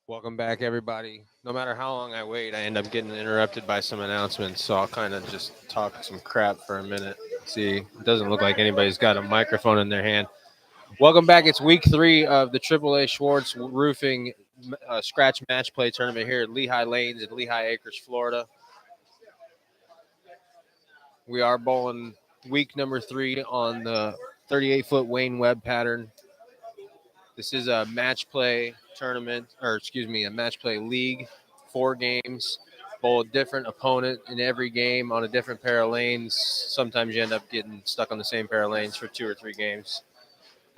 Welcome back, everybody. No matter how long I wait, I end up getting interrupted by some announcements, so I'll kind of just talk some crap for a minute. See, it doesn't look like anybody's got a microphone in their hand. Welcome back. It's week 3 of the AAA Schwartz Roofing Scratch Match Play Tournament here at Lehigh Lanes in Lehigh Acres, Florida. We are bowling week number 3 on the 38-foot Wayne Webb pattern. This is a match play tournament, a match play league, 4 games, bowl a different opponent in every game on a different pair of lanes. Sometimes you end up getting stuck on the same pair of lanes for 2 or 3 games.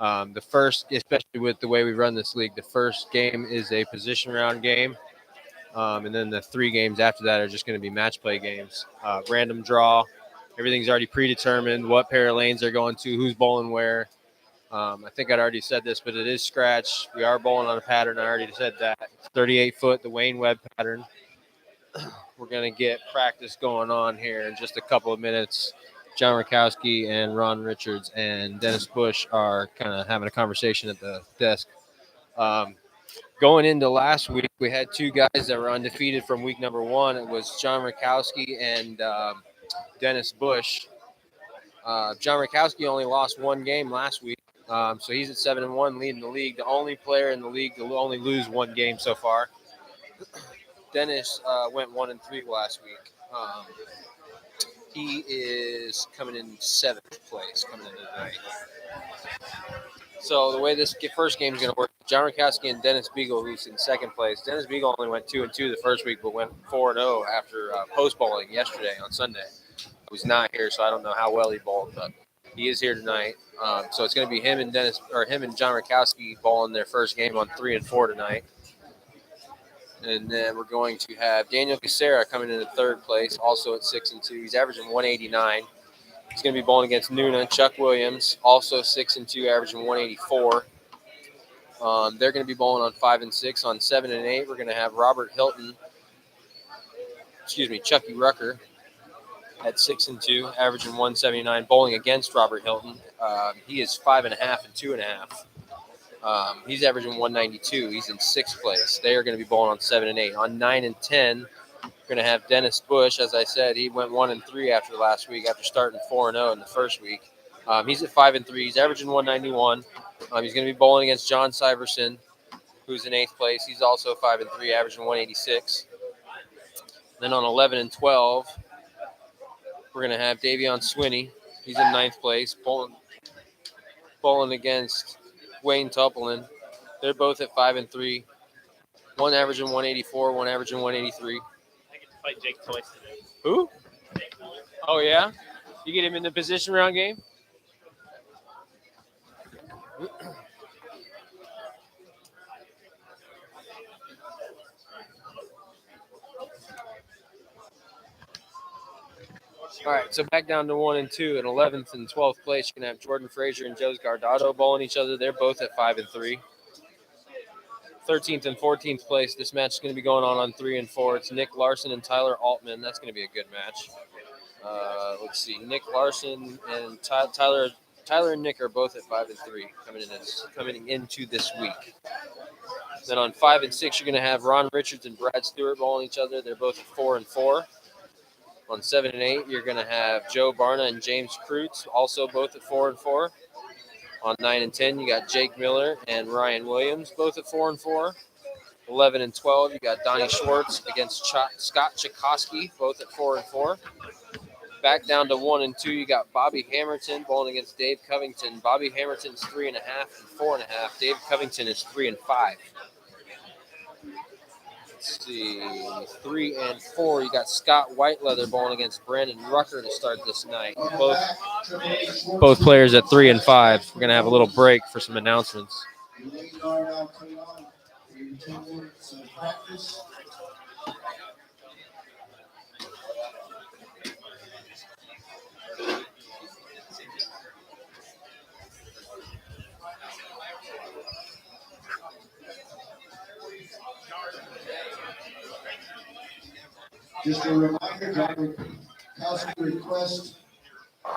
The first, especially with the way we run this league, the first game is a position round game, and then the 3 games after that are just going to be match play games. Random draw, everything's already predetermined, what pair of lanes they're going to, who's bowling where. I think I'd already said this, but it is scratch. We are bowling on a pattern. I already said that. It's 38-foot, the Wayne Webb pattern. We're going to get practice going on here in just a couple of minutes. John Rakowski and Ron Richards and Dennis Bush are kind of having a conversation at the desk. Going into last week, we had 2 guys that were undefeated from week number 1. It was John Rakowski and Dennis Bush. John Rakowski only lost 1 game last week. So he's at 7-1, leading the league. The only player in the league to only lose 1 game so far. Dennis went 1-3 last week. He is coming in 7th place coming into tonight. So the way this first game is going to work, John Rakowski and Dennis Beagle, who's in 2nd place. Dennis Beagle only went 2-2 the first week, but went 4-0 after post bowling yesterday on Sunday. He was not here, so I don't know how well he bowled, but he is here tonight. So it's going to be him and John Rakowski bowling their first game on 3 and 4 tonight. And then we're going to have Daniel Casera coming in 3rd place, also at 6-2. He's averaging 189. He's going to be bowling against Nuna. Chuck Williams, also 6-2, averaging 184. They're going to be bowling on 5 and 6. On 7 and 8, we're going to have Chucky Rucker at 6-2, averaging 179, bowling against Robert Hilton. He is 5.5 and 2.5. He's averaging 192. He's in 6th place. They are going to be bowling on 7 and 8. On 9 and 10, we're going to have Dennis Bush. As I said, he went 1-3 after last week, after starting 4-0 in the first week. He's at 5 and 3. He's averaging 191. He's going to be bowling against John Syverson, who's in 8th place. He's also 5 and 3, averaging 186. Then on 11 and 12, we're going to have Davion Swinney. He's in 9th place, bowling against Wayne Tupplin. They're both at 5 and 3. One averaging 184, one averaging 183. I get to fight Jake twice today. Who? Oh, yeah? You get him in the position round game? All right, so back down to 1 and 2. In 11th and 12th place, you're going to have Jordan Frazier and Joe Gardado bowling each other. They're both at 5 and 3. 13th and 14th place, this match is going to be going on 3 and 4. It's Nick Larson and Tyler Altman. That's going to be a good match. Let's see. Nick Larson and Tyler and Nick are both at 5 and 3 coming into this week. Then on 5 and 6, you're going to have Ron Richards and Brad Stewart bowling each other. They're both at 4 and 4. On 7 and 8, you're going to have Joe Barna and James Kreutz, also both at 4 and 4. On 9 and 10, you got Jake Miller and Ryan Williams, both at 4 and 4. 11 and 12, you got Donnie Schwartz against Scott Chakosky, both at 4 and 4. Back down to 1 and 2, you got Bobby Hamilton bowling against Dave Covington. Bobby Hamilton's 3.5 and 4.5. Dave Covington is 3 and 5. Let's see, 3 and 4. You got Scott Whiteleather bowling against Brandon Rucker to start this night. Both players at 3 and 5. We're gonna have a little break for some announcements. Just a reminder, Dr. Kowski request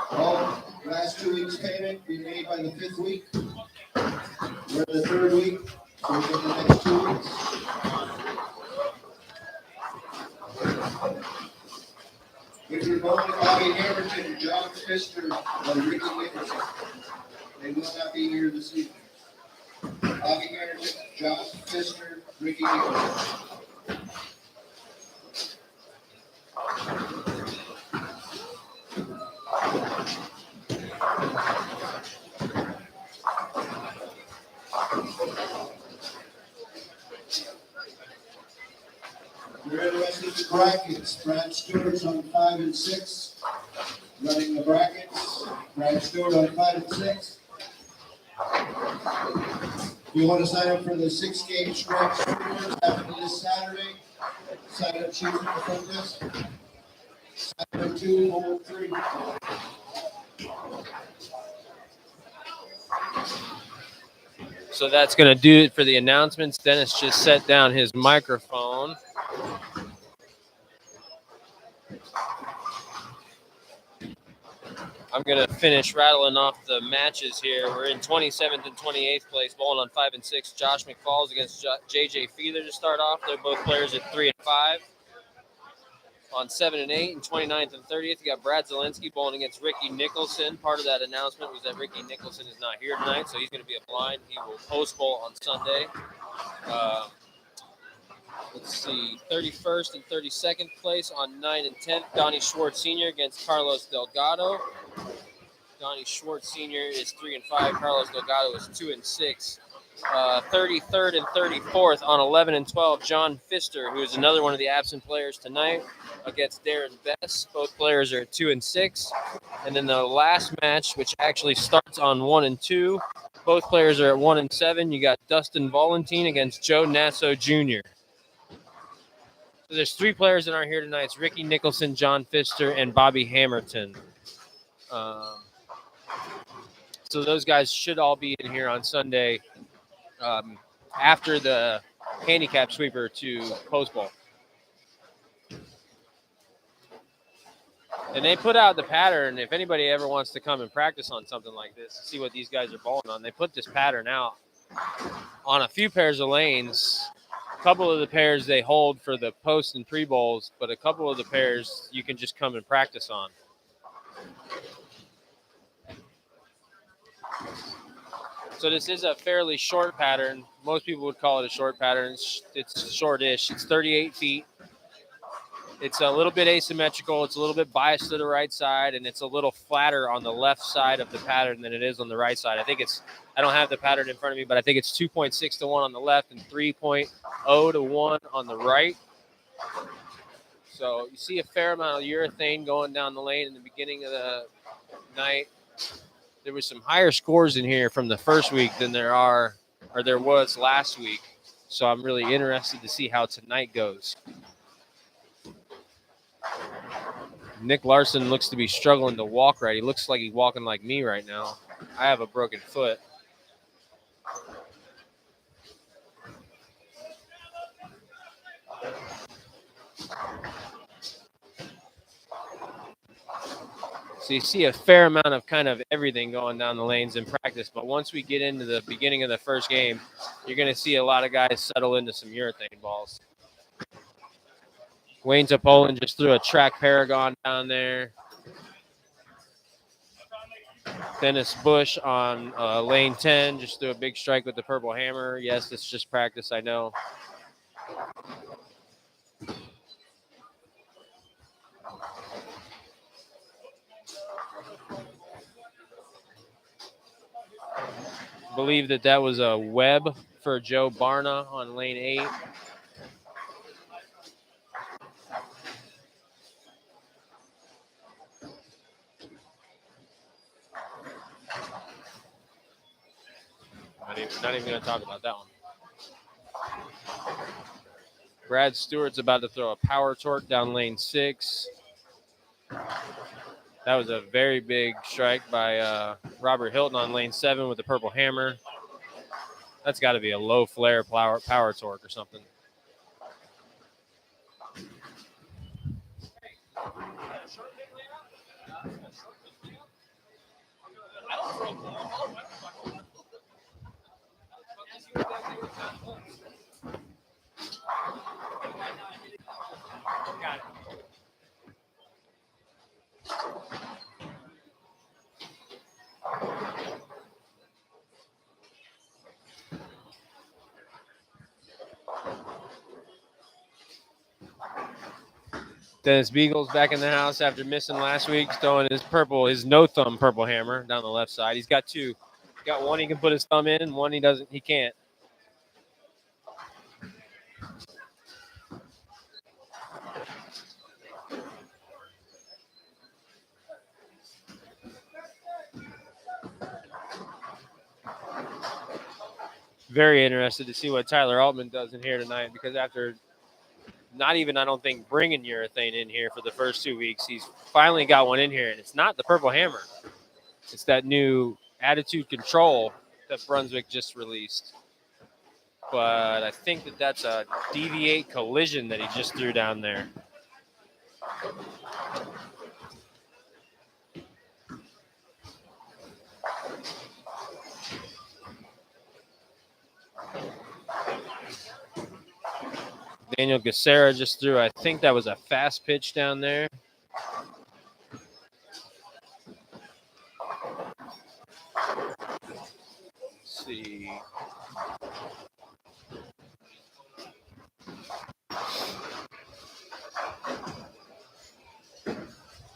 all last 2 weeks' payment be made by the 5th week. We're in the 3rd week, so we get the next 2 weeks. If you're going to Bobby Hamilton, John Pfister, or Ricky Nicholson, they will not be here this evening. Bobby Hamilton, John Pfister, Ricky Nicholson. You're interested in the brackets. Brad Stewart's on 5 and 6. Running the brackets. Brad Stewart on 5 and 6. If you want to sign up for the 6-game stretch tournaments happening this Saturday, sign up sheet at the front desk. Sign up 2, hole 3. So that's going to do it for the announcements. Dennis just set down his microphone. I'm going to finish rattling off the matches here. We're in 27th and 28th place, bowling on 5 and 6. Josh McFalls against JJ Feather to start off. They're both players at 3 and 5. On 7 and 8 and 29th and 30th, you got Brad Zielinski bowling against Ricky Nicholson. Part of that announcement was that Ricky Nicholson is not here tonight, so he's going to be a blind. He will post bowl on Sunday. Let's see, 31st and 32nd place on 9 and 10th, Donnie Schwartz Sr. against Carlos Delgado. Donnie Schwartz Sr. is 3 and 5. Carlos Delgado is 2 and 6. 33rd and 34th on 11 and 12, John Pfister, who is another one of the absent players tonight, against Darren Bess. Both players are 2 and 6. And then the last match, which actually starts on 1 and 2, both players are at 1 and 7. You got Dustin Valentin against Joe Nasso Jr. So there's 3 players that aren't here tonight. It's Ricky Nicholson, John Pfister, and Bobby Hamilton. So those guys should all be in here on Sunday after the handicap sweeper to post bowl. And they put out the pattern. If anybody ever wants to come and practice on something like this, see what these guys are bowling on, they put this pattern out on a few pairs of lanes. A couple of the pairs they hold for the post and pre-bowls, but a couple of the pairs you can just come and practice on. So this is a fairly short pattern. Most people would call it a short pattern. It's shortish. It's 38 feet. It's a little bit asymmetrical. It's a little bit biased to the right side, and it's a little flatter on the left side of the pattern than it is on the right side. I don't have the pattern in front of me, but I think it's 2.6 to 1 on the left and 3.0 to 1 on the right. So you see a fair amount of urethane going down the lane in the beginning of the night. There was some higher scores in here from the first week than there was last week. So I'm really interested to see how tonight goes. Nick Larson looks to be struggling to walk right. He looks like he's walking like me right now. I have a broken foot. So you see a fair amount of kind of everything going down the lanes in practice. But once we get into the beginning of the first game, you're going to see a lot of guys settle into some urethane balls. Wayne Topolin just threw a track Paragon down there. Dennis Bush on lane 10 just threw a big strike with the purple hammer. Yes, it's just practice, I know. I believe that was a web for Joe Barna on lane 8. Not even going to talk about that one. Brad Stewart's about to throw a power torque down lane 6. That was a very big strike by Robert Hilton on lane 7 with the purple hammer. That's got to be a low flare power torque or something. Dennis Beagle's back in the house after missing last week, throwing his no thumb purple hammer down the left side. He's got two. He's got one he can put his thumb in, and one he can't. Very interested to see what Tyler Altman does in here tonight, because after not even, I don't think, bringing urethane in here for the first 2 weeks, he's finally got one in here, and it's not the purple hammer. It's that new attitude control that Brunswick just released. But I think that's a deviate collision that he just threw down there. Daniel Gacera just threw, I think that was a fast pitch down there. Let's see.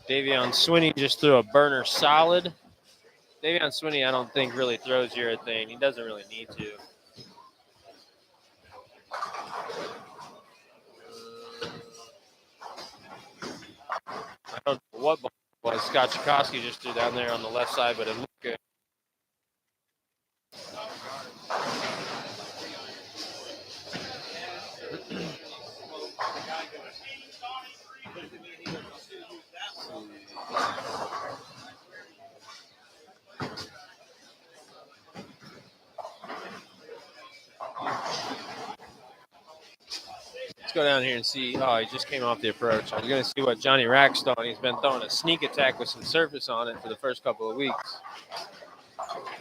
Davion Swinney just threw a burner solid. Davion Swinney, I don't think, really throws urethane. He doesn't really need to. I don't know what ball it was. Scott Chakosky just threw down there on the left side, but it looked good. Let's go down here and see. Oh, he just came off the approach. I was going to see what Johnny Rack's throwing. He's been throwing a sneak attack with some surface on it for the first couple of weeks.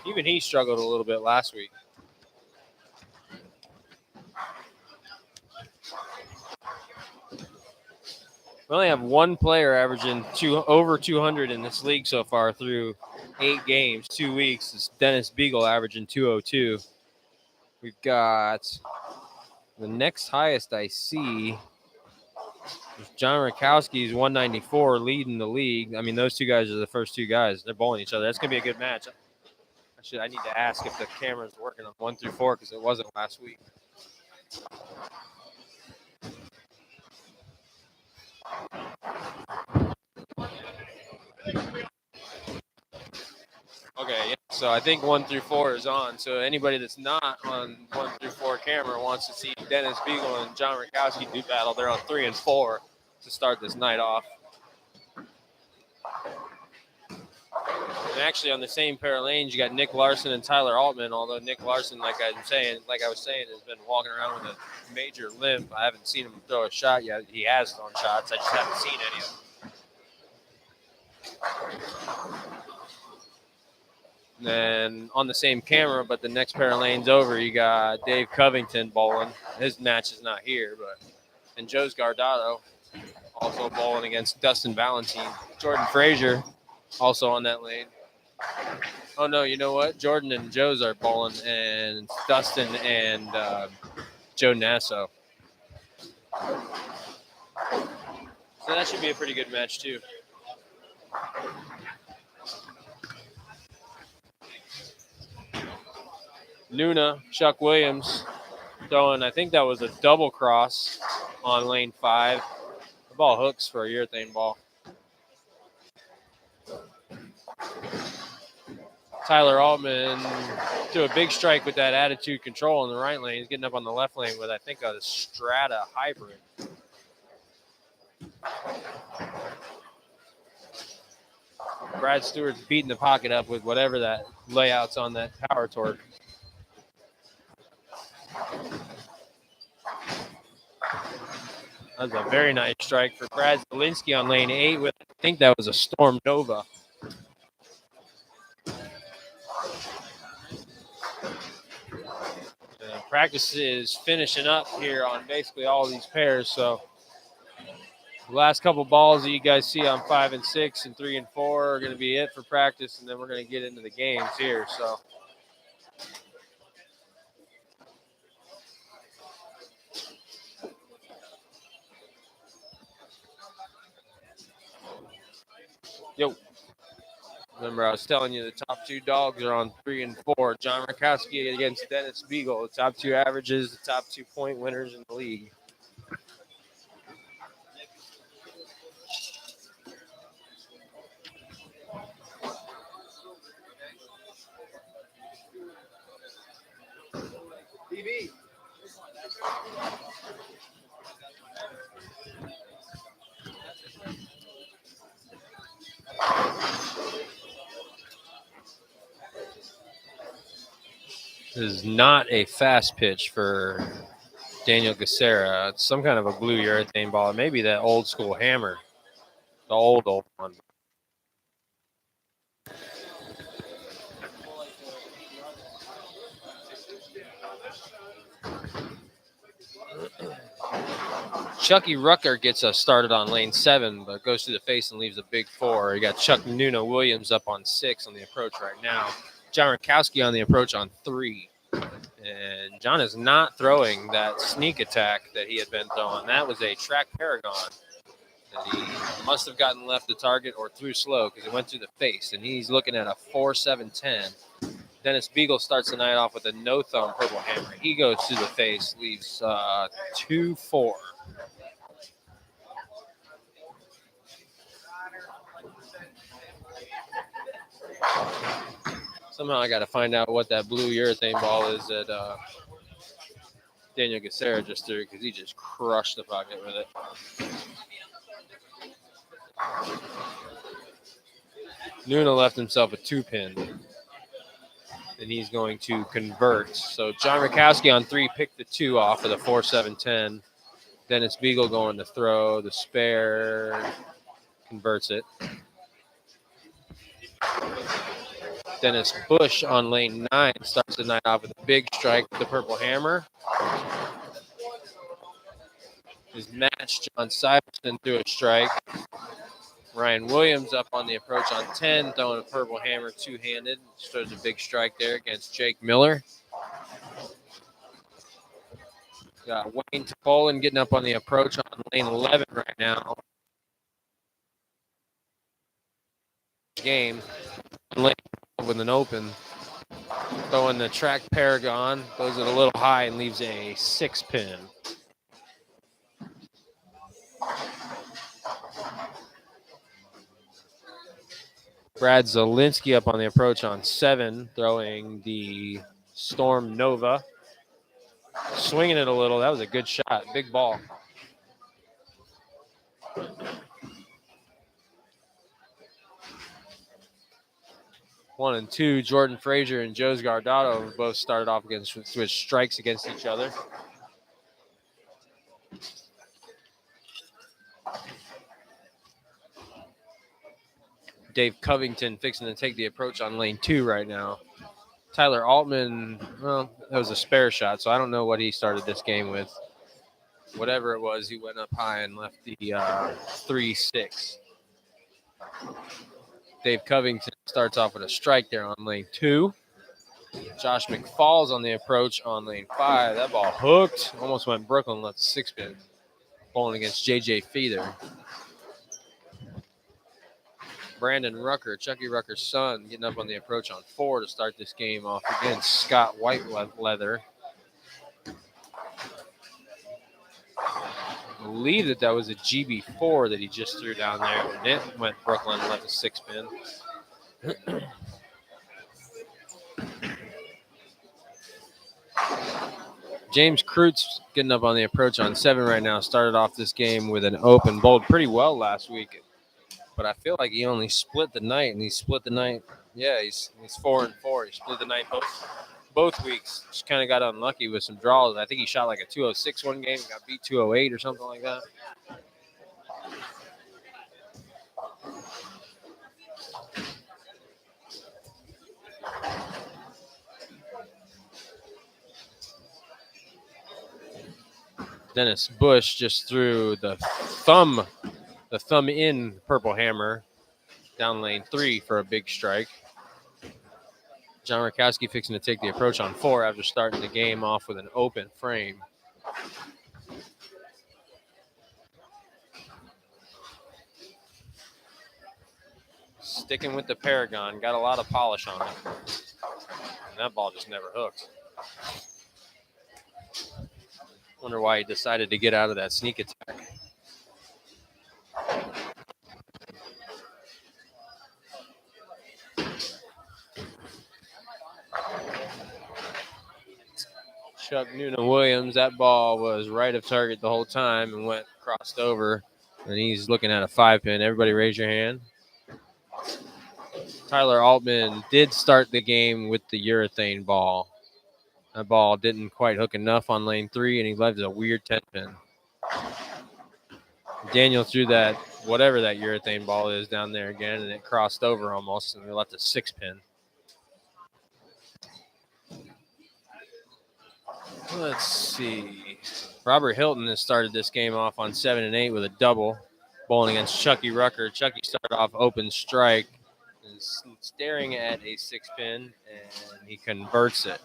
Even he struggled a little bit last week. We only have one player averaging over 200 in this league so far through 8 games, 2 weeks. It's Dennis Beagle averaging 202. We've got the next highest I see is John Rakowski's 194 leading the league. I mean, those two guys are the first two guys. They're bowling each other. That's going to be a good match. I need to ask if the camera's working on 1 through 4 because it wasn't last week. Okay, yeah. So I think 1 through 4 is on. So anybody that's not on 1 through 4 camera wants to see Dennis Beagle and John Rakowski do battle. They're on 3 and 4 to start this night off. And actually, on the same pair of lanes, you got Nick Larson and Tyler Altman. Although Nick Larson, like I was saying, has been walking around with a major limp. I haven't seen him throw a shot yet. He has thrown shots. I just haven't seen any of them. Then on the same camera, but the next pair of lanes over, you got Dave Covington bowling. His match is not here, and Joe's Gardado also bowling against Dustin Valentine. Jordan Frazier also on that lane. Oh no, you know what? Jordan and Joe's are bowling, and Dustin and Joe Nasso. So that should be a pretty good match too. Nuna, Chuck Williams, throwing, I think that was a double cross on lane 5. The ball hooks for a urethane ball. Tyler Altman threw a big strike with that attitude control in the right lane. He's getting up on the left lane with, I think, a Strata hybrid. Brad Stewart's beating the pocket up with whatever that layout's on that power torque. That was a very nice strike for Brad Zielinski on lane 8 with, I think that was a Storm Nova. Practice is finishing up here on basically all these pairs, so the last couple balls that you guys see on 5 and 6 and 3 and 4 are going to be it for practice, and then we're going to get into the games here. So yo, remember I was telling you the top 2 dogs are on 3 and 4. John Rakowski against Dennis Beagle, the top 2 averages, the top 2 point winners in the league. This is not a fast pitch for Daniel Gacera. It's some kind of a blue urethane ball. Maybe that old school hammer. The old one. Chucky Rucker gets us started on lane 7, but goes through the face and leaves a big 4. You got Chuck Nuno Williams up on 6 on the approach right now. John Rakowski on the approach on 3. And John is not throwing that sneak attack that he had been throwing. That was a track Paragon that he must have gotten left the target or threw slow because it went through the face. And he's looking at a 4.710. Dennis Beagle starts the night off with a no-thumb purple hammer. He goes through the face, leaves 2-4. Somehow I got to find out what that blue urethane ball is that Daniel Gacera just threw because he just crushed the pocket with it. Nuna left himself a 2-pin. And he's going to convert. So John Rakowski on 3 picked the 2 off of the 4.710. Dennis Beagle going to throw the spare, converts it. Dennis Bush on lane 9 starts the night off with a big strike with the purple hammer. His match, John Syverson, threw a strike. Ryan Williams up on the approach on 10, throwing a purple hammer two-handed. Throws a big strike there against Jake Miller. Got Wayne Topolin getting up on the approach on lane 11 right now. Game. Lane with an open. Throwing the track Paragon. Goes it a little high and leaves a 6-pin. Brad Zielinski up on the approach on 7, throwing the Storm Nova. Swinging it a little. That was a good shot. Big ball. One and 2, Jordan Frazier and Joe's Gardado both started off against with strikes against each other. Dave Covington fixing to take the approach on lane 2 right now. Tyler Altman, well, that was a spare shot, so I don't know what he started this game with. Whatever it was, he went up high and left the 3-6. Dave Covington starts off with a strike there on lane 2. Josh McFall's on the approach on lane 5. That ball hooked. Almost went Brooklyn, left 6-pin. Bowling against J.J. Feather. Brandon Rucker, Chucky Rucker's son, getting up on the approach on 4 to start this game off against Scott Whiteleather. I believe that was a GB4 that he just threw down there. And it went Brooklyn, left a 6-pin. James Kreutz getting up on the approach on 7 right now. Started off this game with an open, bowled pretty well last week, but I feel like he only split the night, and he split the night. Yeah, he's 4-4. He split the night both weeks. Just kind of got unlucky with some draws. I think he shot like a 206 one game, got beat 208 or something like that. Dennis Bush just threw the thumb in purple hammer down lane 3 for a big strike. John Rakowski fixing to take the approach on 4 after starting the game off with an open frame. Sticking with the Paragon, got a lot of polish on it. And that ball just never hooked. Wonder why he decided to get out of that sneak attack. Chuck Noonan-Williams, that ball was right of target the whole time and crossed over. And he's looking at a 5-pin. Everybody raise your hand. Tyler Altman did start the game with the urethane ball. That ball didn't quite hook enough on lane 3, and he left a weird 10-pin. Daniel threw that, whatever that urethane ball is, down there again, and it crossed over almost, and he left a 6-pin. Let's see. Robert Hilton has started this game off on 7 and 8 with a double, bowling against Chucky Rucker. Chucky started off open strike, is staring at a 6-pin, and he converts it.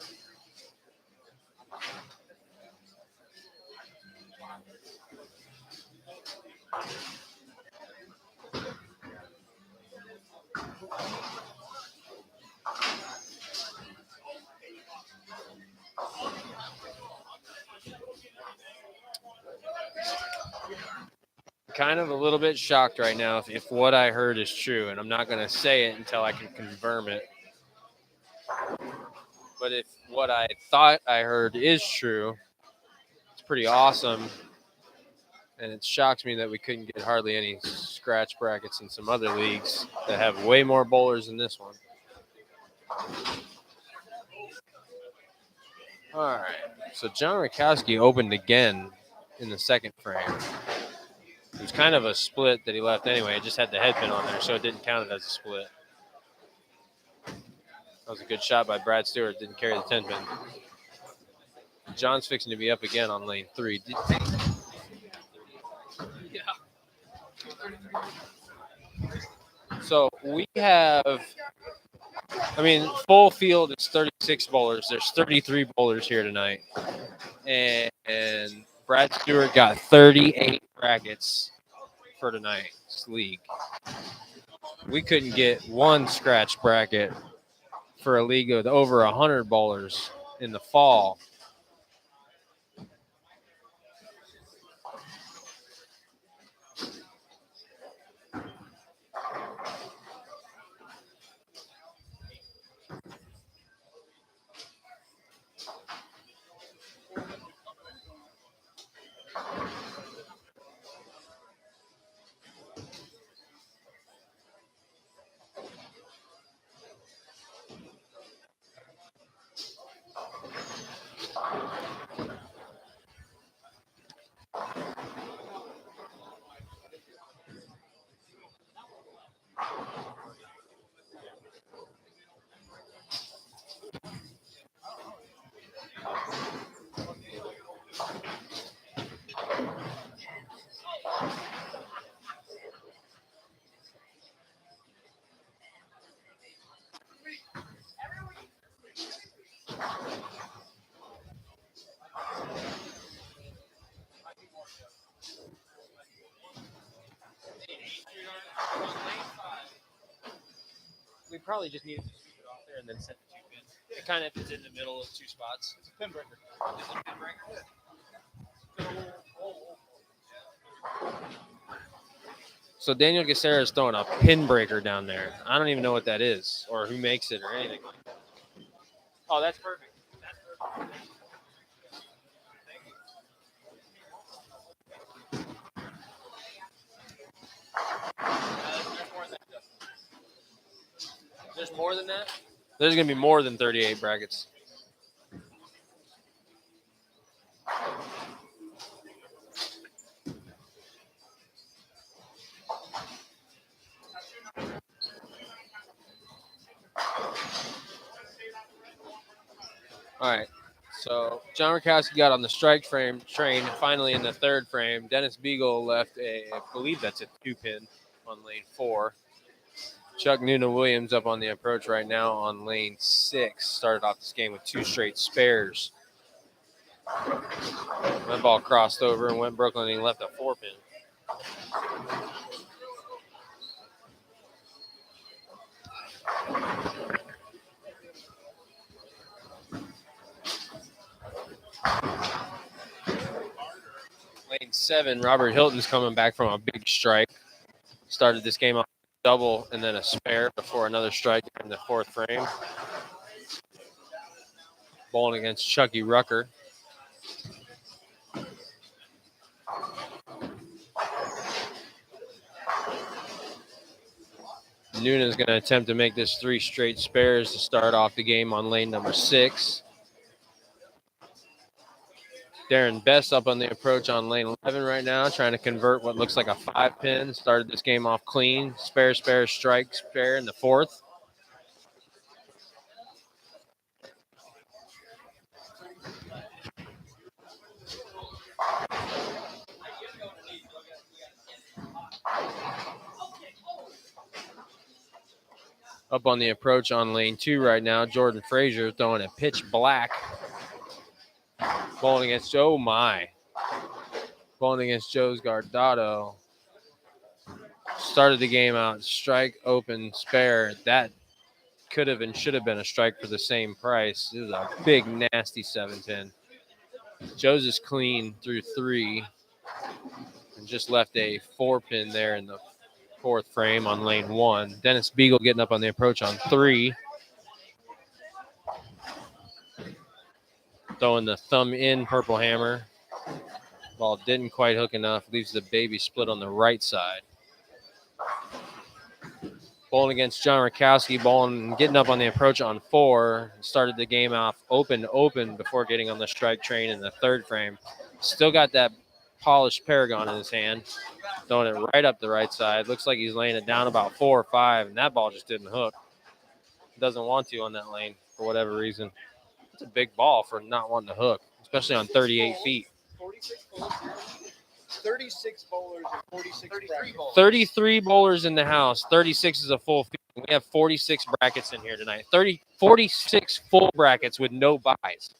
Kind of a little bit shocked right now if what I heard is true, and I'm not going to say it until I can confirm it. But if what I thought I heard is true, it's pretty awesome. And it shocks me that we couldn't get hardly any scratch brackets in some other leagues that have way more bowlers than this one. All right. So John Rakowski opened again in the second frame. It was kind of a split that he left anyway. It just had the head pin on there, so it didn't count it as a split. That was a good shot by Brad Stewart. Didn't carry the 10 pin. John's fixing to be up again on lane 3. So we have, full field is 36 bowlers. There's 33 bowlers here tonight. And Brad Stewart got 38 brackets for tonight's league. We couldn't get one scratch bracket for a league with over 100 bowlers in the fall. We probably just need to sweep it off there and then set the 2 pins. It kind of is in the middle of 2 spots. It's a pin breaker. Is it a pin breaker? So Daniel Gacera is throwing a pin breaker down there. I don't even know what that is or who makes it or anything like that. Oh, that's perfect. That's perfect. There's more than that? There's going to be more than 38 brackets. All right. So John Rakowski got on the strike frame train finally in the third frame. Dennis Beagle left I believe that's a 2-pin on lane 4. Chuck Noonan-Williams up on the approach right now on lane 6. Started off this game with 2 straight spares. That ball crossed over and went Brooklyn, and he left a 4-pin. Lane 7, Robert Hilton's coming back from a big strike. Started this game off double and then a spare before another strike in the 4th frame. Bowling against Chucky Rucker. Noonan's going to attempt to make this 3 straight spares to start off the game on lane number 6. Darren Best up on the approach on lane 11 right now, trying to convert what looks like a 5-pin. Started this game off clean. Spare, strike, spare in the 4th. Up on the approach on lane 2 right now, Jordan Frazier throwing a pitch black. Bowling against Joe Bowling against Joe's Guardado. Started the game out, strike, open, spare. That could have and should have been a strike for the same price. It was a big, nasty 7-pin. Joe's is clean through 3 and just left a 4-pin there in the 4th frame on lane 1. Dennis Beagle getting up on the approach on 3. Throwing the thumb in purple hammer. Ball didn't quite hook enough. Leaves the baby split on the right side. Bowling against John Rakowski. Bowling getting up on the approach on 4. Started the game off open before getting on the strike train in the 3rd frame. Still got that polished Paragon in his hand. Throwing it right up the right side. Looks like he's laying it down about 4 or 5, and that ball just didn't hook. Doesn't want to on that lane for whatever reason. It's a big ball for not wanting to hook, especially on 38 feet. 36 bowlers and 46 brackets. 33 bowlers in the house. 36 is a full field. We have 46 brackets in here tonight. 46 full brackets with no buys.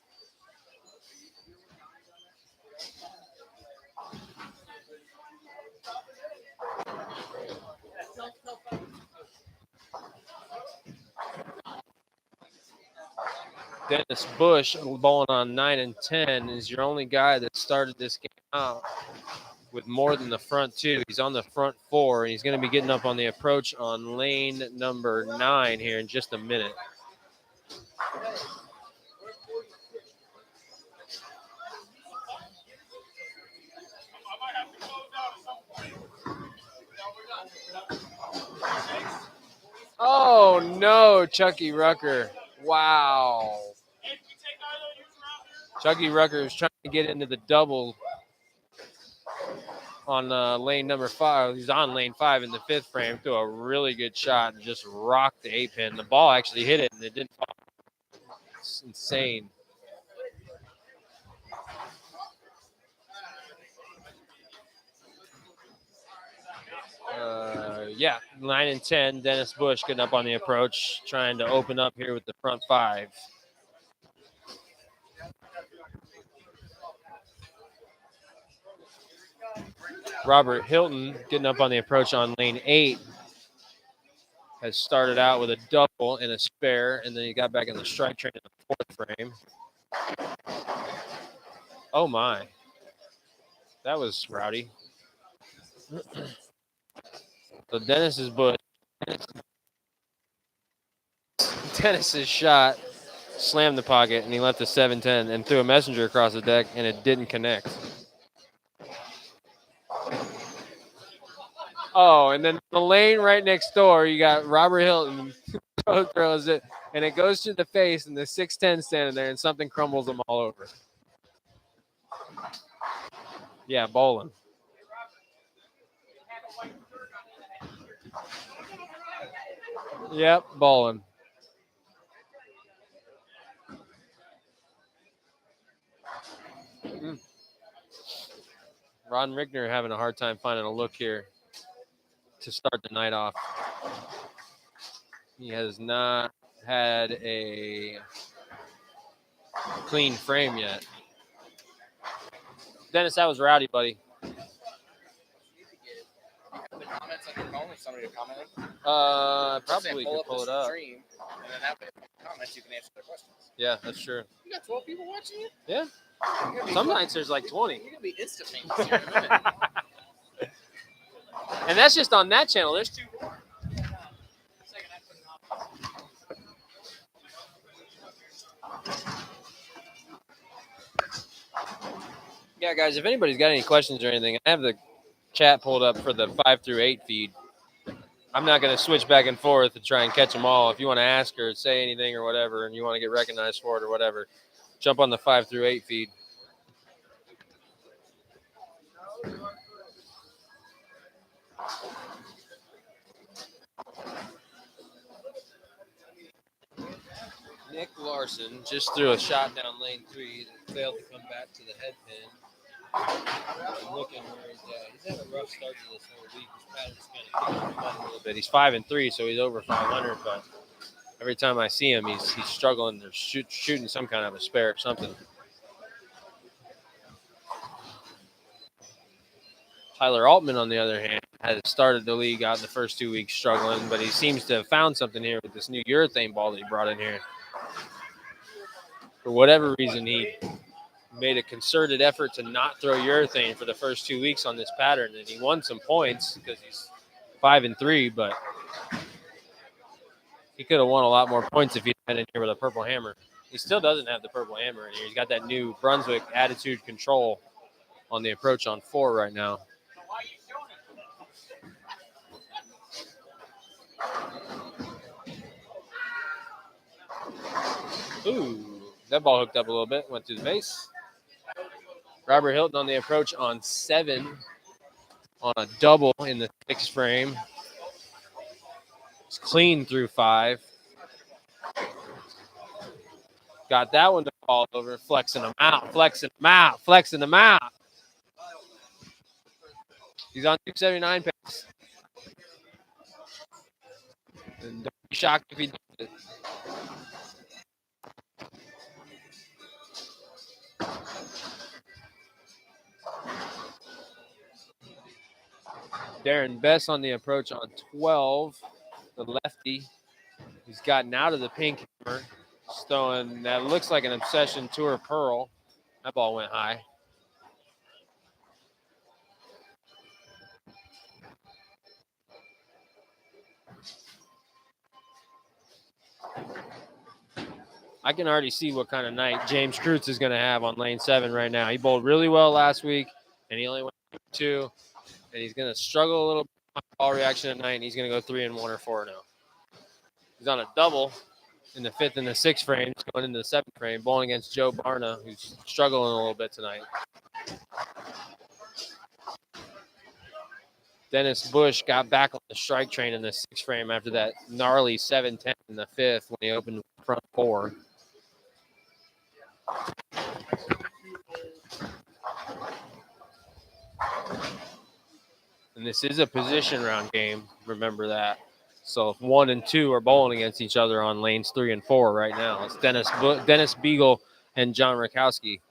Dennis Bush bowling on 9 and 10 is your only guy that started this game out with more than the front 2. He's on the front 4, and he's going to be getting up on the approach on lane number 9 here in just a minute. Oh, no, Chucky Rucker. Wow. Chucky Rucker is trying to get into the double on lane number 5. He's on lane 5 in the 5th frame. Threw a really good shot and just rocked the 8-pin. The ball actually hit it, and it didn't fall. It's insane. Yeah, 9 and 10. Dennis Bush getting up on the approach, trying to open up here with the front 5. Robert Hilton getting up on the approach on lane 8. Has started out with a double and a spare, and then he got back in the strike train in the 4th frame. Oh, my. That was rowdy. So Dennis's Bush. Dennis's shot slammed the pocket, and he left a 7-10 and threw a messenger across the deck, and it didn't connect. Oh, and then the lane right next door, you got Robert Hilton pro throws it, and it goes to the face, and the 6'10 standing there, and something crumbles them all over. Yeah, bowling. Yep, bowling. Ron Rickner having a hard time finding a look here to start the night off. He has not had a clean frame yet. Dennis, that was rowdy, buddy. The comments on your phone, if somebody commented. Probably could pull it up. Stream, and then that way, comments, you can answer their questions. Yeah, that's true. You got 12 people watching you? Yeah. Some nights there's like 20. You're gonna be instant famous here in a minute. And that's just on that channel. There's 2 more. Yeah, guys, if anybody's got any questions or anything, I have the chat pulled up for the 5 through 8 feed. I'm not going to switch back and forth to try and catch them all. If you want to ask or say anything or whatever, and you want to get recognized for it or whatever, jump on the 5 through 8 feed. Nick Larson just threw a shot down lane 3 that failed to come back to the head pin. I'm looking where he's at. He's had a rough start to this whole week. His pattern's kind of kicking him up a little bit. He's 5-3, so he's over 500. But every time I see him, he's struggling. They're shooting some kind of a spare or something. Tyler Altman, on the other hand, has started the league out in the first 2 weeks struggling, but he seems to have found something here with this new urethane ball that he brought in here. For whatever reason, he made a concerted effort to not throw urethane for the first 2 weeks on this pattern, and he won some points because he's 5-3, but he could have won a lot more points if he had in here with a purple hammer. He still doesn't have the purple hammer in here. He's got that new Brunswick attitude control on the approach on 4 right now. Ooh, that ball hooked up a little bit, went through the base. Robert Hilton on the approach on 7 on a double in the 6th frame. It's clean through 5. Got that one to fall over, flexing them out, flexing them out, flexing them out. He's on 279 pace. And don't be shocked if he does it. Darren Bess on the approach on 12, the lefty. He's gotten out of the pink hammer. He's throwing that looks like an Obsession Tour Pearl. That ball went high. I can already see what kind of night James Kreutz is going to have on lane 7 right now. He bowled really well last week, and he only went 2. And he's going to struggle a little bit on ball reaction tonight, and he's going to go 3-1 or 4 now. He's on a double in the 5th and the 6th frames, going into the 7th frame, bowling against Joe Barna, who's struggling a little bit tonight. Dennis Bush got back on the strike train in the 6th frame after that gnarly 7-10 in the 5th when he opened front 4. And this is a position round game, remember that. So 1 and 2 are bowling against each other on lanes 3 and 4 right now. It's Dennis Beagle and John Rakowski.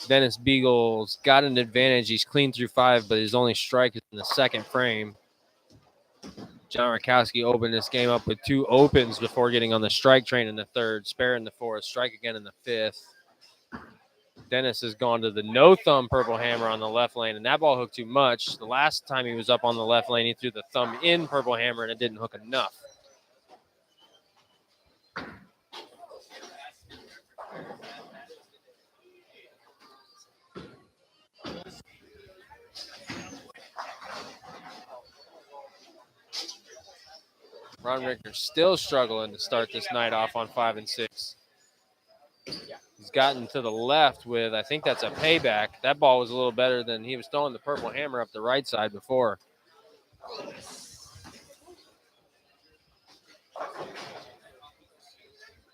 Dennis Beagle's got an advantage. He's clean through 5, but his only strike is in the 2nd frame. John Rakowski opened this game up with 2 opens before getting on the strike train in the 3rd, spare in the 4th, strike again in the 5th. Dennis has gone to the no-thumb purple hammer on the left lane, and that ball hooked too much. The last time he was up on the left lane, he threw the thumb-in purple hammer, and it didn't hook enough. Ron Richter still struggling to start this night off on 5 and 6. He's gotten to the left with, I think that's a payback. That ball was a little better than he was throwing the purple hammer up the right side before.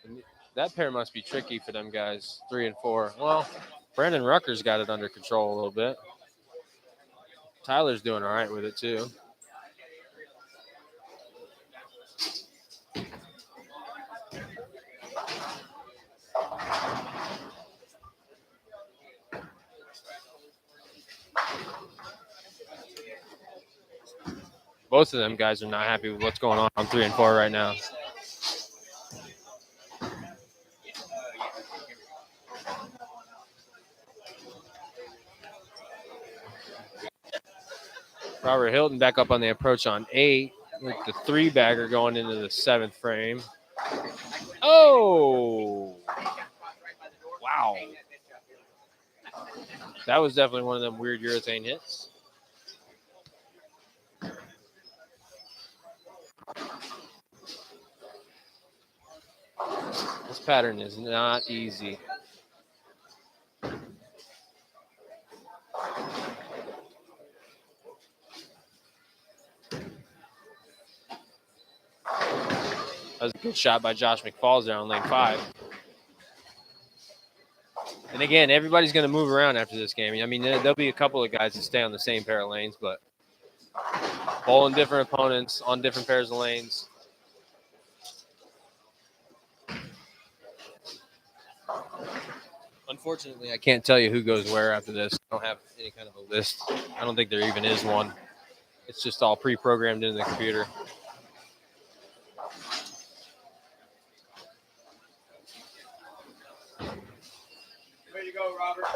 And that pair must be tricky for them guys, 3 and 4. Well, Brandon Rucker's got it under control a little bit. Tyler's doing all right with it too. Both of them guys are not happy with what's going on 3 and 4 right now. Robert Hilton back up on the approach on 8 with the 3-bagger going into the 7th frame. Oh! Wow. That was definitely one of them weird urethane hits. This pattern is not easy. That was a good shot by Josh McFalls there on lane 5. And again, everybody's going to move around after this game. I mean, there'll be a couple of guys that stay on the same pair of lanes, but bowling different opponents on different pairs of lanes. Unfortunately, I can't tell you who goes where after this. I don't have any kind of a list. I don't think there even is one. It's just all pre-programmed into the computer. Way to go, Robert.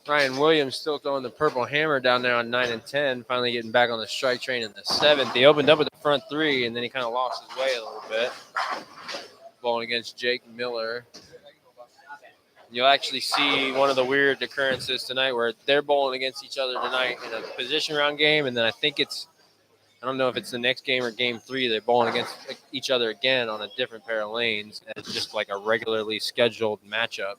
Ryan Williams still throwing the purple hammer down there on 9 and 10, finally getting back on the strike train in the 7th. He opened up with the front 3, and then he kind of lost his way a little bit. Bowling against Jake Miller. You'll actually see one of the weird occurrences tonight where they're bowling against each other tonight in a position round game, and then I think I don't know if it's the next game or game 3, they're bowling against each other again on a different pair of lanes. It's just like a regularly scheduled matchup.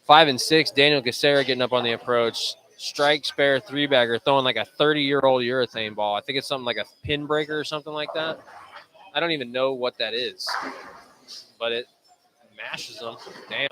5 and 6, Daniel Gacera getting up on the approach. Strike, spare, 3-bagger, throwing like a 30-year-old urethane ball. I think it's something like a pin breaker or something like that. I don't even know what that is, but it mashes them. Damn.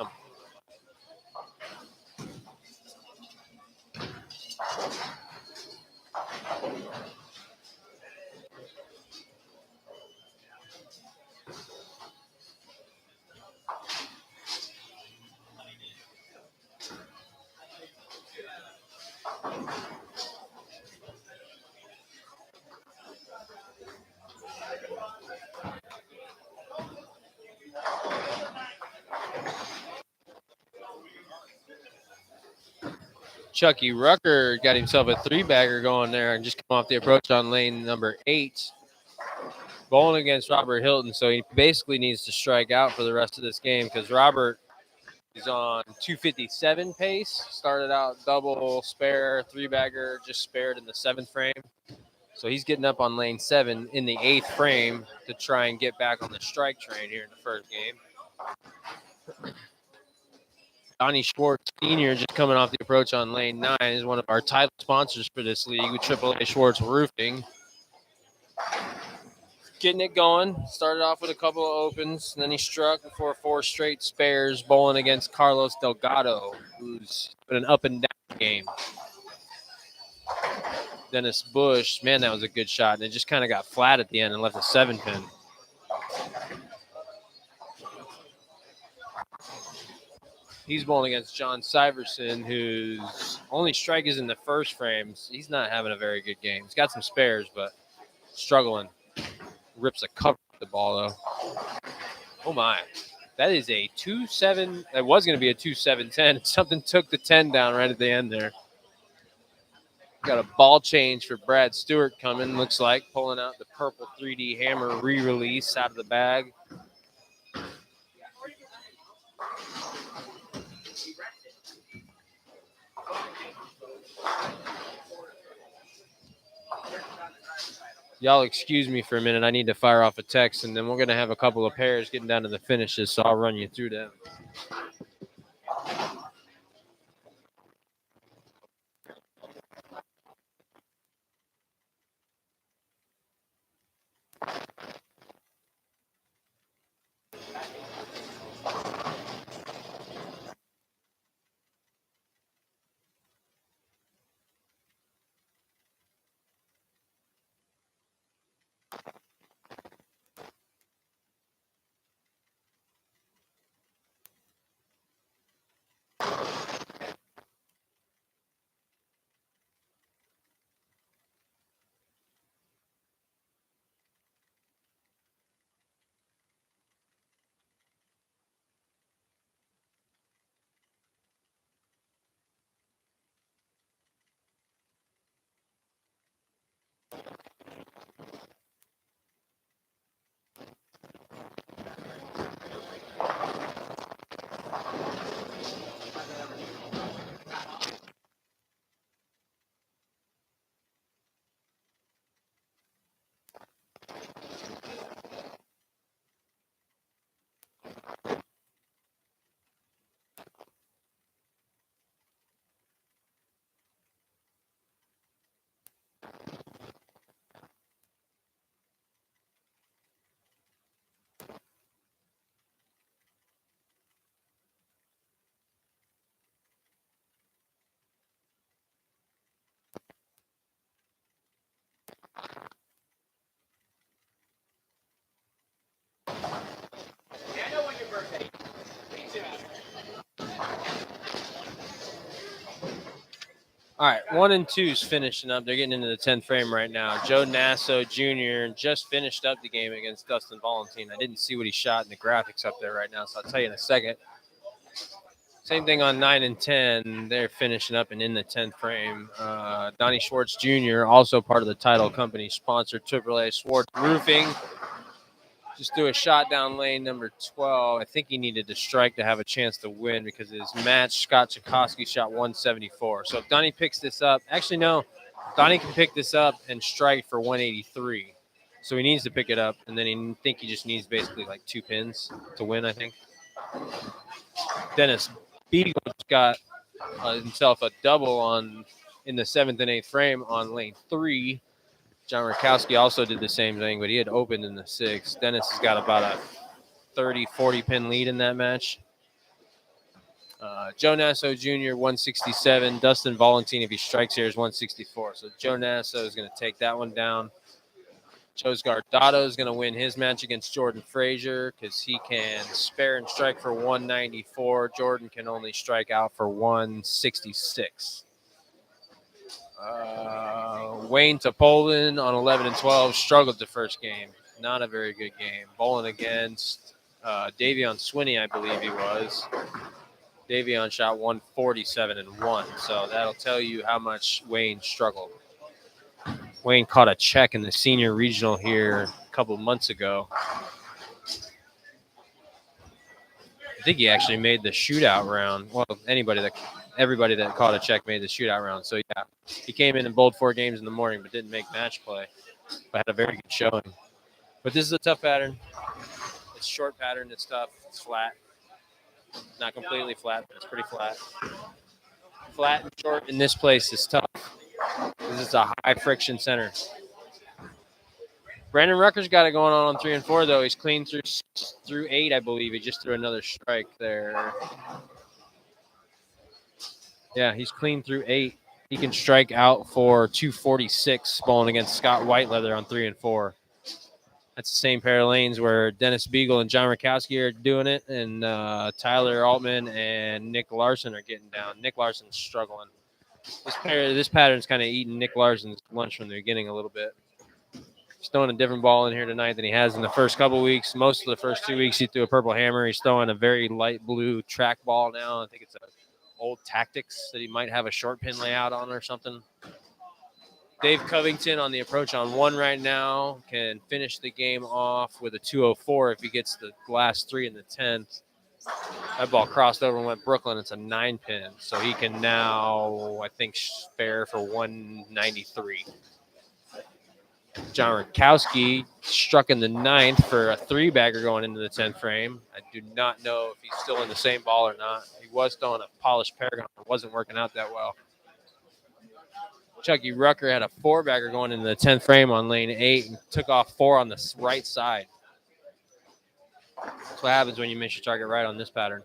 Chucky Rucker got himself a 3-bagger going there and just come off the approach on lane number 8. Bowling against Robert Hilton, so he basically needs to strike out for the rest of this game because Robert is on 257 pace. Started out double, spare, 3-bagger, just spared in the 7th frame. So he's getting up on lane 7 in the 8th frame to try and get back on the strike train here in the first game. Donnie Schwartz Sr. just coming off the approach on lane 9 is one of our title sponsors for this league with AAA Schwartz Roofing. Getting it going. Started off with a couple of opens, and then he struck before 4 straight spares, bowling against Carlos Delgado, who's been an up and down game. Dennis Bush, man, that was a good shot, and it just kind of got flat at the end and left a 7-pin. He's bowling against John Syverson, whose only strike is in the 1st frame. He's not having a very good game. He's got some spares, but struggling. rips a cover off the ball, though. Oh, my. That is a 2-7. That was going to be a 2-7-10. Something took the 10 down right at the end there. Got a ball change for Brad Stewart coming, looks like, pulling out the purple 3D hammer re-release out of the bag. Y'all excuse me for a minute. I need to fire off a text, and then we're going to have a couple of pairs getting down to the finishes, so I'll run you through them. All right, 1 and 2's finishing up. They're getting into the 10th frame right now. Joe Nasso Jr. just finished up the game against Dustin Valentine. I didn't see what he shot in the graphics up there right now, so I'll tell you in a second. Same thing on 9 and 10. They're finishing up and in the 10th frame. Donnie Schwartz Jr., also part of the title company, sponsored AAA Schwartz Roofing. Just do a shot down lane number 12. I think he needed to strike to have a chance to win because his match, Scott Chakosky, shot 174. So if Donnie picks this up, actually, no, Donnie can pick this up and strike for 183. So he needs to pick it up, and then he just needs basically like 2 pins to win, I think. Dennis Beagle's got himself a double in the 7th and 8th frame on lane 3. John Rakowski also did the same thing, but he had opened in the 6th. Dennis has got about a 30, 40 pin lead in that match. Joe Nasso Jr., 167. Dustin Valentine, if he strikes here, is 164. So Joe Nasso is going to take that one down. Joe Scardato is going to win his match against Jordan Frazier because he can spare and strike for 194. Jordan can only strike out for 166. Wayne Topolin on 11 and 12 struggled the first game. Not a very good game. Bowling against Davion Swinney, I believe he was. Davion shot 147 and 1. So that'll tell you how much Wayne struggled. Wayne caught a check in the senior regional here a couple months ago. I think he actually made the shootout round. Well, everybody that caught a check made the shootout round. So, yeah, he came in and bowled 4 games in the morning but didn't make match play. But had a very good showing. But this is a tough pattern. It's short pattern. It's tough. It's flat. Not completely flat, but it's pretty flat. Flat and short in this place is tough because it's a high friction center. Brandon Rucker's got it going on 3 and 4, though. He's clean through 8, I believe. He just threw another strike there. Yeah, he's clean through 8. He can strike out for 246 bowling against Scott Whiteleather on 3 and 4. That's the same pair of lanes where Dennis Beagle and John Rakowski are doing it, and Tyler Altman and Nick Larson are getting down. Nick Larson's struggling. This pattern's kind of eating Nick Larson's lunch from the beginning a little bit. He's throwing a different ball in here tonight than he has in the first couple weeks. Most of the first 2 weeks, he threw a purple hammer. He's throwing a very light blue track ball now. I think it's a old Tactics that he might have a short pin layout on or something. Dave Covington on the approach on 1 right now can finish the game off with a 204 if he gets the last 3 in the 10th. That ball crossed over and went Brooklyn. It's a 9 pin. So he can now, I think, spare for 193. John Rakowski struck in the 9th for a 3-bagger going into the 10th frame. I do not know if he's still in the same ball or not. He was throwing a polished Paragon. It wasn't working out that well. Chucky Rucker had a 4-bagger going into the 10th frame on lane 8 and took off 4 on the right side. That's what happens when you miss your target right on this pattern.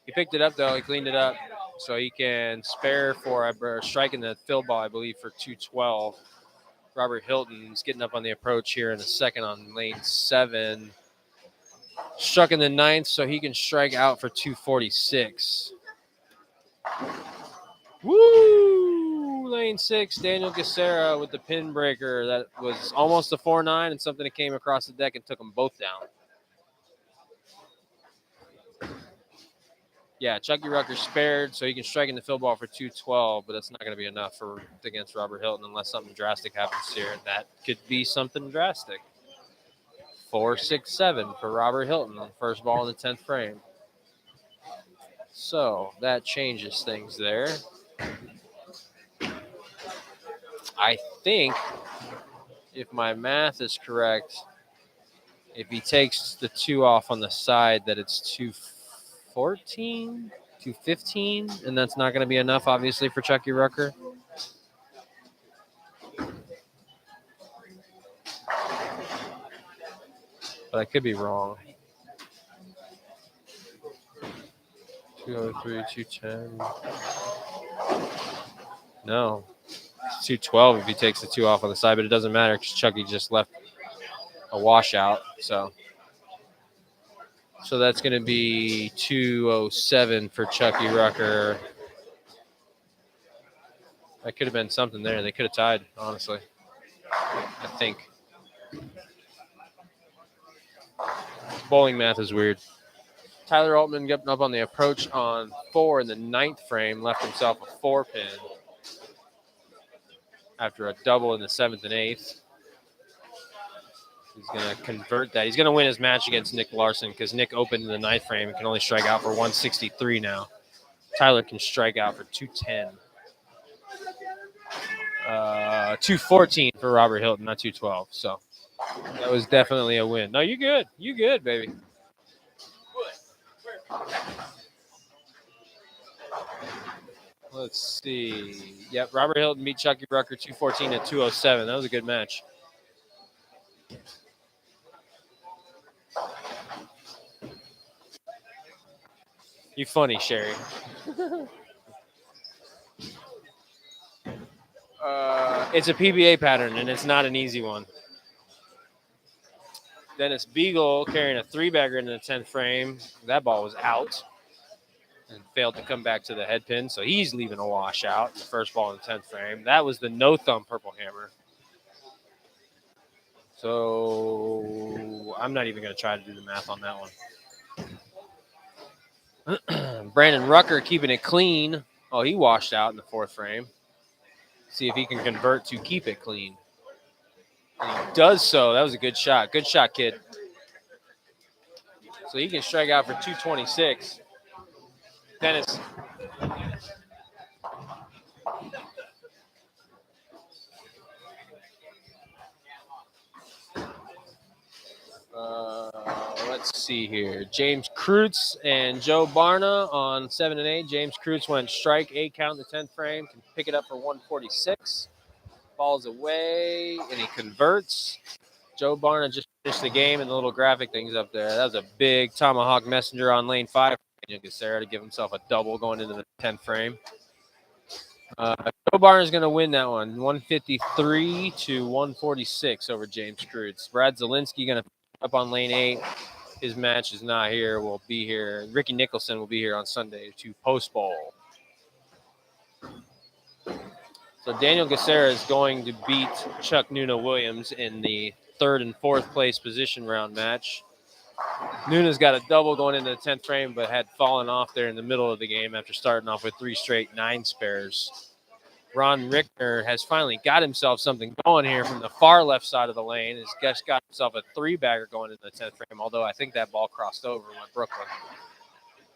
He picked it up, though. He cleaned it up so he can spare for striking the field ball, I believe, for 212. Robert Hilton's getting up on the approach here in a second on lane 7. Struck in the 9th so he can strike out for 246. Woo! Lane 6, Daniel Gacera with the pin breaker. That was almost a 4-9 and something that came across the deck and took them both down. Yeah, Chucky Rucker spared so he can strike in the field ball for 212, but that's not going to be enough against Robert Hilton unless something drastic happens here. That could be something drastic. 4-6-7 for Robert Hilton on first ball in the 10th frame. So that changes things there. I think, if my math is correct, if he takes the 2 off on the side, that it's 214, 215, and that's not going to be enough, obviously, for Chucky Rucker. But I could be wrong. 203, 210. No. 212 if he takes the 2 off on the side, but it doesn't matter because Chucky just left a washout. So that's going to be 207 for Chucky Rucker. That could have been something there. They could have tied, honestly. I think. Bowling math is weird. Tyler Altman getting up on the approach on 4 in the 9th frame, left himself a 4-pin after a double in the 7th and 8th. He's going to convert that. He's going to win his match against Nick Larson because Nick opened in the 9th frame and can only strike out for 163 now. Tyler can strike out for 210. 214 for Robert Hilton, not 212. So that was definitely a win. No, you good. You good, baby. Let's see. Yep, Robert Hilton beat Chucky Rucker 214 to 207. That was a good match. You funny, Sherry. It's a PBA pattern, and it's not an easy one. Dennis Beagle carrying a 3-bagger into the 10th frame. That ball was out and failed to come back to the head pin, so he's leaving a washout. The first ball in the 10th frame. That was the no-thumb purple hammer. So I'm not even going to try to do the math on that one. Brandon Rucker keeping it clean. Oh, he washed out in the 4th frame. See if he can convert to keep it clean. And he does so. That was a good shot. Good shot, kid. So he can strike out for 226. Dennis. Let's see here. James Kreutz and Joe Barna on 7 and 8. James Kreutz went strike, 8 count in the 10th frame. Can pick it up for 146. Falls away, and he converts. Joe Barna just finished the game, and the little graphic things up there. That was a big tomahawk messenger on lane 5. Daniel Gacera to give himself a double going into the 10th frame. Joe Barna is going to win that one, 153 to 146 over James Kreutz. Brad Zielinski going to up on lane 8. His match is not here. Will be here. Ricky Nicholson will be here on Sunday to post bowl. So So Daniel Gacera is going to beat Chuck Nuna Williams in the 3rd and 4th place position round match. Nuna's got a double going into the 10th frame, but had fallen off there in the middle of the game after starting off with 3 straight 9 spares. Ron Rickner has finally got himself something going here from the far left side of the lane. He's just got himself a 3-bagger going into the 10th frame, although I think that ball crossed over and went Brooklyn.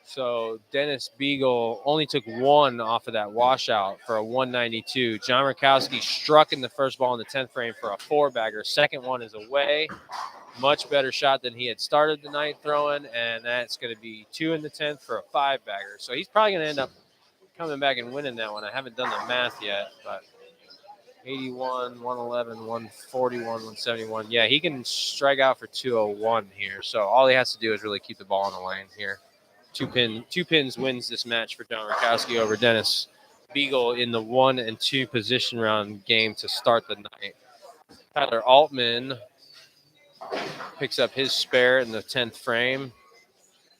So Dennis Beagle only took 1 off of that washout for a 192. John Rakowski struck in the first ball in the 10th frame for a 4-bagger. Second one is away. Much better shot than he had started the night throwing, and that's going to be 2 in the 10th for a 5-bagger. So he's probably going to end up coming back and winning that one. I haven't done the math yet, but 81, 111, 141, 171. Yeah, he can strike out for 201 here. So all he has to do is really keep the ball in the lane here. Two pins wins this match for John Rakowski over Dennis Beagle in the 1 and 2 position round game to start the night. Tyler Altman picks up his spare in the 10th frame,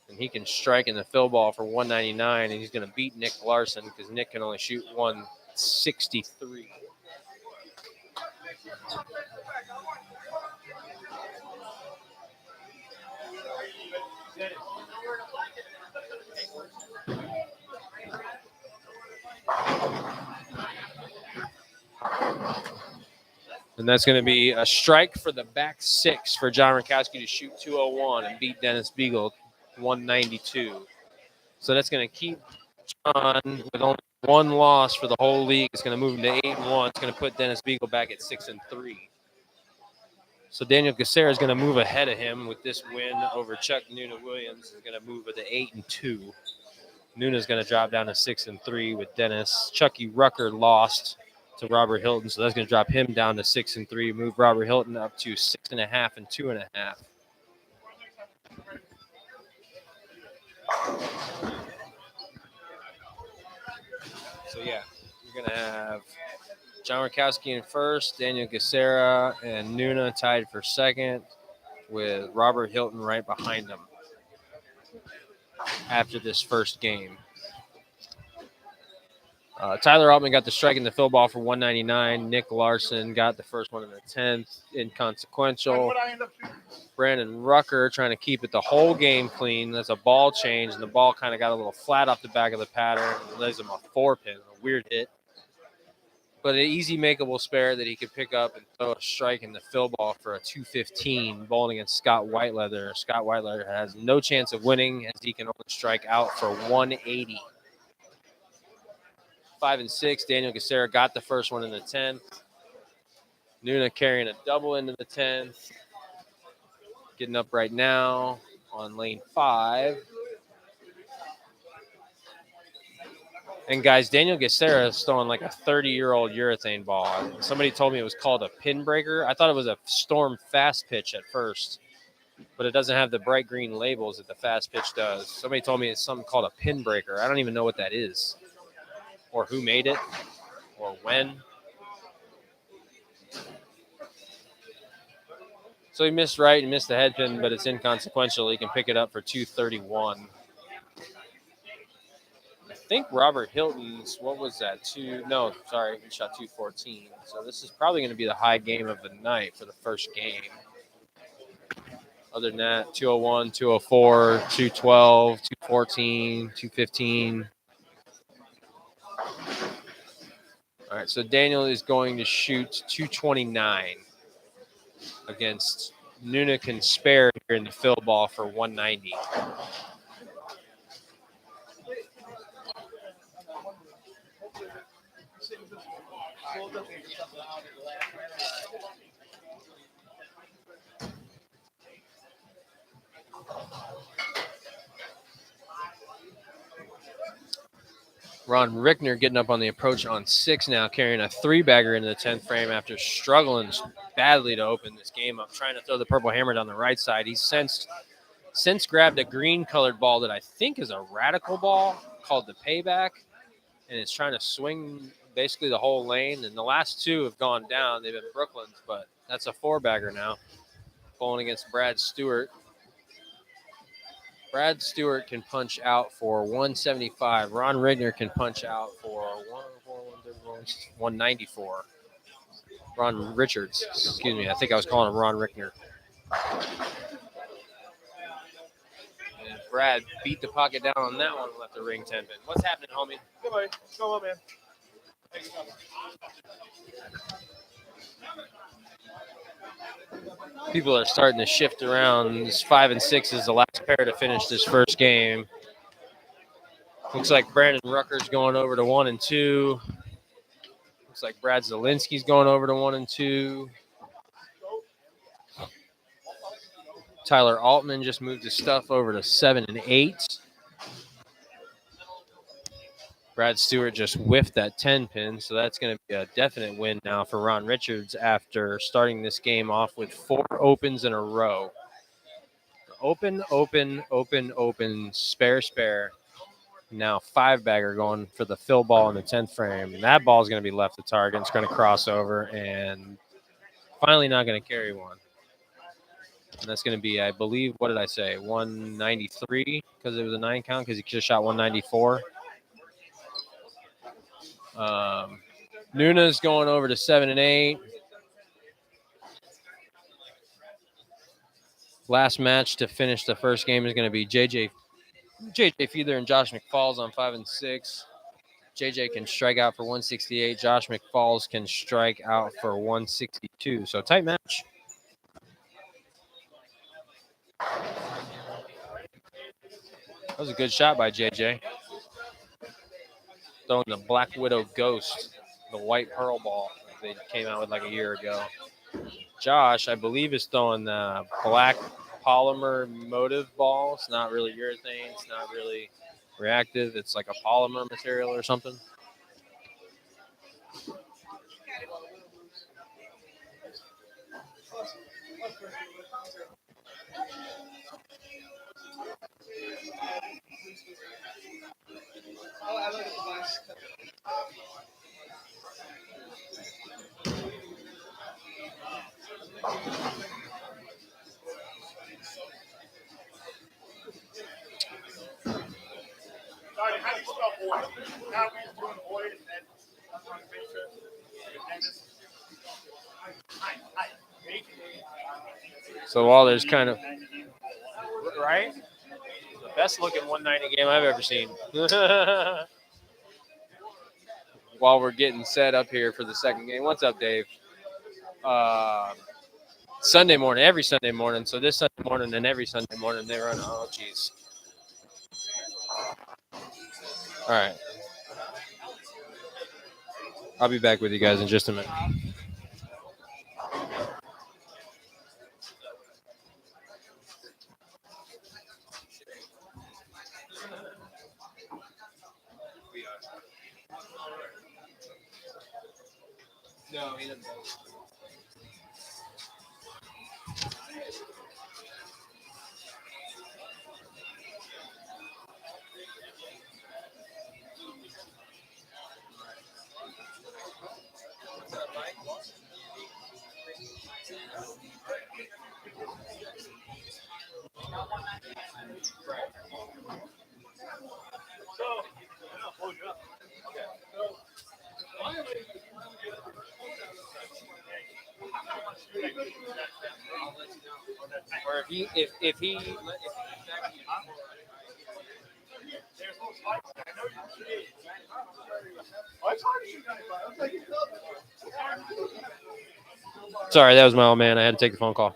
and he can strike in the fill ball for 199, and he's going to beat Nick Larson because Nick can only shoot 163. And that's going to be a strike for the back 6 for John Rakowski to shoot 201 and beat Dennis Beagle 192. So that's going to keep John with only 1 loss for the whole league. It's going to move him to 8-1. It's going to put Dennis Beagle back at 6-3. So Daniel Gacera is going to move ahead of him with this win over Chuck Nuna Williams. He's going to move to 8-2. Nuna's going to drop down to 6-3 with Dennis. Chucky Rucker lost to Robert Hilton, so that's going to drop him down to 6-3. Move Robert Hilton up to 6.5 and 2.5. So yeah, you're going to have John Rakowski in first, Daniel Gacera and Nuna tied for second, with Robert Hilton right behind him after this first game. Tyler Altman got the strike in the fill ball for 199. Nick Larson got the first one in the 10th. Inconsequential. Brandon Rucker trying to keep it the whole game clean. That's a ball change, and the ball kind of got a little flat off the back of the pattern. It lays him a 4-pin, a weird hit. But an easy makeable spare that he could pick up and throw a strike in the fill ball for a 215, bowling against Scott Whiteleather. Scott Whiteleather has no chance of winning as he can only strike out for 180. 5 and 6, Daniel Gacera got the first one in the 10th. Nuna carrying a double into the 10th. Getting up right now on lane 5. And guys, Daniel Gacera is throwing like a 30-year-old urethane ball. Somebody told me it was called a pin breaker. I thought it was a Storm fast pitch at first, but it doesn't have the bright green labels that the fast pitch does. Somebody told me it's something called a pin breaker. I don't even know what that is, or who made it, or when. So he missed right and missed the head pin, but it's inconsequential. He can pick it up for 231. I think Robert Hilton's, what was that? He shot 214. So this is probably going to be the high game of the night for the first game. Other than that, 201, 204, 212, 214, 215. All right, so Daniel is going to shoot 229 against Nuna can spare here in the fill ball for 190. Ron Rickner getting up on the approach on 6 now, carrying a 3-bagger into the 10th frame after struggling badly to open this game up, trying to throw the purple hammer down the right side. He's since grabbed a green-colored ball that I think is a radical ball called the Payback, and it's trying to swing basically the whole lane. And the last 2 have gone down. They've been Brooklyn's, but that's a 4-bagger now, bowling against Brad Stewart. Brad Stewart can punch out for 175. Ron Rickner can punch out for 1, 4, 1, 3, 4, 194. Ron Richards, excuse me. I think I was calling him Ron Rickner. And Brad beat the pocket down on that one and left the ring 10 pin. What's happening, homie? Good, buddy. What's going on, man? People are starting to shift around. This 5 and 6 is the last pair to finish this first game. Looks like Brandon Rucker's going over to 1 and 2. Looks like Brad Zielinski's going over to 1 and 2. Tyler Altman just moved his stuff over to 7 and 8. Brad Stewart just whiffed that 10 pin, so that's going to be a definite win now for Ron Richards after starting this game off with 4 opens in a row. Open, open, open, open, spare, spare. Now 5-bagger going for the fill ball in the 10th frame. And that ball is going to be left to target. It's going to cross over and finally not going to carry one. And that's going to be, I believe, what did I say, 193 because it was a 9 count because he just shot 194. Nuna's going over to 7 and 8. Last match to finish the first game is going to be JJ Feather and Josh McFalls on 5 and 6. JJ can strike out for 168. Josh McFalls can strike out for 162. So tight match. That was a good shot by JJ. Throwing the Black Widow Ghost, the white pearl ball they came out with like a year ago. Josh, I believe, is throwing the black polymer motive ball. It's not really urethane. It's not really reactive. It's like a polymer material or something. Sorry, how do you spell void? Now we're doing void and then I'm going to make sure. So while there's kind of right, the best looking 190 game I've ever seen. While we're getting set up here for the second game, what's up, Dave? Sunday morning, every Sunday morning. So this Sunday morning and every Sunday morning they run. Oh, geez. All right. I'll be back with you guys in just a minute. No, he doesn't. Or if he Sorry, that was my old man. I had to take the phone call.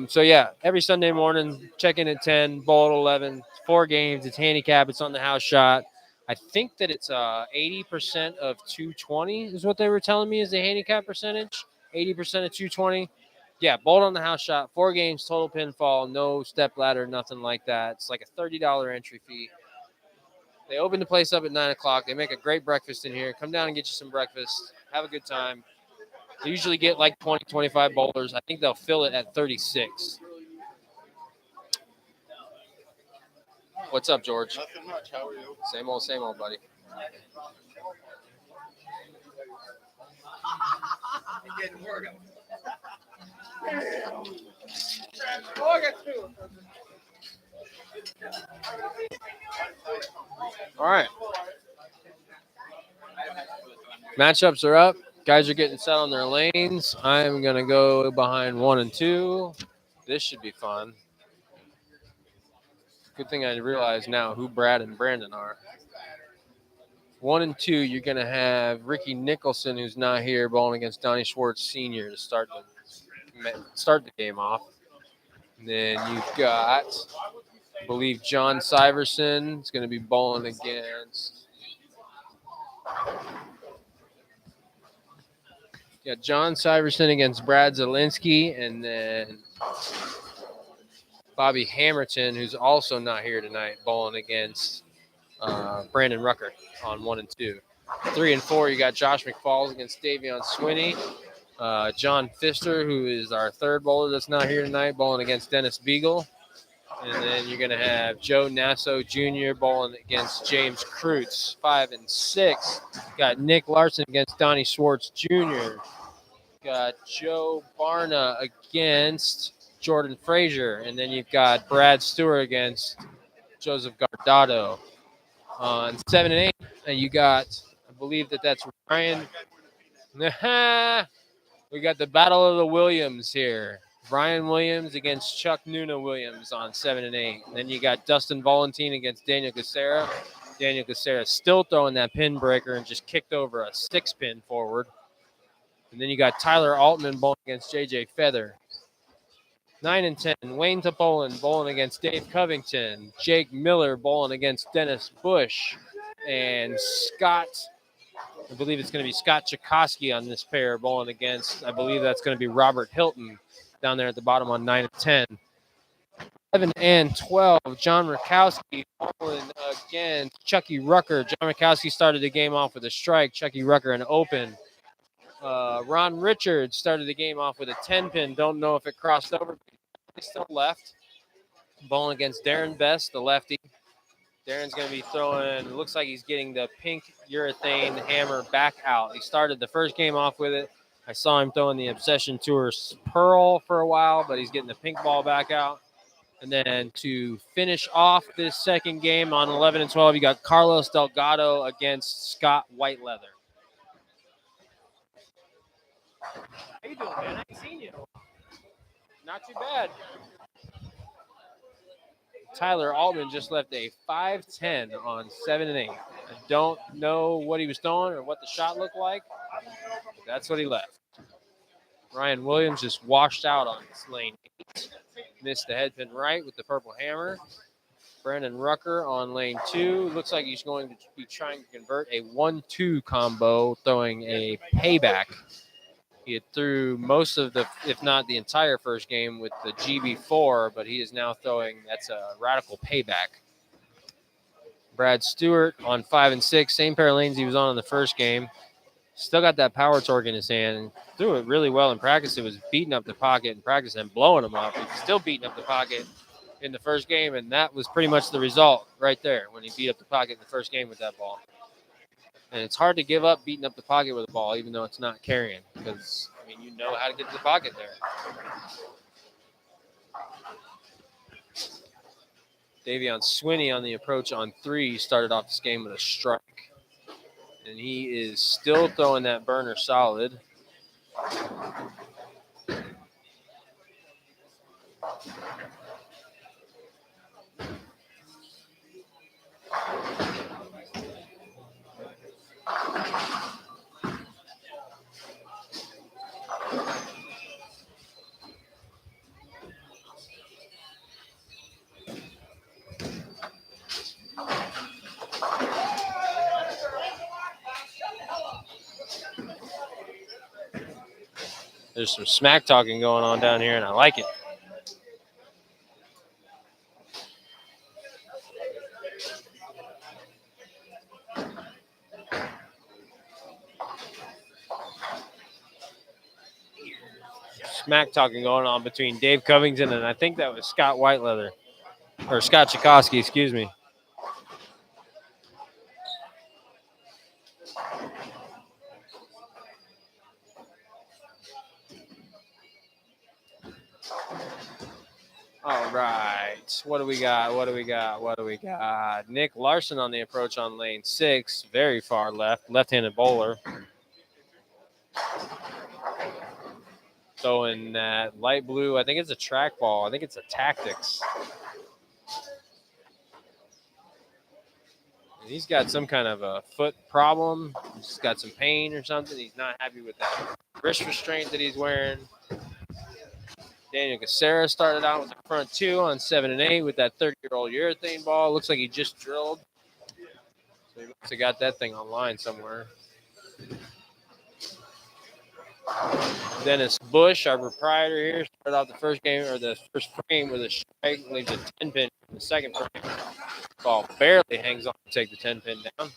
So yeah, every Sunday morning, check in at 10, bowl at 11, 4 games. It's handicap. It's on the house shot. I think that it's 80% of 220 is what they were telling me is the handicap percentage. 80% of 220. Yeah, bolt on the house shot. 4 games, total pinfall, no step ladder, nothing like that. It's like a $30 entry fee. They open the place up at 9 o'clock. They make a great breakfast in here. Come down and get you some breakfast. Have a good time. They usually get like 20, 25 bowlers. I think they'll fill it at 36. What's up, George? Nothing much. How are you? Same old, buddy. Getting work. Oh, I got 2. All right. Matchups are up. Guys are getting set on their lanes. I'm going to go behind 1 and 2. This should be fun. Good thing I realize now who Brad and Brandon are. 1 and 2, you're going to have Ricky Nicholson, who's not here, bowling against Donnie Schwartz Sr. to start the game off. And then you've got, I believe, John Syverson is going to be bowling against. You got John Syverson against Brad Zielinski, and then Bobby Hammerton, who's also not here tonight, bowling against Brandon Rucker on 1 and 2. 3 and 4, you got Josh McFalls against Davion Swinney. John Pfister, who is our third bowler that's not here tonight, bowling against Dennis Beagle. And then you're going to have Joe Nasso Jr. bowling against James Kreutz. 5 and 6, got Nick Larson against Donnie Schwartz Jr. Got Joe Barna against Jordan Frazier. And then you've got Brad Stewart against Joseph Gardado. On 7 and 8, you got, I believe that's Ryan. We got the Battle of the Williams here. Brian Williams against Chuck Nuna Williams on 7 and 8. And then you got Dustin Valentine against Daniel Gacera. Daniel Gacera still throwing that pin breaker and just kicked over a 6-pin forward. And then you got Tyler Altman bowling against JJ Feather. 9 and 10, Wayne Topolin bowling against Dave Covington. Jake Miller bowling against Dennis Bush. And Scott, I believe it's going to be Scott Chakosky on this pair bowling against, I believe that's going to be Robert Hilton down there at the bottom on 9 and 10. 11 and 12, John Rakowski bowling against Chucky Rucker. John Rakowski started the game off with a strike. Chucky Rucker an open. Ron Richards started the game off with a 10-pin. Don't know if it crossed over. He's still left. Bowling against Darren Best, the lefty. Darren's going to be throwing, it looks like he's getting the pink urethane hammer back out. He started the first game off with it. I saw him throwing the Obsession Tour Pearl for a while, but he's getting the pink ball back out. And then to finish off this second game on 11 and 12, you got Carlos Delgado against Scott Whiteleather. How you doing, man? I ain't seen you. Not too bad. Tyler Altman just left a 5-10 on 7 and 8. I don't know what he was throwing or what the shot looked like, but that's what he left. Ryan Williams just washed out on lane 8. Missed the headpin right with the purple hammer. Brandon Rucker on lane 2. Looks like he's going to be trying to convert a 1-2 combo, throwing a payback. He had threw most of the, if not the entire first game with the GB4, but he is now throwing, that's a radical payback. Brad Stewart on 5 and 6, same pair of lanes he was on in the first game. Still got that power torque in his hand and threw it really well in practice. It was beating up the pocket in practice and blowing him up. He was still beating up the pocket in the first game, and that was pretty much the result right there when he beat up the pocket in the first game with that ball. And it's hard to give up beating up the pocket with a ball, even though it's not carrying, because, I mean, you know how to get to the pocket there. Davion Swinney on the approach on 3 started off this game with a strike. And he is still throwing that burner solid. There's some smack talking going on down here, and I like it. Smack talking going on between Dave Covington and I think that was Scott Whiteleather, or Scott Chakosky, excuse me. All right. What do we got? Nick Larson on the approach on lane 6. Very far left. Left-handed bowler. Throwing that light blue, I think it's a track ball. I think it's a Tactics. And he's got some kind of a foot problem. He's got some pain or something. He's not happy with that wrist restraint that he's wearing. Daniel Caceres started out with the front 2 on 7 and 8 with that 30-year-old urethane ball. Looks like he just drilled. So he must have got that thing online somewhere. Dennis Bush, our proprietor here, started off the first game or the first frame with a strike, leaves a 10-pin in the second frame. Ball barely hangs on to take the 10-pin down.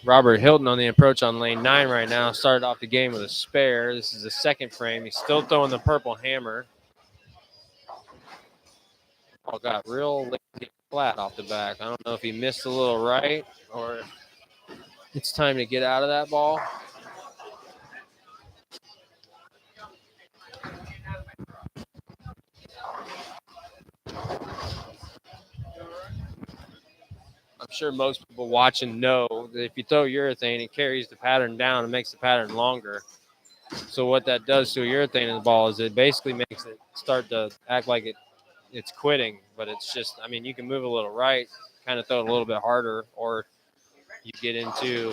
Robert Hilton on the approach on lane 9 right now. Started off the game with a spare. This is the second frame. He's still throwing the purple hammer. Ball got real lazy flat off the back. I don't know if he missed a little right or it's time to get out of that ball. I'm sure most people watching know that if you throw urethane, it carries the pattern down and makes the pattern longer. So what that does to a urethane in the ball is it basically makes it start to act like it's quitting, but it's just, I mean, you can move a little right, kind of throw it a little bit harder, or you get into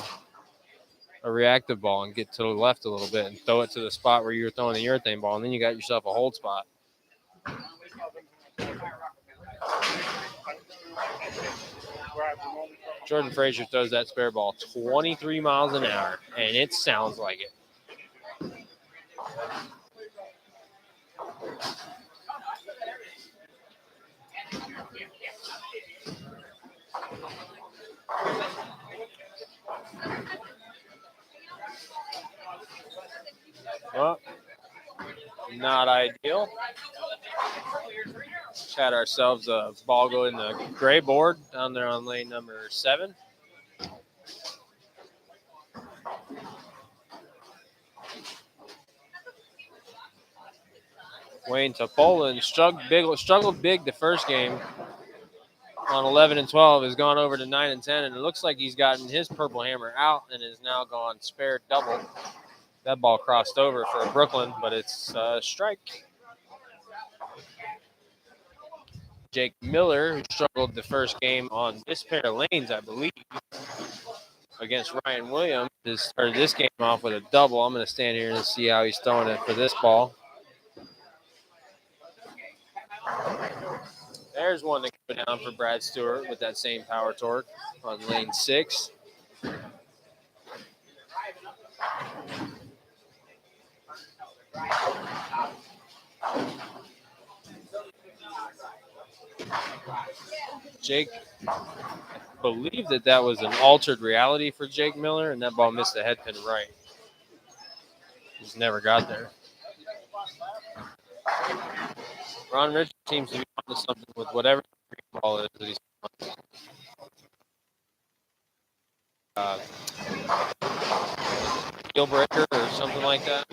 a reactive ball and get to the left a little bit and throw it to the spot where you were throwing the urethane ball, and then you got yourself a hold spot. Jordan Frazier throws that spare ball 23 miles an hour, and it sounds like it. Well, not ideal. Just had ourselves a ball go in the gray board down there on lane number 7. Wayne Topola struggled big the first game on 11 and 12, has gone over to 9 and 10, and it looks like he's gotten his purple hammer out and is now gone spare double. That ball crossed over for Brooklyn, but it's a strike. Jake Miller, who struggled the first game on this pair of lanes, I believe, against Ryan Williams, has started this game off with a double. I'm going to stand here and see how he's throwing it for this ball. There's one that could go down for Brad Stewart with that same power torque on lane 6. Jake, I believe that was an altered reality for Jake Miller, and that ball missed the head pin right. Just never got there. Ron Richards seems to be onto something with whatever the green ball is that he's deal breaker or something like that.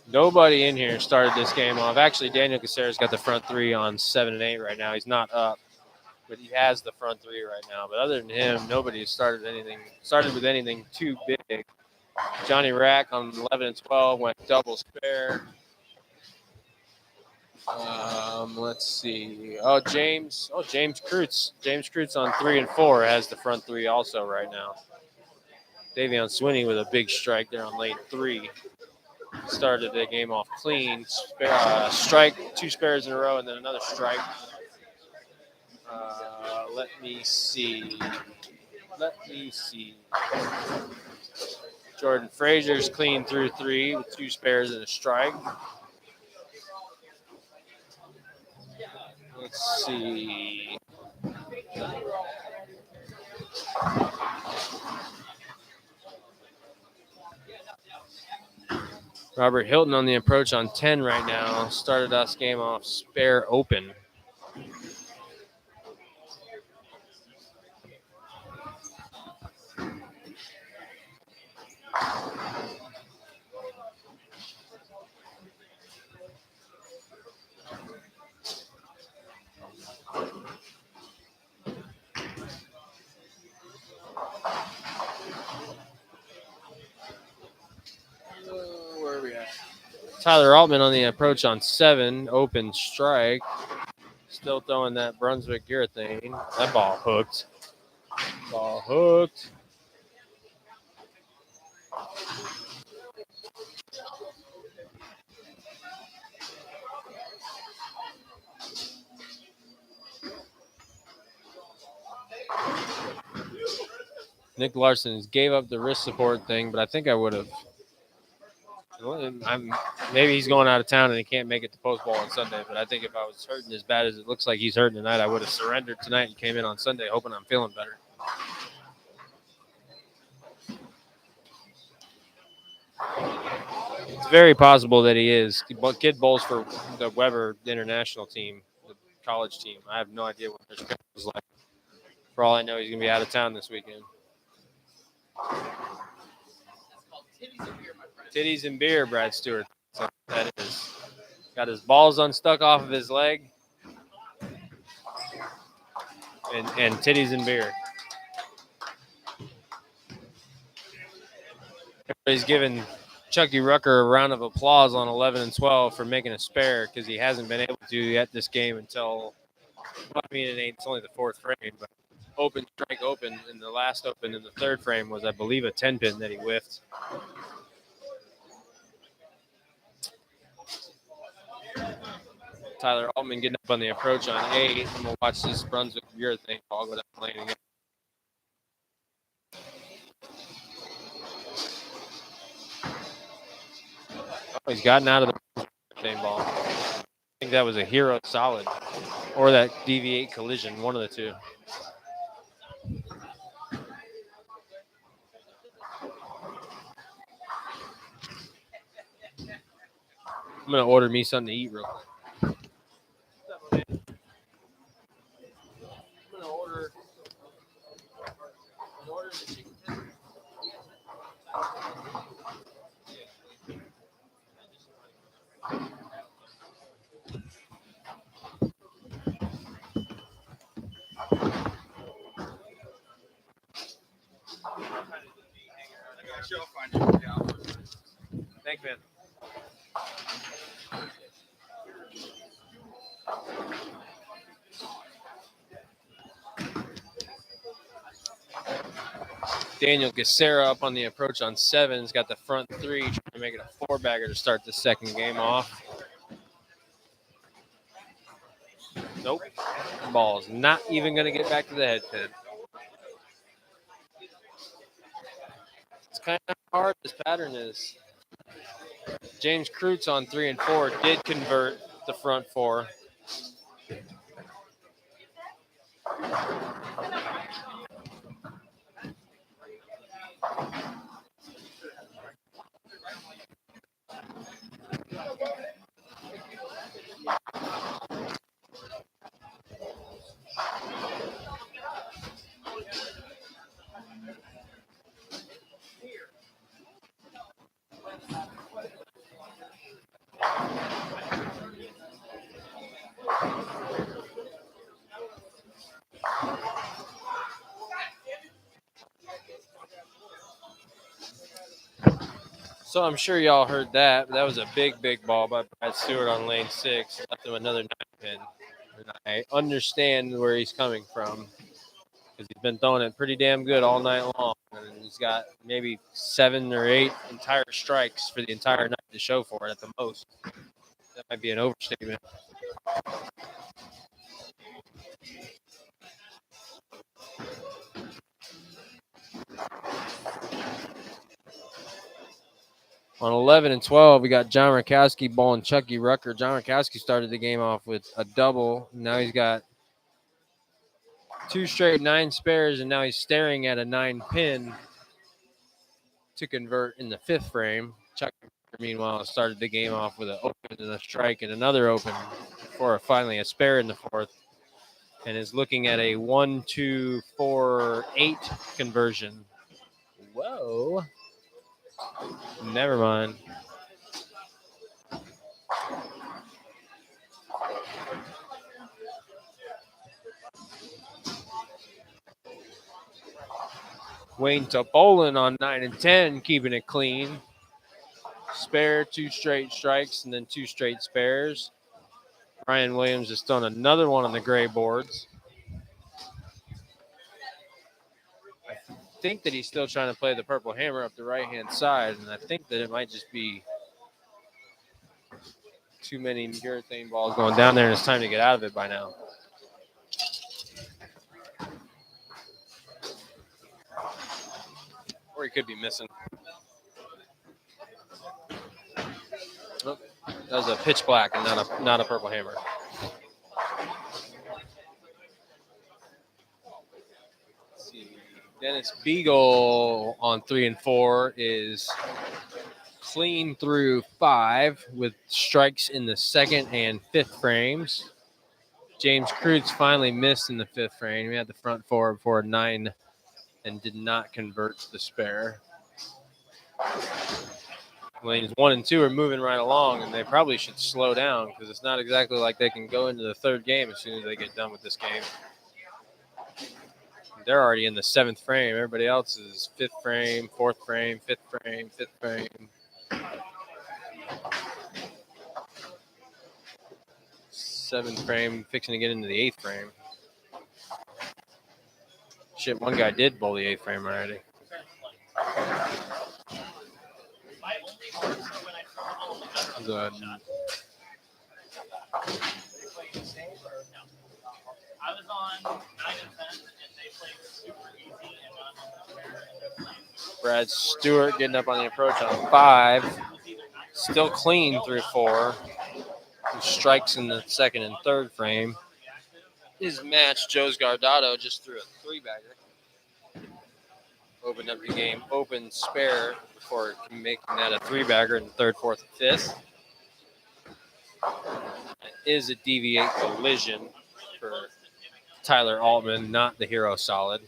Nobody in here started this game off. Actually, Daniel Caceres got the front 3 on 7 and 8 right now. He's not up, but he has the front 3 right now. But other than him, nobody has started with anything too big. Johnny Rack on 11 and 12 went double spare. Let's see. James Kreutz. James Kreutz on 3 and 4 has the front 3 also right now. Davion Swinney with a big strike there on lane 3. Started the game off clean. Strike, 2 spares in a row, and then another strike. Let me see. Let me see. Jordan Frazier's clean through 3 with 2 spares and a strike. Let's see. Robert Hilton on the approach on 10 right now. Started us game off spare open. Where are we at? Tyler Altman on the approach on 7. Open strike. Still throwing that Brunswick urethane. That ball hooked. Ball hooked. Nick Larson gave up the wrist support thing, but I think I would have. Maybe he's going out of town and he can't make it to post ball on Sunday. But I think if I was hurting as bad as it looks like he's hurting tonight, I would have surrendered tonight and came in on Sunday hoping I'm feeling better. It's very possible that he is. Kid bowls for the Weber International team, the college team. I have no idea what their schedule is like. For all I know, he's going to be out of town this weekend. Titties and beer, Brad Stewart. That's what that is. Got his balls unstuck off of his leg. And titties and beer. Everybody's giving Chucky Rucker a round of applause on 11 and 12 for making a spare because he hasn't been able to yet this game until, well, I mean, it's only the 4th frame, but open, strike, open, and the last open in the 3rd frame was, I believe, a 10-pin that he whiffed. Tyler Altman getting up on the approach on 8. I'm going to watch this Brunswick urethane ball go down the lane again. Oh, he's gotten out of the urethane ball. I think that was a hero solid or that deviate collision, one of the two. I'm going to order me something to eat real quick. I'm going to order the chicken tender. Thanks, man. Daniel Gacera up on the approach on 7. He's got the front 3, trying to make it a 4-bagger to start the second game off. Nope. Ball's not even going to get back to the head pin. It's kind of hard, this pattern is. James Kreutz on 3 and 4 did convert the front 4. So I'm sure y'all heard that. That was a big, big ball by Brad Stewart on lane 6. Left him another 9-pin. And I understand where he's coming from because he's been throwing it pretty damn good all night long. And he's got maybe 7 or 8 entire strikes for the entire night to show for it at the most. That might be an overstatement. On 11 and 12, we got John Rakowski balling Chucky Rucker. John Rakowski started the game off with a double. Now he's got 2 straight 9 spares, and now he's staring at a 9 pin to convert in the 5th frame. Chucky, meanwhile, started the game off with an open and a strike and another open for finally a spare in the 4th, and is looking at a 1, 2, 4, 8 conversion. Whoa. Never mind. Wayne Topolin on 9 and 10, keeping it clean. Spare, 2 straight strikes, and then 2 straight spares. Ryan Williams has thrown another one on the gray boards. I think that he's still trying to play the purple hammer up the right-hand side, and I think that it might just be too many urethane balls going down there, and it's time to get out of it by now. Or he could be missing. Oh, that was a pitch black and not a purple hammer. Let's see. Dennis Beagle on 3 and 4 is clean through 5 with strikes in the 2nd and 5th frames. James Kreutz finally missed in the 5th frame. He had the front 4 for a 9 and did not convert to the spare. Lanes 1 and 2 are moving right along, and they probably should slow down because it's not exactly like they can go into the 3rd game as soon as they get done with this game. They're already in the 7th frame. Everybody else is 5th frame, 4th frame, 5th frame, 5th frame. 7th frame, fixing to get into the 8th frame. Shit, one guy did bowl the 8th frame already. The I was on 9 and 10, and they played super easy and Brad Stewart getting up on the approach on 5. Still clean through 4. With strikes in the 2nd and 3rd frame. His match, Joe's Gardado, just threw a 3-bagger. Opened up the game, open spare before making that a 3-bagger in the 3rd, 4th, and 5th. It is a deviate collision for Tyler Altman, not the hero solid.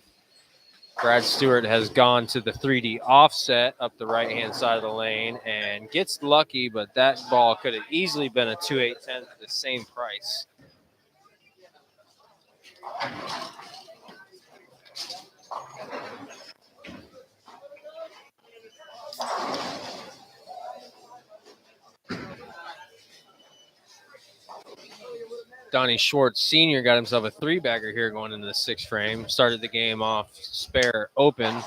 Brad Stewart has gone to the 3D offset up the right-hand side of the lane and gets lucky, but that ball could have easily been a 2-8-10 for the same price. Donnie Schwartz Sr. got himself a 3-bagger here going into the 6th frame. Started the game off spare open,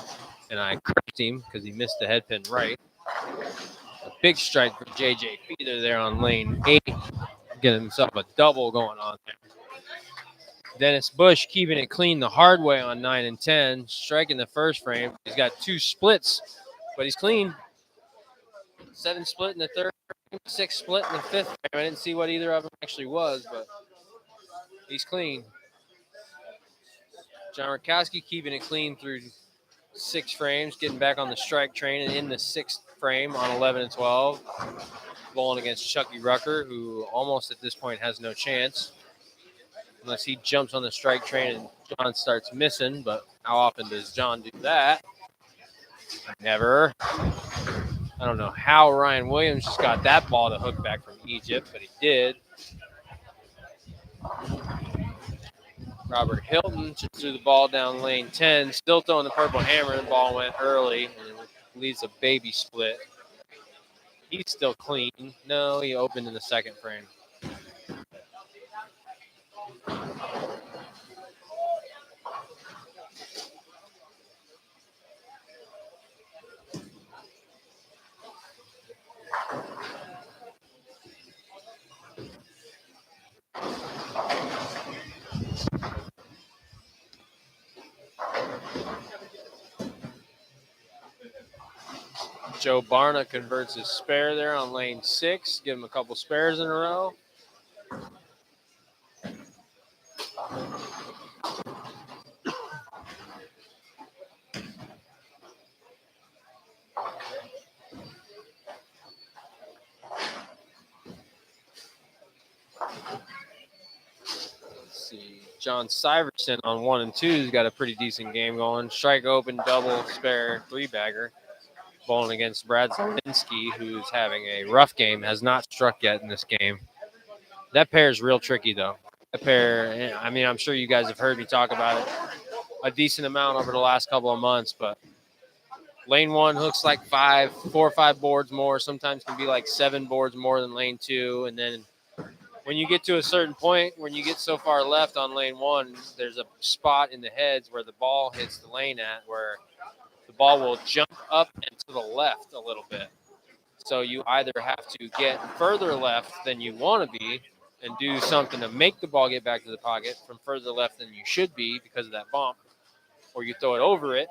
and I cracked him because he missed the head pin right. A big strike for J.J. Feather there on lane 8. Getting himself a double going on there. Dennis Bush keeping it clean the hard way on 9 and 10. Striking the 1st frame. He's got 2 splits, but he's clean. 7 split in the 3rd frame, 6 split in the 5th frame. I didn't see what either of them actually was, but he's clean. John Rakowski keeping it clean through 6 frames, getting back on the strike train and in the 6th frame on 11 and 12. Bowling against Chucky Rucker, who almost at this point has no chance. Unless he jumps on the strike train and John starts missing. But how often does John do that? Never. I don't know how Ryan Williams just got that ball to hook back from Egypt, but he did. Robert Hilton just threw the ball down lane 10, still throwing the purple hammer. The ball went early and it leaves a baby split. He's still clean. No, he opened in the 2nd frame. Joe Barna converts his spare there on lane 6. Give him a couple spares in a row. Let's see. John Syverson on 1 and 2 has got a pretty decent game going. Strike open, double, spare, 3-bagger. Bowling against Brad Zelinsky, who's having a rough game, has not struck yet in this game. That pair is real tricky, though. That pair, I mean, I'm sure you guys have heard me talk about it a decent amount over the last couple of months, but lane 1 hooks like 4 or 5 boards more, sometimes can be like 7 boards more than lane 2. And then when you get to a certain point, when you get so far left on lane 1, there's a spot in the heads where the ball hits the lane at where the ball will jump up and to the left a little bit. So you either have to get further left than you want to be and do something to make the ball get back to the pocket from further left than you should be because of that bump, or you throw it over it,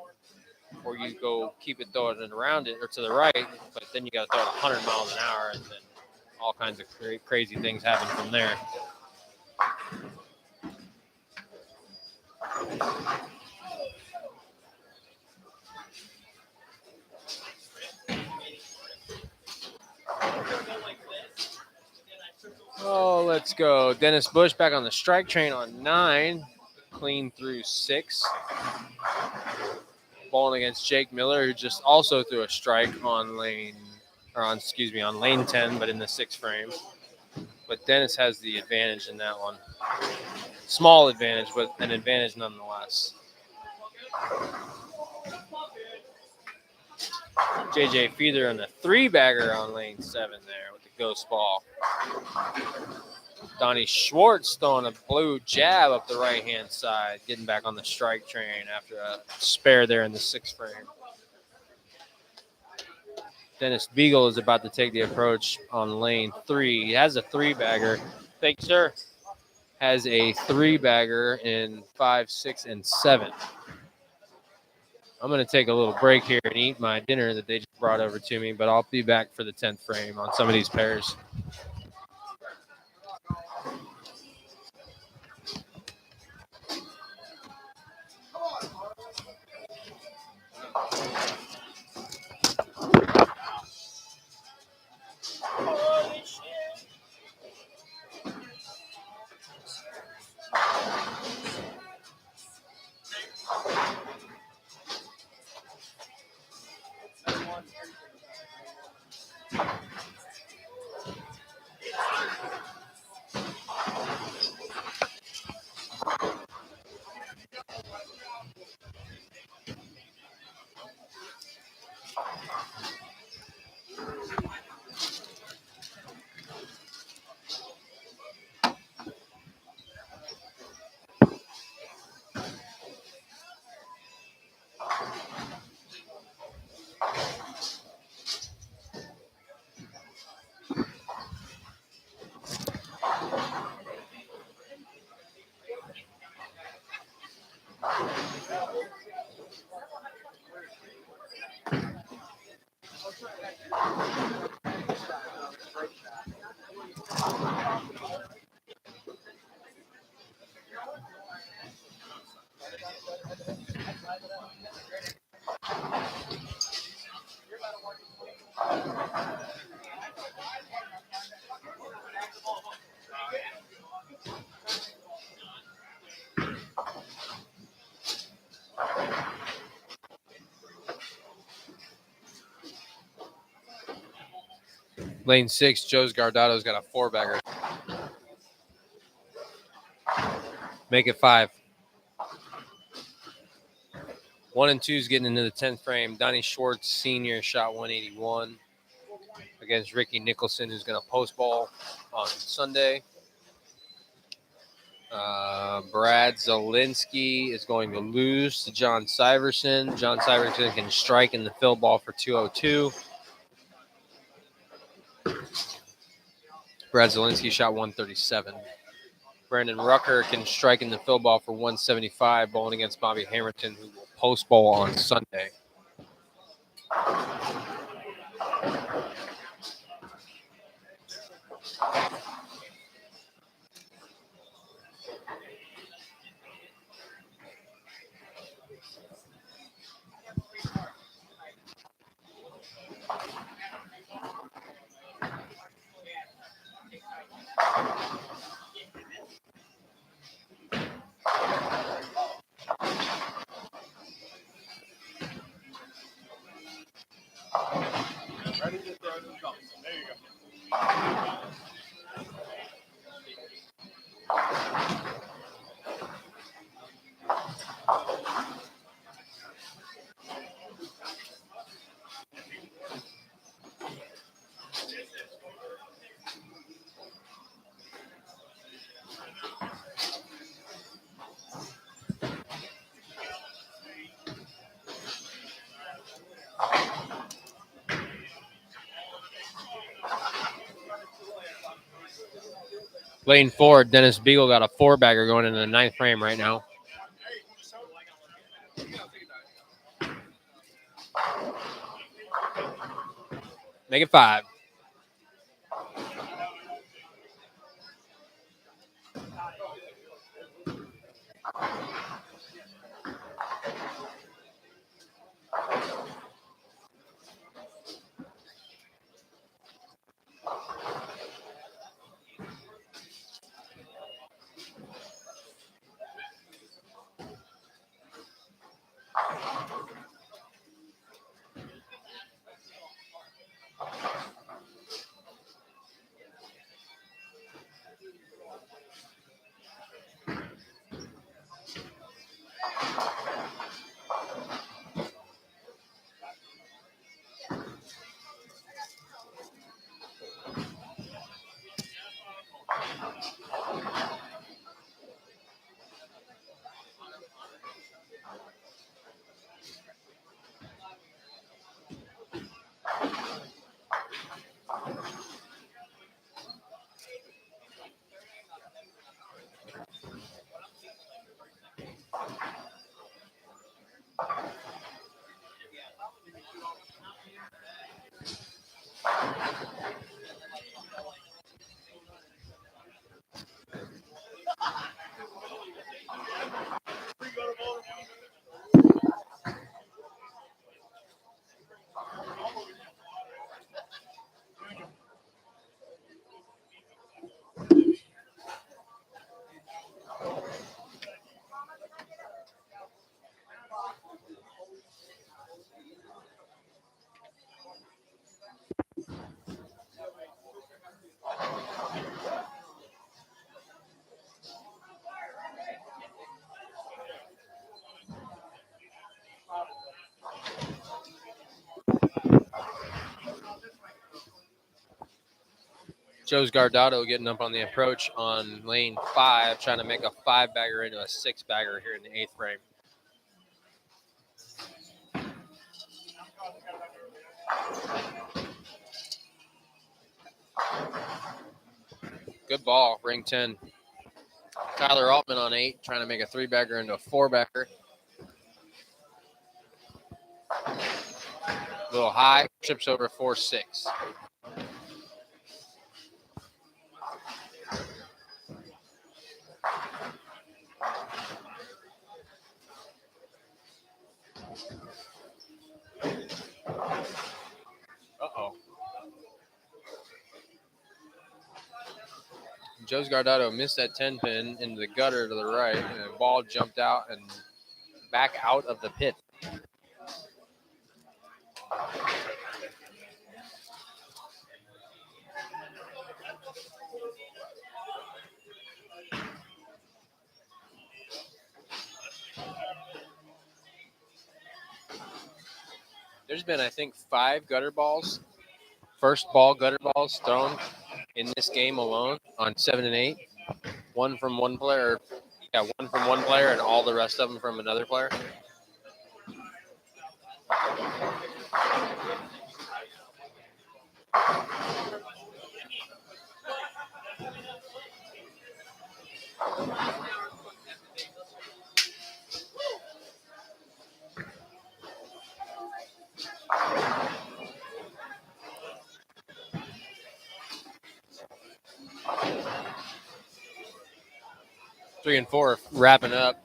or you go keep it throwing it around it or to the right, but then you got to throw it 100 miles an hour, and then all kinds of crazy things happen from there. Oh, let's go. Dennis Bush back on the strike train on 9. Clean through 6. Bowling against Jake Miller, who just also threw a strike on lane 10, but in the 6th frame. But Dennis has the advantage in that one. Small advantage, but an advantage nonetheless. JJ Feather on the 3-bagger on lane 7 there with the ghost ball. Donnie Schwartz throwing a blue jab up the right-hand side, getting back on the strike train after a spare there in the 6th frame. Dennis Beagle is about to take the approach on lane 3. He has a 3-bagger. Thank you, sir. Has a 3-bagger in 5, 6, and 7. I'm going to take a little break here and eat my dinner that they just brought over to me, but I'll be back for the 10th frame on some of these pairs. Lane 6, Joe's Gardado's got a 4-bagger. Make it 5. 1 and 2 is getting into the 10th frame. Donnie Schwartz, senior, shot 181 against Ricky Nicholson, who's going to post ball on Sunday. Brad Zelinsky is going to lose to John Syverson. John Syverson can strike in the fill ball for 202. Brad Zelinsky shot 137. Brandon Rucker can strike in the fill ball for 175, bowling against Bobby Hamilton, who will post bowl on Sunday. Ready to throw the jumps. There you go. Lane 4, Dennis Beagle got a 4-bagger going into the 9th frame right now. Make it 5. Joe's Gardado getting up on the approach on lane 5, trying to make a 5-bagger into a 6-bagger here in the 8th frame. Good ball, ring 10. Tyler Altman on 8, trying to make a 3-bagger into a 4-bagger. A little high, trips over 4-6. Uh-oh. Joe's Gardado missed that 10 pin into the gutter to the right, and the ball jumped out and back out of the pit. There's been, I think, 5 gutter balls, first ball gutter balls thrown in this game alone on 7 and 8. One from one player, and all the rest of them from another player. 3 and 4 wrapping up.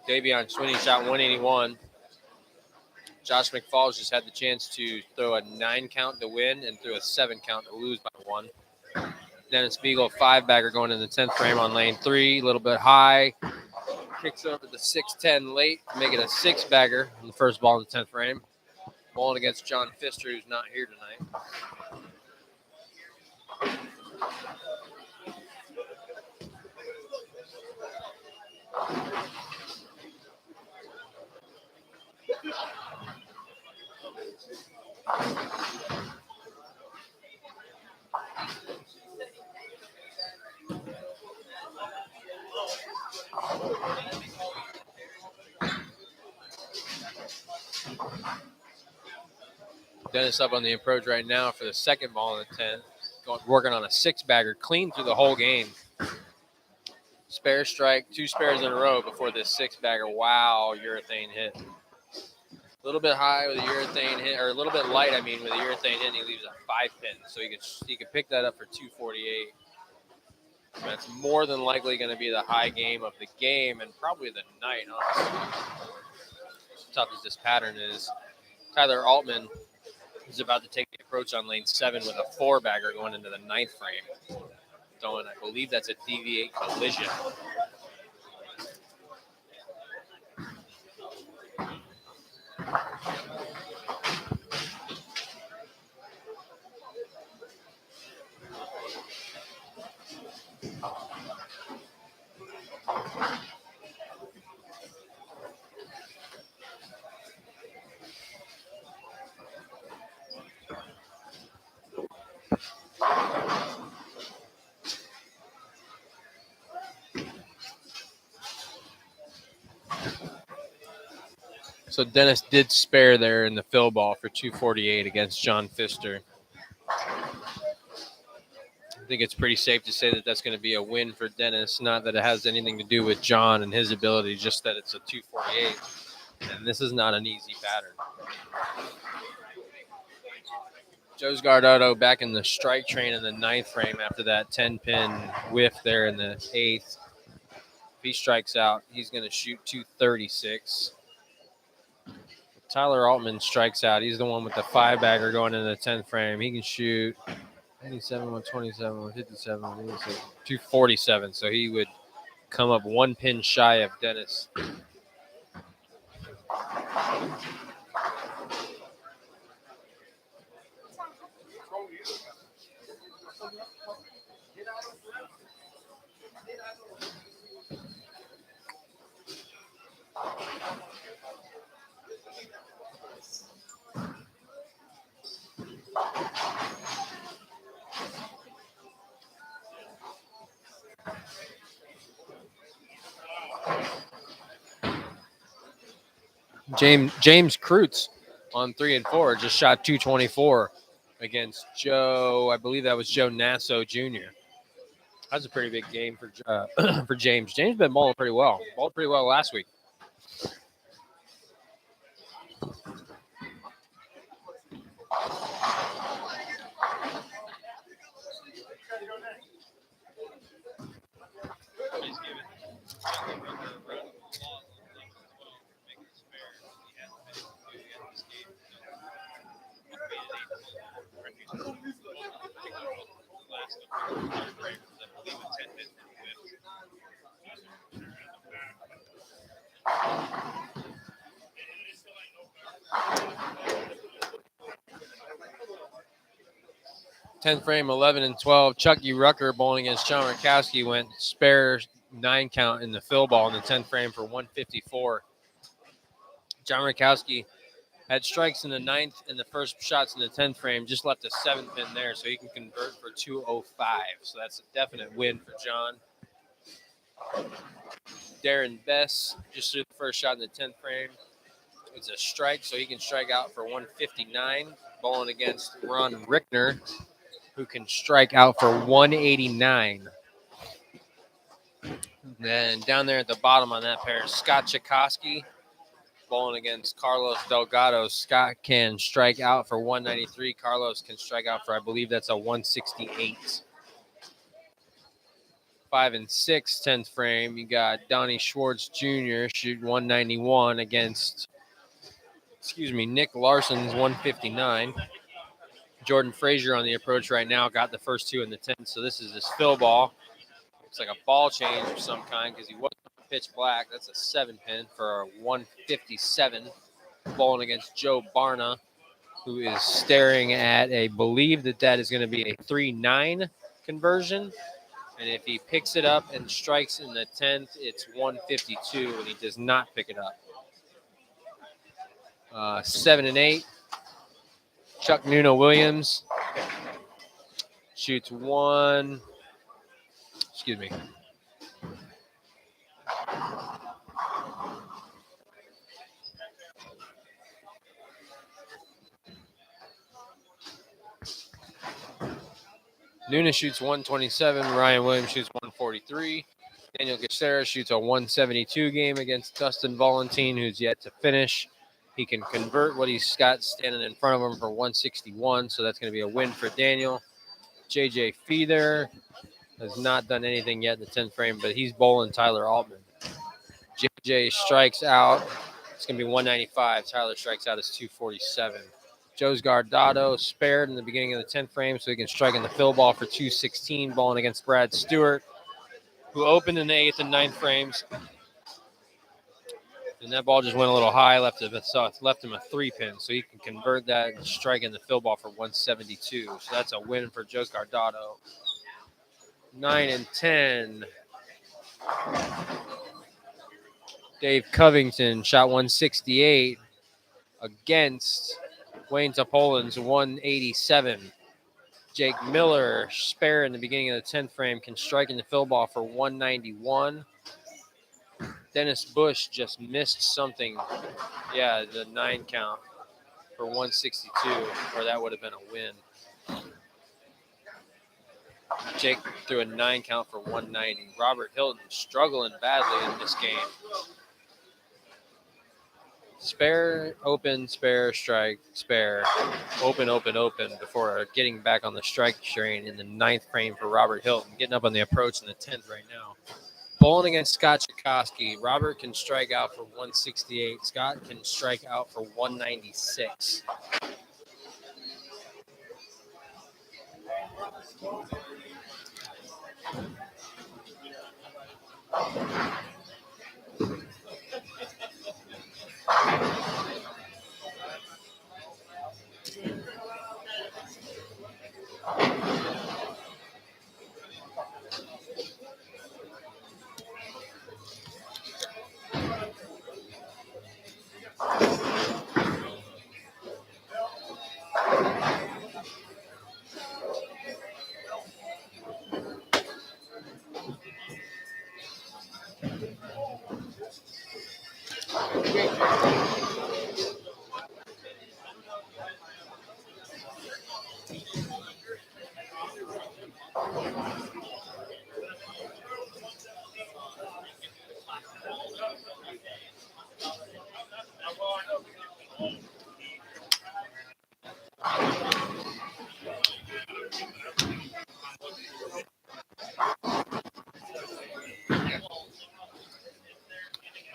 Davion Swinney shot 181. Josh McFalls just had the chance to throw a 9 count to win and threw a 7 count to lose by 1. Dennis Beagle, 5-bagger going in the 10th frame on lane 3, a little bit high. Kicks over the 6-10 late to make it a 6-bagger on the first ball in the 10th frame. Bowling against John Pfister, who's not here tonight. Dennis up on the approach right now for the second ball in the 10th. Working on a 6-bagger, clean through the whole game. Spare strike, 2 spares in a row before this 6-bagger. Wow, urethane hit. A little bit high with a urethane hit, or a little bit light, with a urethane hit, and he leaves a 5-pin. So he could pick that up for 248. That's more than likely going to be the high game of the game and probably the night, honestly. As tough as this pattern is. Tyler Altman is about to take the approach on lane 7 with a 4-bagger going into the 9th frame. Throwing, I believe that's a deviate collision. So Dennis did spare there in the fill ball for 248 against John Pfister. I think it's pretty safe to say that that's going to be a win for Dennis. Not that it has anything to do with John and his ability, just that it's a 248. And this is not an easy pattern. Joe's Gardotto back in the strike train in the 9th frame after that 10-pin whiff there in the 8th. If he strikes out, he's going to shoot 236. Tyler Altman strikes out. He's the one with the 5-bagger going into the 10th frame. He can shoot 87, 127, 157, 247. So he would come up 1 pin shy of Dennis. James Kreutz on 3 and 4 just shot 224 against Joe. I believe that was Joe Nasso Jr. That's a pretty big game for for James. James been bowling pretty well. Bowled pretty well last week. Tenth frame, 11 and 12. Chucky Rucker bowling against John Rakowski went spare 9 count in the fill ball in the 10th frame for 154. John Rakowski had strikes in the 9th and the first shots in the 10th frame, just left a 7th pin there, so he can convert for 205. So that's a definite win for John. Darren Bess just threw the first shot in the 10th frame. It's a strike, so he can strike out for 159. Bowling against Ron Rickner, who can strike out for 189. Then down there at the bottom on that pair, Scott Chikoski bowling against Carlos Delgado. Scott can strike out for 193. Carlos can strike out for, I believe that's a 168. 5 and 6, 10th frame. You got Donnie Schwartz Jr. shooting 191 against, Nick Larson's 159. Jordan Frazier on the approach right now got the first two in the 10th, so this is his fill ball. Looks like a ball change of some kind because he wasn't pitch black. That's a 7-pin for a 157. Bowling against Joe Barna, who is staring at believe that is going to be a 3-9 conversion. And if he picks it up and strikes in the 10th, it's 152, and he does not pick it up. 7 and 8. Chuck Nuno Williams shoots one. Nunes shoots 127. Ryan Williams shoots 143. Daniel Gacera shoots a 172 game against Dustin Valentine, who's yet to finish. He can convert what he's got standing in front of him for 161, so that's going to be a win for Daniel. JJ Feather has not done anything yet in the 10th frame, but he's bowling Tyler Altman. JJ strikes out. It's going to be 195. Tyler strikes out as 247. Joe's Guardado spared in the beginning of the 10th frame so he can strike in the fill ball for 216, bowling against Brad Stewart, who opened in the 8th and 9th frames. And that ball just went a little high, left him a 3-pin, so he can convert that and strike in the fill ball for 172. So that's a win for Joe's Guardado. 9 and 10. Dave Covington shot 168 against Wayne Topolin's 187. Jake Miller, spare in the beginning of the 10th frame, can strike in the fill ball for 191. Dennis Bush just missed something. Yeah, the 9 count for 162, or that would have been a win. Jake threw a 9 count for 190. Robert Hilton struggling badly in this game. Spare, open, spare, strike, spare, open before getting back on the strike train in the 9th frame for Robert Hilton, getting up on the approach in the 10th right now. Bowling against Scott Chakosky. Robert can strike out for 168. Scott can strike out for 196.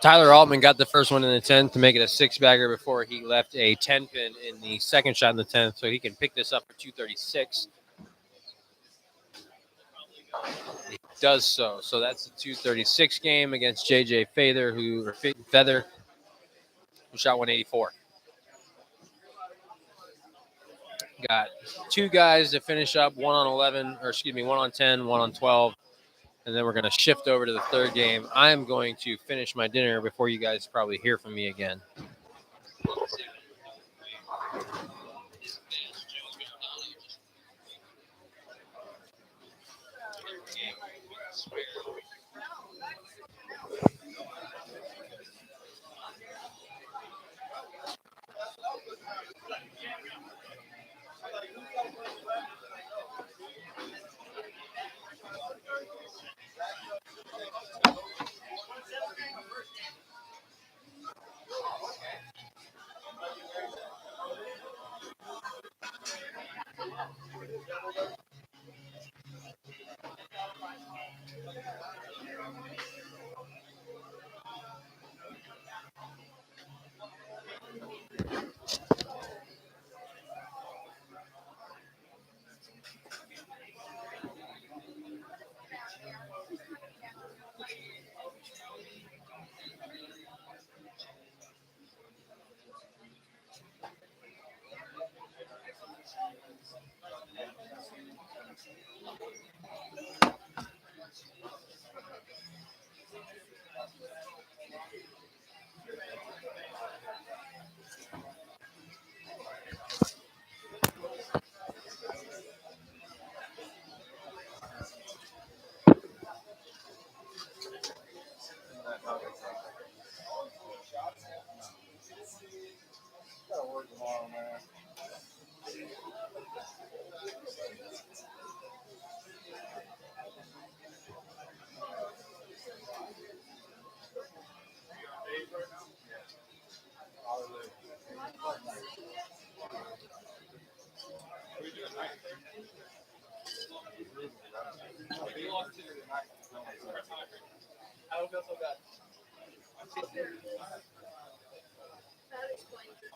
Tyler Altman got the first one in the 10th to make it a 6-bagger before he left a 10-pin in the second shot in the 10th, so he can pick this up for 236. He does so. So that's a 236 game against JJ Feather, who shot 184. Got 2 guys to finish up, 1 on 10, 1 on 12. And then we're going to shift over to the 3rd game. I'm going to finish my dinner before you guys probably hear from me again. Gotta work tomorrow, man. I don't feel so bad. That explains it.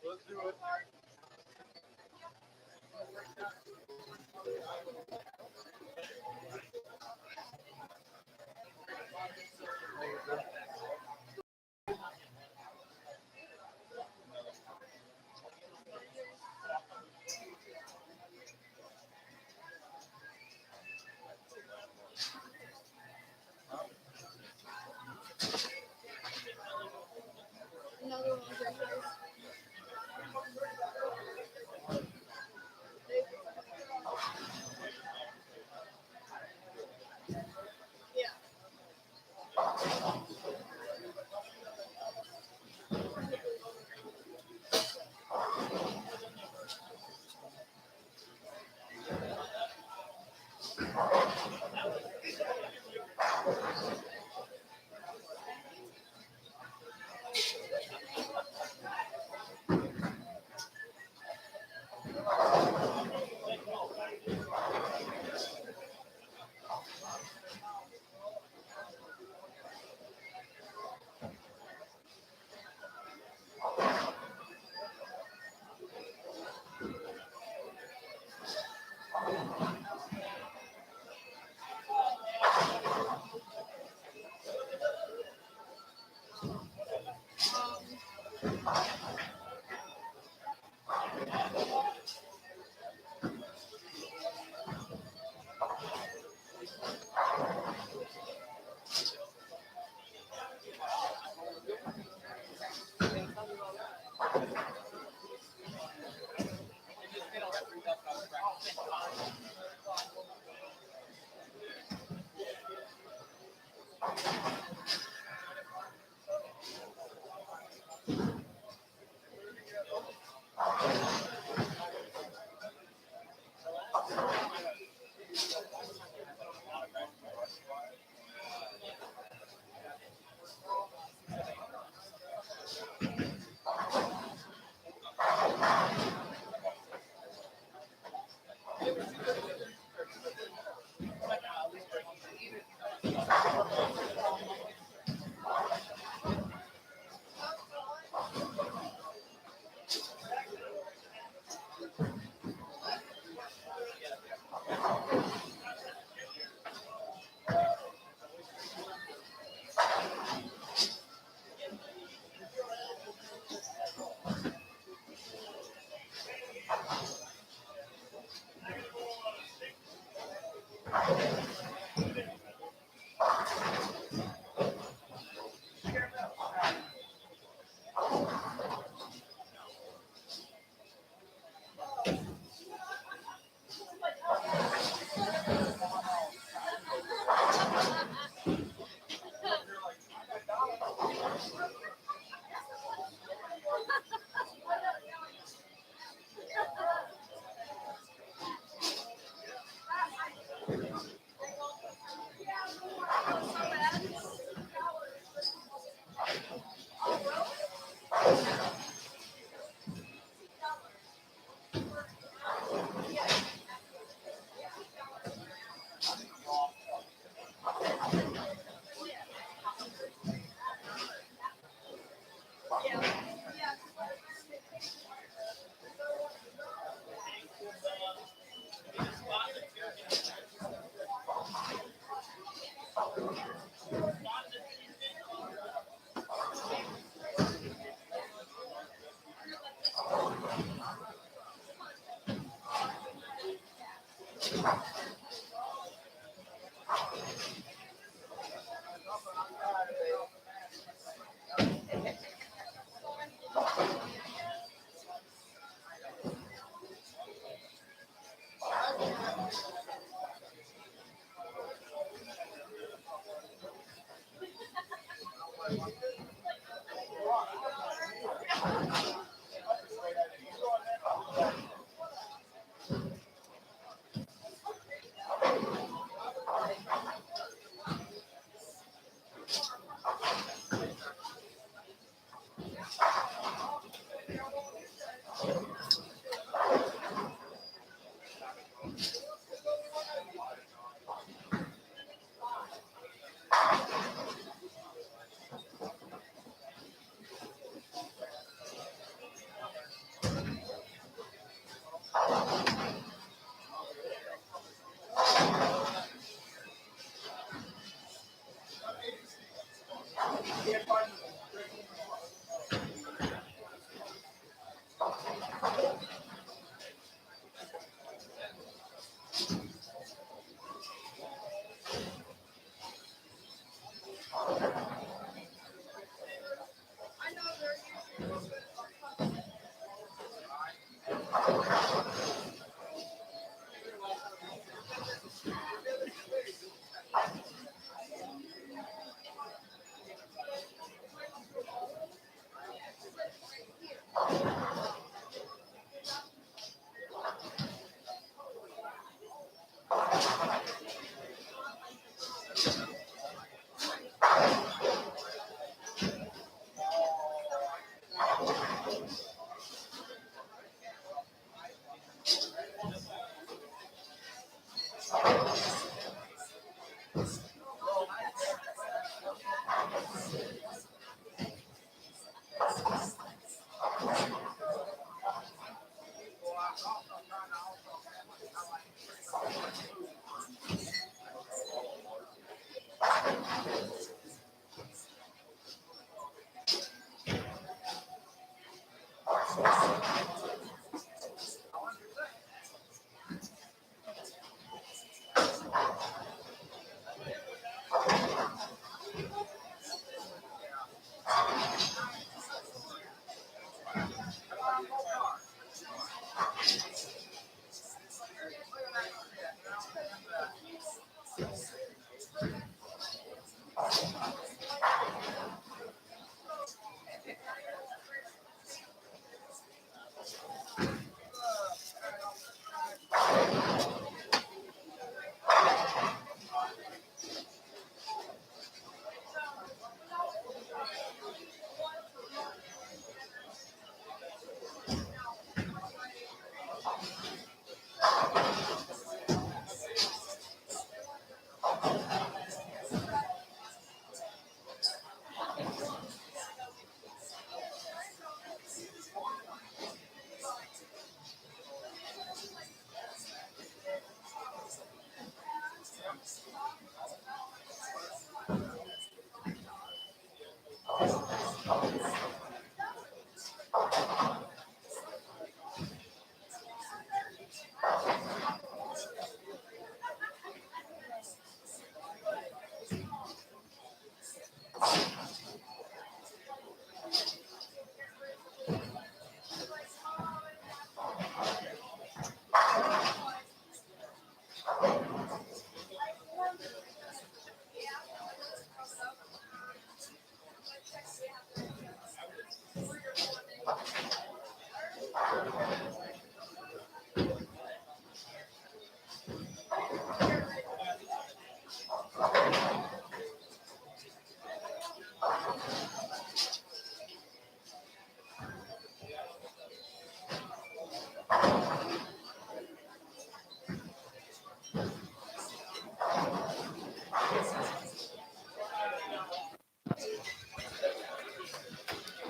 Let's do it. Another one for yours. Yeah.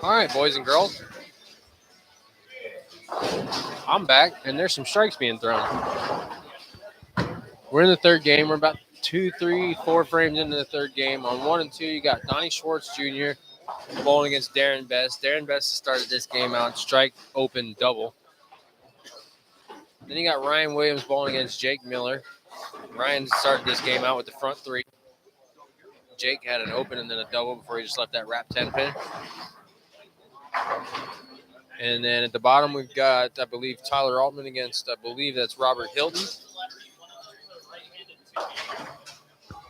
All right, boys and girls. I'm back, and there's some strikes being thrown. We're in the third game. We're about 2, 3, 4 frames into the third game. On 1 and 2, you got Donnie Schwartz Jr. bowling against Darren Best. Darren Best started this game out strike open double. Then you got Ryan Williams bowling against Jake Miller. Ryan started this game out with the front three. Jake had an open and then a double before he just left that wrap 10 pin. And then at the bottom, we've got, I believe, Tyler Altman against, I believe that's Robert Hilton.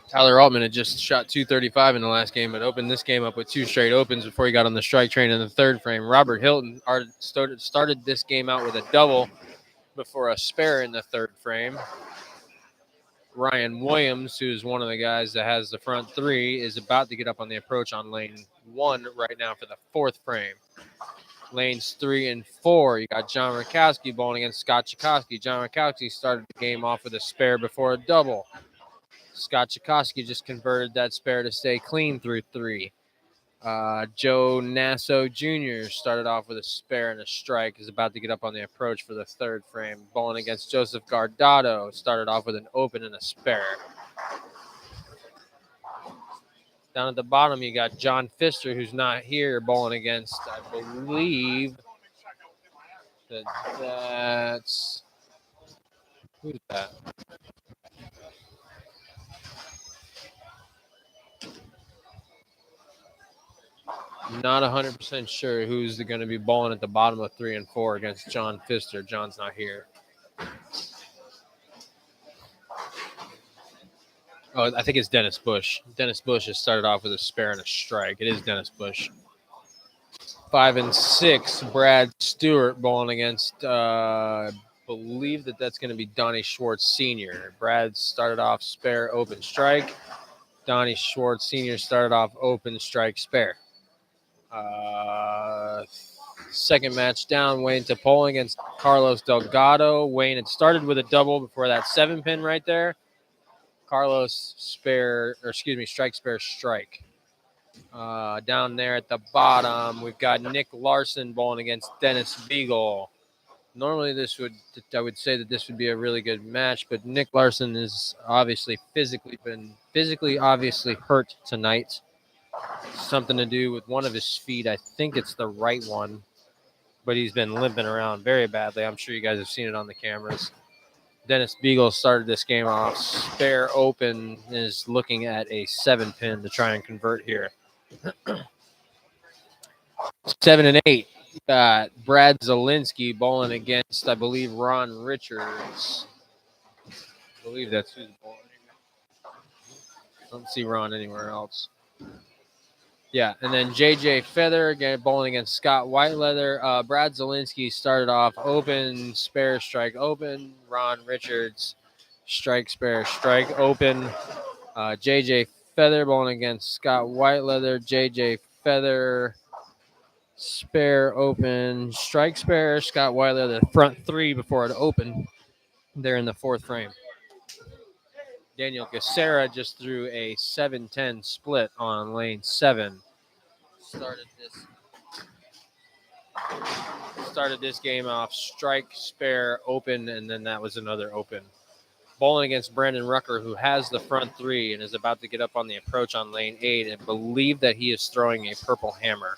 Tyler Altman had just shot 235 in the last game, but opened this game up with 2 straight opens before he got on the strike train in the third frame. Robert Hilton started this game out with a double before a spare in the third frame. Ryan Williams, who's one of the guys that has the front three, is about to get up on the approach on lane 1 right now for the fourth frame. Lanes 3 and 4, you got John Rakowski bowling against Scott Chakowski. John Rakowski started the game off with a spare before a double. Scott Chakowski just converted that spare to stay clean through 3. Joe Nasso Jr. started off with a spare and a strike, is about to get up on the approach for the third frame. Bowling against Joseph Gardado, started off with an open and a spare. Down at the bottom, you got John Pfister, who's not here, bowling against, I believe, that's, who's that? Not 100% sure who's going to be bowling at the bottom of 3 and 4 against John Pfister. John's not here. Oh, I think it's Dennis Bush. Dennis Bush has started off with a spare and a strike. It is Dennis Bush. 5 and 6, Brad Stewart bowling against, I believe that's going to be Donnie Schwartz Sr. Brad started off spare, open, strike. Donnie Schwartz Sr. started off open, strike, spare. Second match down, Wayne Topol against Carlos Delgado. Wayne had started with a double before that 7 pin right there. Carlos strike, spare, strike. Down there at the bottom, we've got Nick Larson bowling against Dennis Beagle. Normally I would say that this would be a really good match, but Nick Larson is obviously physically hurt tonight. Something to do with one of his feet. I think it's the right one, but he's been limping around very badly. I'm sure you guys have seen it on the cameras. Dennis Beagle started this game off spare open, is looking at a 7 pin to try and convert here. 7 and 8. Got Brad Zielinski bowling against, I believe, Ron Richards. I believe that's who's bowling. I don't see Ron anywhere else. Yeah, and then JJ Feather again bowling against Scott Whiteleather. Brad Zielinski started off open, spare, strike, open. Ron Richards, strike, spare, strike, open. JJ Feather bowling against Scott Whiteleather. JJ Feather, spare, open, strike, spare. Scott Whiteleather, front 3 before it opened. They're in the fourth frame. Daniel Gacera just threw a 7-10 split on lane 7. Started this game off strike, spare, open, and then that was another open. Bowling against Brandon Rucker, who has the front 3 and is about to get up on the approach on lane 8, and believe that he is throwing a purple hammer.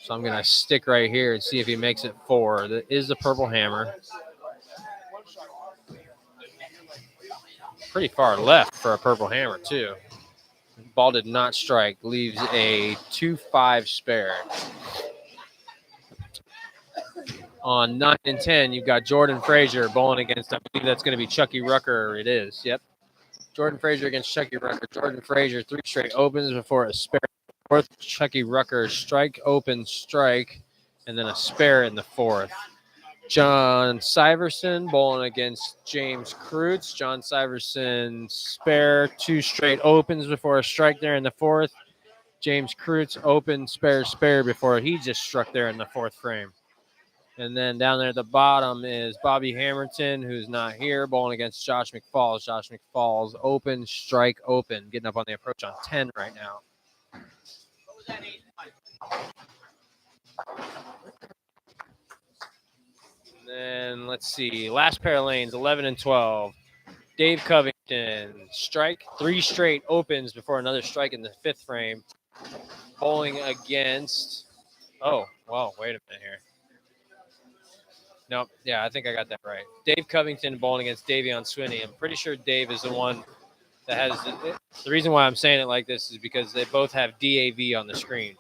So I'm going to stick right here and see if he makes it 4. That is a purple hammer. Pretty far left for a purple hammer, too. Ball did not strike. Leaves a 2-5 spare. On 9 and 10, you've got Jordan Frazier bowling against, I believe that's going to be Chucky Rucker. It is, yep. Jordan Frazier against Chucky Rucker. Jordan Frazier, 3 straight opens before a spare. Fourth, Chucky Rucker, strike, open, strike, and then a spare in the fourth. John Syverson bowling against James Kreutz. John Syverson, spare, 2 straight opens before a strike there in the fourth. James Kreutz, open, spare, spare before he just struck there in the fourth frame. And then down there at the bottom is Bobby Hamilton, who's not here, bowling against Josh McFalls. Josh McFalls, open, strike, open, getting up on the approach on 10 right now. And then let's see, last pair of lanes, 11 and 12. Dave Covington, strike, 3 straight opens before another strike in the 5th frame. Bowling against, oh, well, wait a minute here. Nope. Yeah, I think I got that right. Dave Covington bowling against Davion Swinney. I'm pretty sure Dave is the one that has the reason why I'm saying it like this is because they both have DAV on the screen.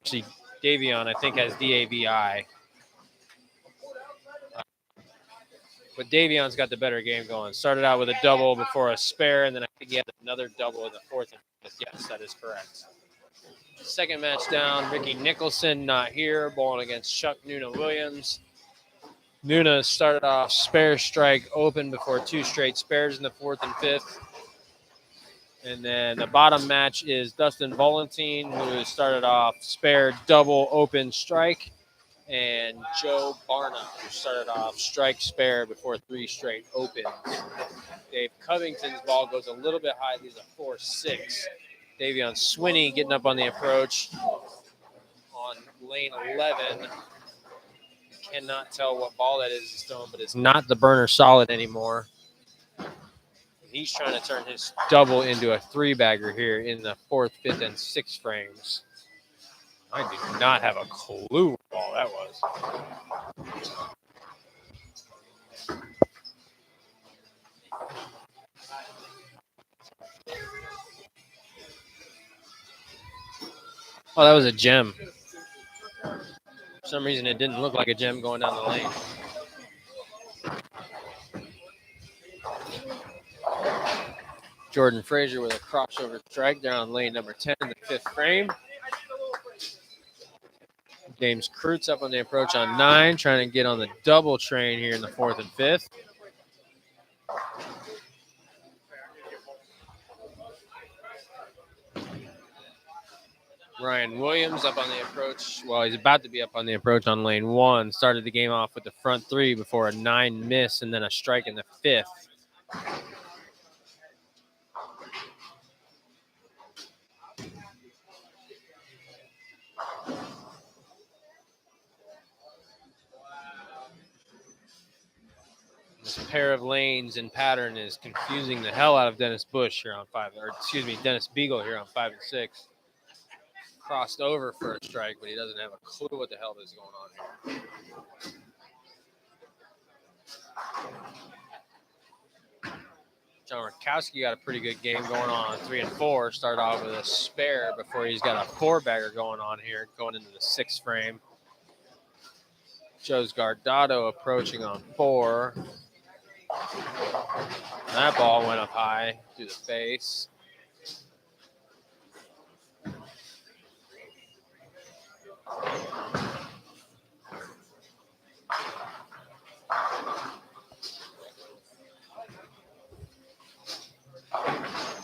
Actually, Davion, I think, has DAVI. But Davion's got the better game going. Started out with a double before a spare, and then I think he had another double in the fourth and fifth. Yes, that is correct. Second match down, Ricky Nicholson not here, bowling against Chuck Nuna Williams. Nuna started off spare strike open before two straight spares in the fourth and fifth. And then the bottom match is Dustin Volantine, who started off spare double open strike, and Joe Barna, who started off strike spare before three straight opens. Dave Covington's ball goes a little bit high. He's a 4-6. Davion Swinney getting up on the approach on lane 11. Cannot tell what ball that is he's throwing, but it's not the burner solid anymore. He's trying to turn his double into a three-bagger here in the fourth, fifth, and sixth frames. I do not have a clue what ball that was. Oh, that was a gem. For some reason, it didn't look like a gem going down the lane. Jordan Frazier with a crossover strike down on lane number 10 in the fifth frame. James Kreutz up on the approach on 9, trying to get on the double train here in the fourth and fifth. Ryan Williams up on the approach. Well, he's about to be up on the approach on lane 1. Started the game off with the front 3 before a 9 miss and then a strike in the fifth. This pair of lanes and pattern is confusing the hell out of Dennis Bush here on 5, or excuse me, Dennis Beagle here on 5 and 6. Crossed over for a strike, but he doesn't have a clue what the hell is going on here. John Rakowski got a pretty good game going on 3 and 4. Started off with a spare before he's got a 4-bagger going on here, going into the 6th frame. Joe's Gardado approaching on 4. That ball went up high through the face.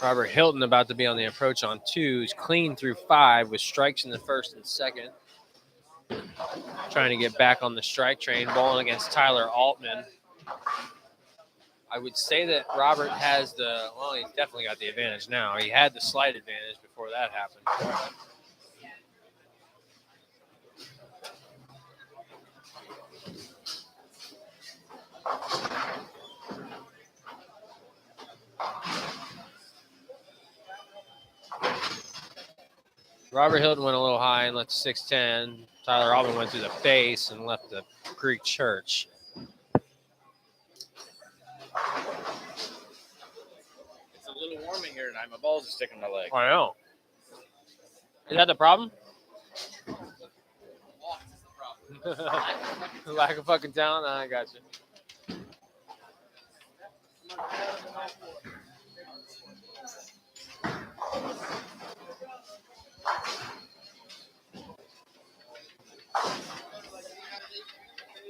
Robert Hilton about to be on the approach on 2s, clean through 5 with strikes in the first and second. Trying to get back on the strike train, bowling against Tyler Altman. I would say that Robert has he's definitely got the advantage now. He had the slight advantage before that happened. Robert Hilton went a little high and left 610. Tyler Altman went through the face and left the Greek church. It's a little warm in here tonight. My balls are sticking in my leg. I know. Is that the problem? Lack of fucking talent? I got you.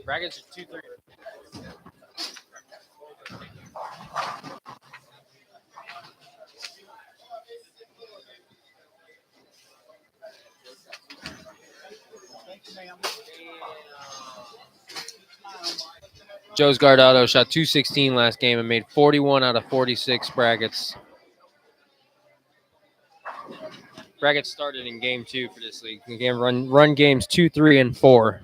Brackets are 2-3. Joe's Gardado shot 216 last game and made 41 out of 46 brackets. Brackets started in game 2 for this league. Again, run games 2, 3, and 4.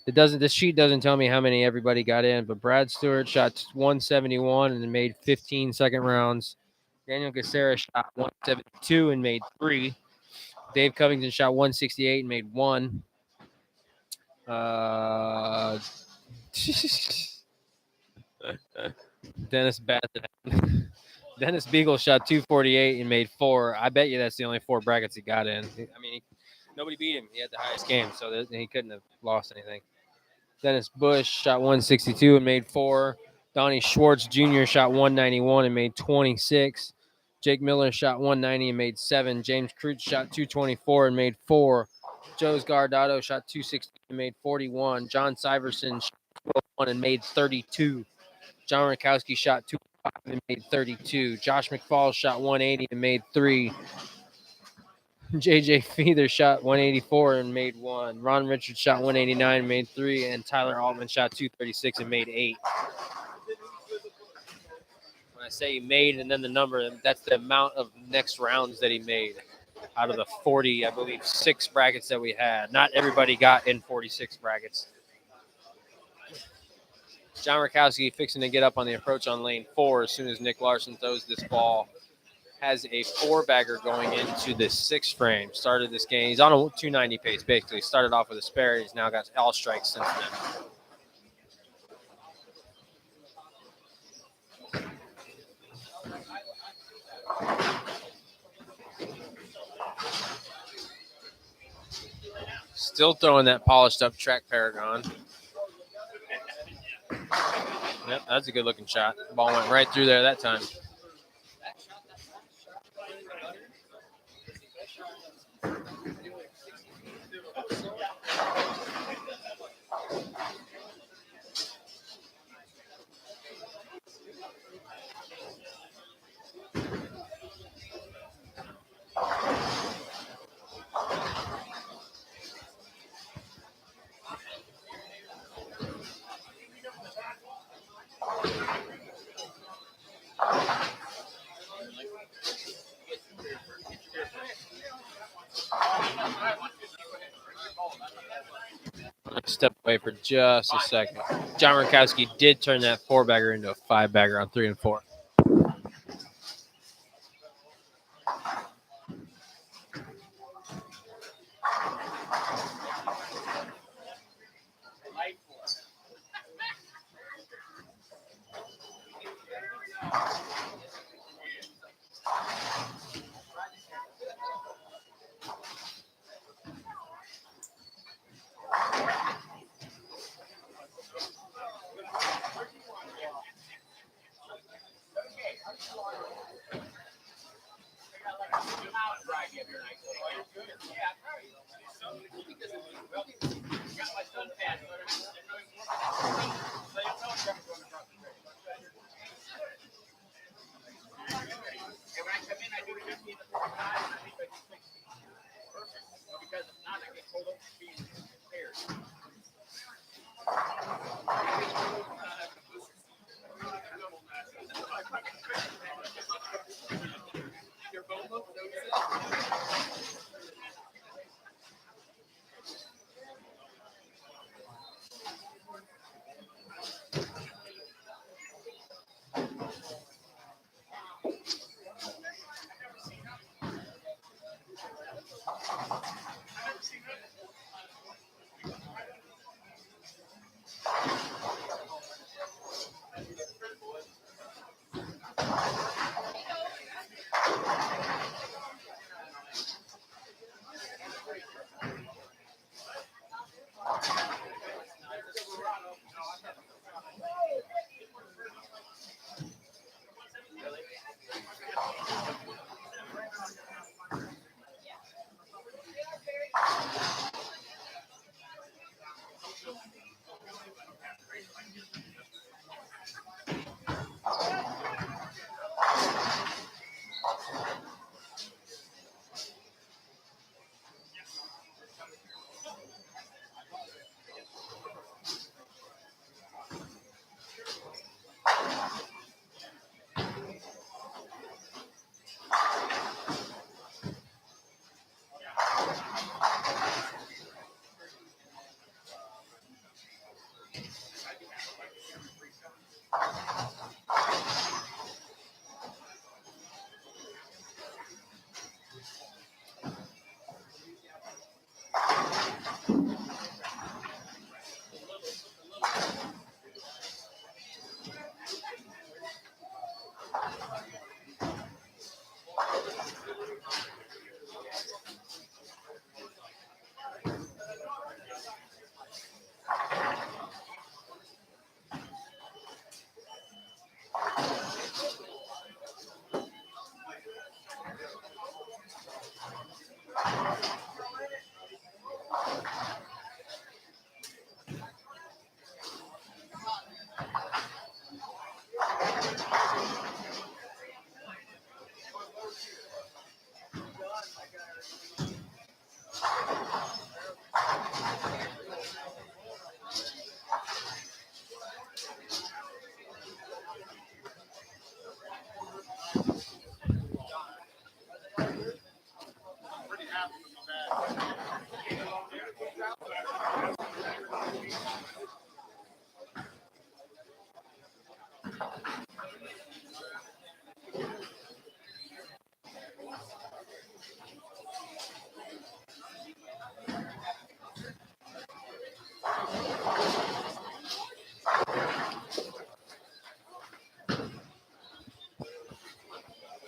This sheet doesn't tell me how many everybody got in, but Brad Stewart shot 171 and made 15 second rounds. Daniel Gacera shot 172 and made 3. Dave Covington shot 168 and made 1. Dennis Bassett. Dennis Beagle shot 248 and made 4. I bet you that's the only 4 brackets he got in. I mean, nobody beat him. He had the highest game, so he couldn't have lost anything. Dennis Bush shot 162 and made 4. Donnie Schwartz Jr. shot 191 and made 26. Jake Miller shot 190 and made 7. James Cruz shot 224 and made 4. Joe's Gardado shot 260 and made 41. John Syverson shot 1 and made 32. John Rakowski shot 205 and made 32. Josh McFall shot 180 and made 3. JJ Feather shot 184 and made 1. Ron Richards shot 189 and made 3. And Tyler Altman shot 236 and made 8. When I say he made and then the number, that's the amount of next rounds that he made out of the 40, I believe, 6 brackets that we had. Not everybody got in 46 brackets. John Rakowski fixing to get up on the approach on lane 4 as soon as Nick Larson throws this ball. Has a 4-bagger going into the 6th frame. Started this game. He's on a 290 pace, basically. Started off with a spare. He's now got all strikes since then. Still throwing that polished up track Paragon. Yep, that's a good looking shot. Ball went right through there that time. Step away for just a second. John Rakowski did turn that 4-bagger into a 5-bagger on 3 and 4.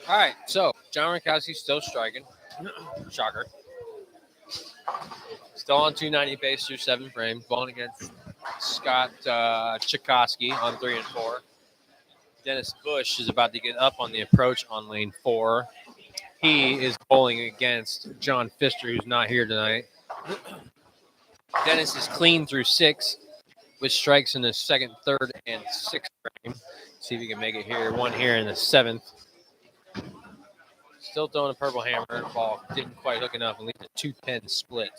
All right, so John Rakowski's still striking. Shocker. Still on 290 pace through 7 frames. Balling against Scott Chikoski on 3 and 4. Dennis Bush is about to get up on the approach on lane 4. He is bowling against John Pfister, who's not here tonight. Dennis is clean through 6 with strikes in the 2nd, 3rd, and 6th frame. See if he can make it here. 1 here in the 7th. Still throwing a purple hammer. Ball didn't quite hook enough and leaves a 210 split.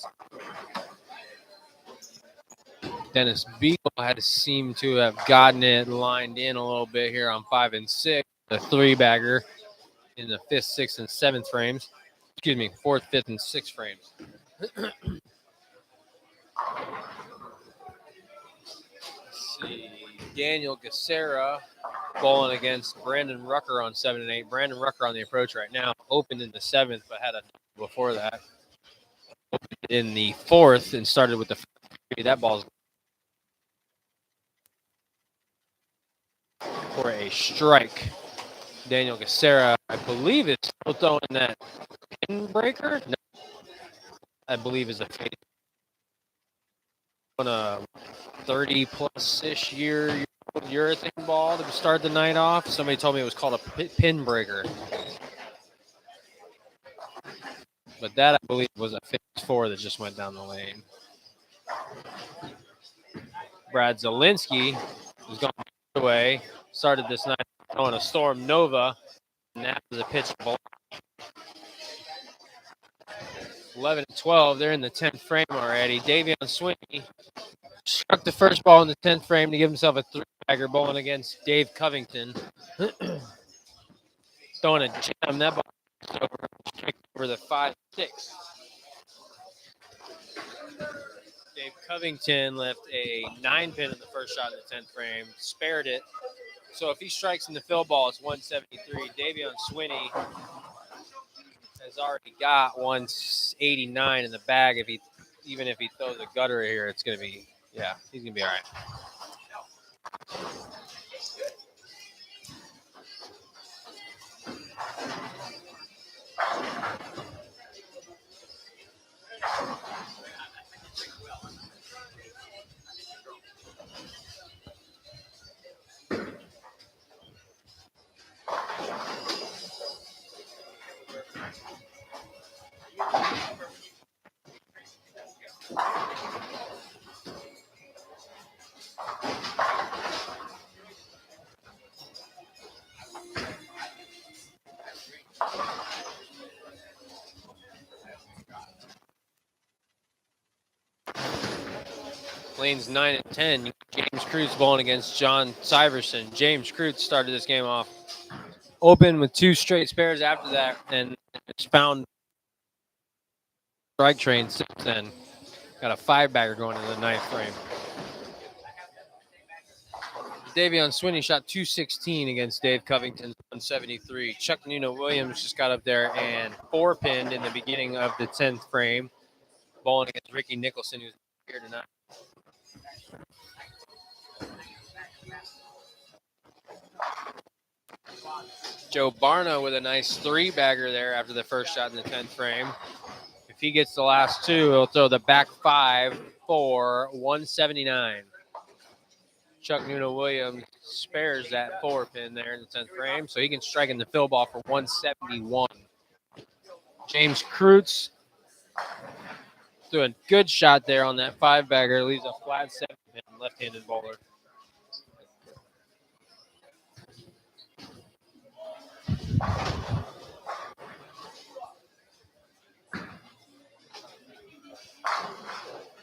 Dennis Beagle had seemed to have gotten it lined in a little bit here on 5 and 6. The 3-bagger in the 5th, 6th, and 7th frames. Excuse me, 4th, 5th, and 6th frames. Let's see. Daniel Gacera bowling against Brandon Rucker on 7 and 8. Brandon Rucker on the approach right now. Opened in the 7th, but had a before that. Opened in the 4th and started with the 3. That ball's for a strike. Daniel Gacera, I believe, is still throwing that pin breaker. No, I believe is a fade. On a 30-plus-ish year urethane ball to start the night off. Somebody told me it was called a pin breaker. But that, I believe, was a phase 4 that just went down the lane. Brad Zielinski is going away. Started this night on a Storm Nova. And that was a pitch ball. 11 and 12. They're in the 10th frame already. Davion Swinney struck the first ball in the 10th frame to give himself a 3-bagger bowling against Dave Covington. Throwing a jam. That ball over the 5-6. Dave Covington left a 9-pin in the first shot in the 10th frame. Spared it. So if he strikes in the fill ball, it's 173. Davion Swinney has already got 189 in the bag. Even if he throws a gutter here, it's going to be, he's going to be all right. Lanes 9 and 10. James Cruz bowling against John Syverson. James Cruz started this game off open with 2 straight spares after that, and it's found strike train since then. Got a 5-bagger going in the 9th frame. Davion Swinney shot 216 against Dave Covington's 173. Chuck Nuno Williams just got up there and 4-pinned in the beginning of the 10th frame, bowling against Ricky Nicholson, who's here tonight. Joe Barna with a nice 3-bagger there after the first shot in the 10th frame. If he gets the last 2, he'll throw the back 5 for 179. Chuck Nuno Williams spares that 4-pin there in the 10th frame, so he can strike in the fill ball for 171. James Cruz threw a good shot there on that 5-bagger, leaves a flat 7-pin left-handed bowler.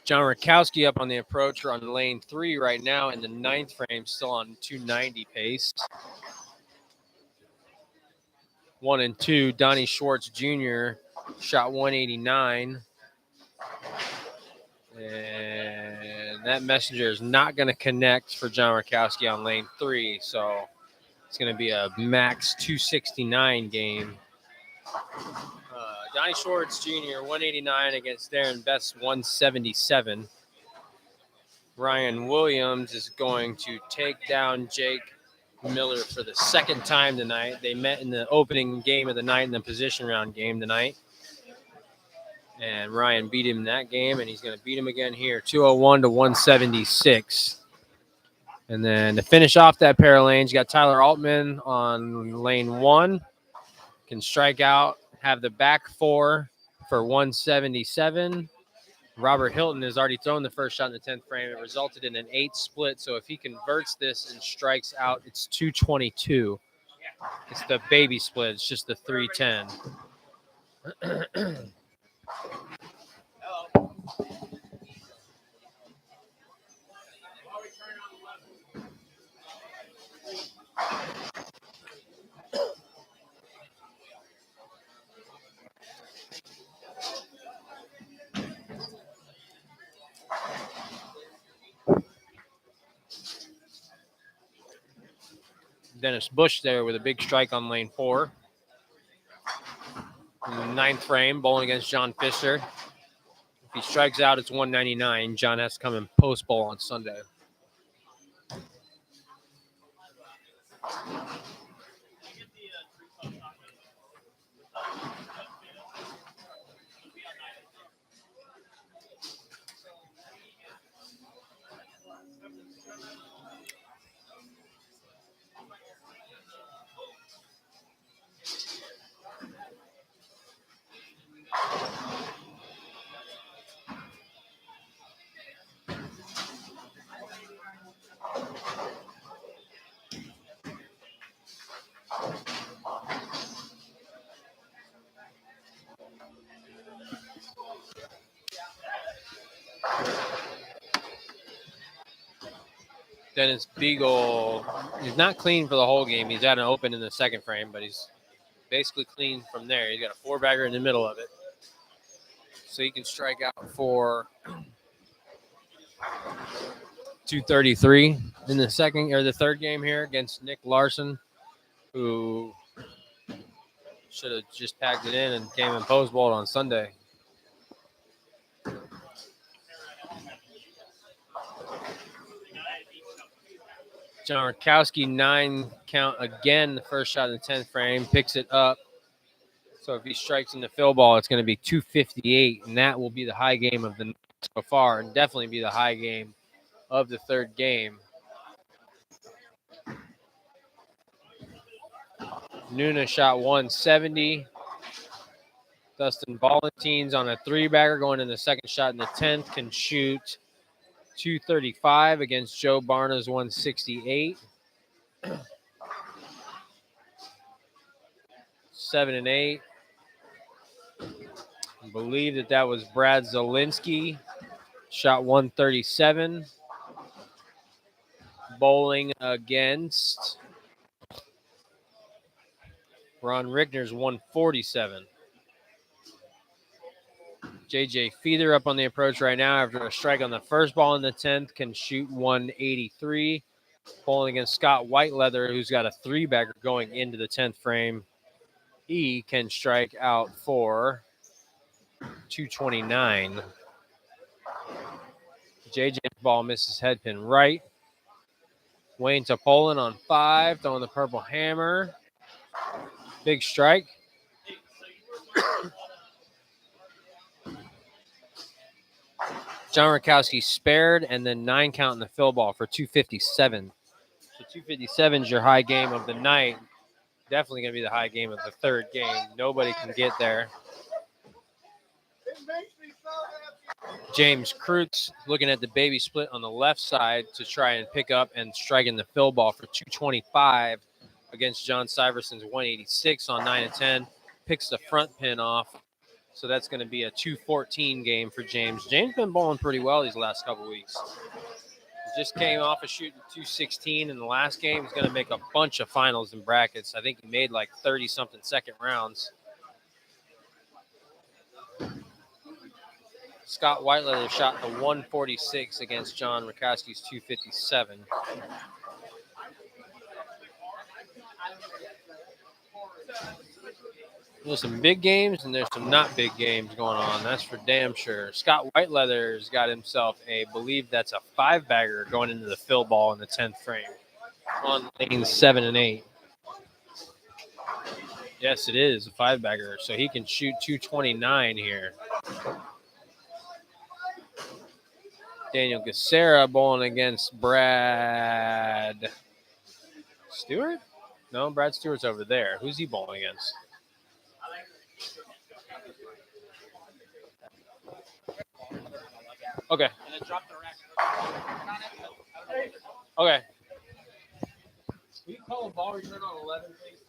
John Rakowski up on the approach. We're on lane 3 right now in the 9th frame, still on 290 pace. 1 and 2, Donnie Schwartz Jr. shot 189. And that messenger is not going to connect for John Rakowski on lane 3. So it's going to be a max 269 game. Johnny Schwartz Jr., 189 against Darren Best, 177. Ryan Williams is going to take down Jake Miller for the second time tonight. They met in the opening game of the night in the position round game tonight. And Ryan beat him in that game, and he's going to beat him again here, 201 to 176. And then to finish off that pair of lanes, you got Tyler Altman on lane 1. Can strike out, have the back 4 for 177. Robert Hilton has already thrown the first shot in the 10th frame. It resulted in an 8 split. So if he converts this and strikes out, it's 222. It's the baby split. It's just the 310. Dennis Bush there with a big strike on lane 4. In the 9th frame, bowling against John Fisher. If he strikes out, it's 199. John has to come in post bowl on Sunday. Dennis Beagle, he's not clean for the whole game. He's had an open in the 2nd frame, but he's basically clean from there. He's got a 4-bagger in the middle of it. So he can strike out for 233 in the 2nd or the 3rd game here against Nick Larson, who should have just packed it in and came in post bowl on Sunday. John Rakowski, 9 count again, the first shot in the 10th frame, picks it up. So if he strikes in the fill ball, it's going to be 258, and that will be the high game of the night so far, and definitely be the high game of the 3rd game. Nuna shot 170. Dustin Ballantines on a 3-bagger going in the 2nd shot in the 10th can shoot 235 against Joe Barna's 168. 7 and 8. I believe that was Brad Zielinski. Shot 137. Bowling against Ron Rickner's 147. JJ Feather up on the approach right now after a strike on the first ball in the 10th can shoot 183. Bowling against Scott Whiteleather, who's got a 3-bagger going into the 10th frame. He can strike out for 229. JJ ball misses headpin right. Wayne Topolin on 5, throwing the purple hammer. Big strike. John Rakowski spared, and then 9 count in the fill ball for 257. So 257 is your high game of the night. Definitely going to be the high game of the 3rd game. Nobody can get there. James Kreutz looking at the baby split on the left side to try and pick up and strike in the fill ball for 225 against John Syverson's 186 on 9 and 10. Picks the front pin off. So that's going to be a 214 game for James. James been bowling pretty well these last couple weeks. He just came off a shooting 216 in the last game. He's going to make a bunch of finals and brackets. I think he made like 30-something second rounds. Scott Whiteleather shot a 146 against John Rakowski's 257. There's some big games and there's some not big games going on. That's for damn sure. Scott Whiteleather's got himself a, believe that's a 5-bagger going into the fill ball in the 10th frame on lanes 7 and 8. Yes, it is a 5-bagger, so he can shoot 229 here. Daniel Gacera bowling against Brad Stewart? No, Brad Stewart's over there. Who's he bowling against? Okay. Okay. Will you call a ball return on 11, please?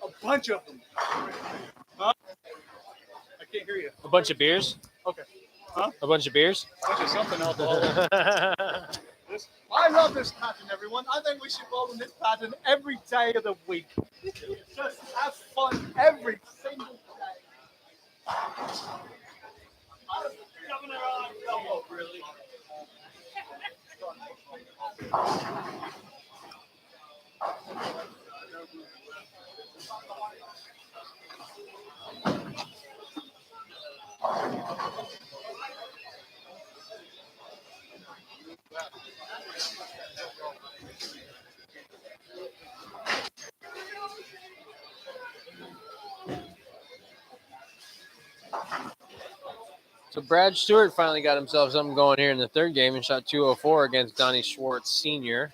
A bunch of them. Huh? I can't hear you. A bunch of beers? Okay. Huh? A bunch of beers? Bunch of something alcohol. I love this pattern, everyone. I think we should bowl in this pattern every day of the week. Just have fun every single day. Governor, oh, really? So Brad Stewart finally got himself something going here in the third game and shot 204 against Donnie Schwartz Sr.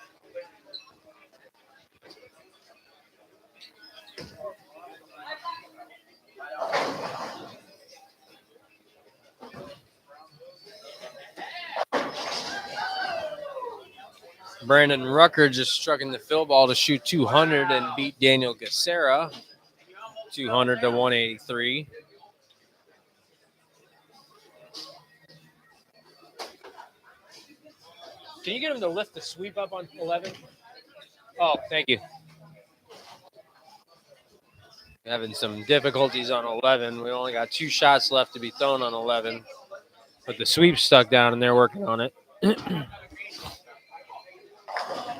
Brandon Rucker just struck in the fill ball to shoot 200 and beat Daniel Gacera 200 to 183. Can you get him to lift the sweep up on 11? Oh, thank you. Having some difficulties on 11. We only got 2 shots left to be thrown on 11. But the sweep's stuck down and they're working on it. And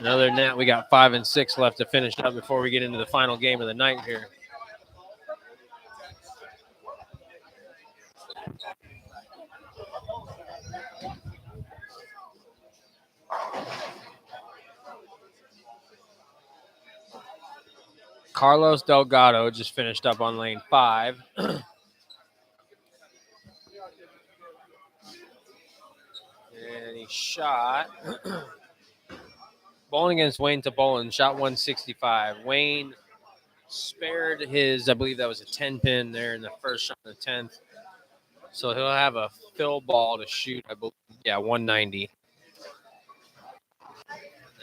other than that, we got 5 and 6 left to finish up before we get into the final game of the night here. Carlos Delgado just finished up on lane 5. And he shot bowling against Wayne Topolin, shot 165. Wayne spared his, I believe that was a 10 pin there in the first shot of the 10th. So he'll have a fill ball to shoot, I believe, 190.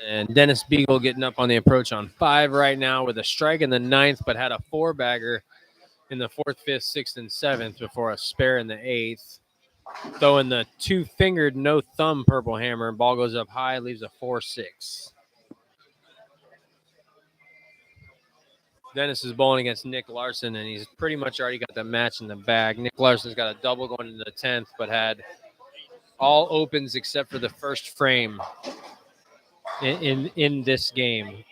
And Dennis Beagle getting up on the approach on 5 right now with a strike in the 9th, but had a 4-bagger in the 4th, 5th, 6th, and 7th before a spare in the 8th. Throwing the 2-fingered, no-thumb purple hammer. Ball goes up high, leaves a 4-6. Dennis is bowling against Nick Larson, and he's pretty much already got the match in the bag. Nick Larson's got a double going into the 10th, but had all opens except for the first frame in this game.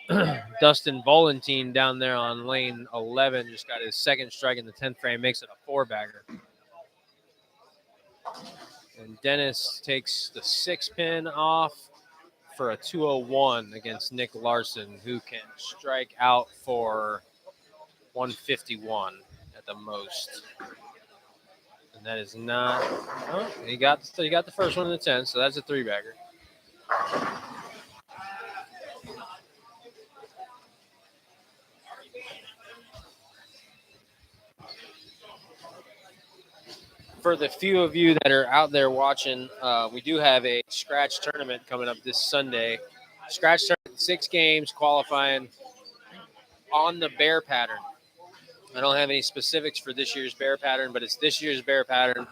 Dustin Volantine down there on lane 11 just got his second strike in the 10th frame, makes it a 4-bagger. And Dennis takes the 6-pin off for a 201 against Nick Larson, who can strike out for 151 at the most. And that is not. Oh, he got the first one in the 10th, so that's a 3-bagger. For the few of you that are out there watching, we do have a scratch tournament coming up this Sunday. Scratch tournament, 6 games qualifying on the bear pattern. I don't have any specifics for this year's bear pattern, but it's this year's bear pattern.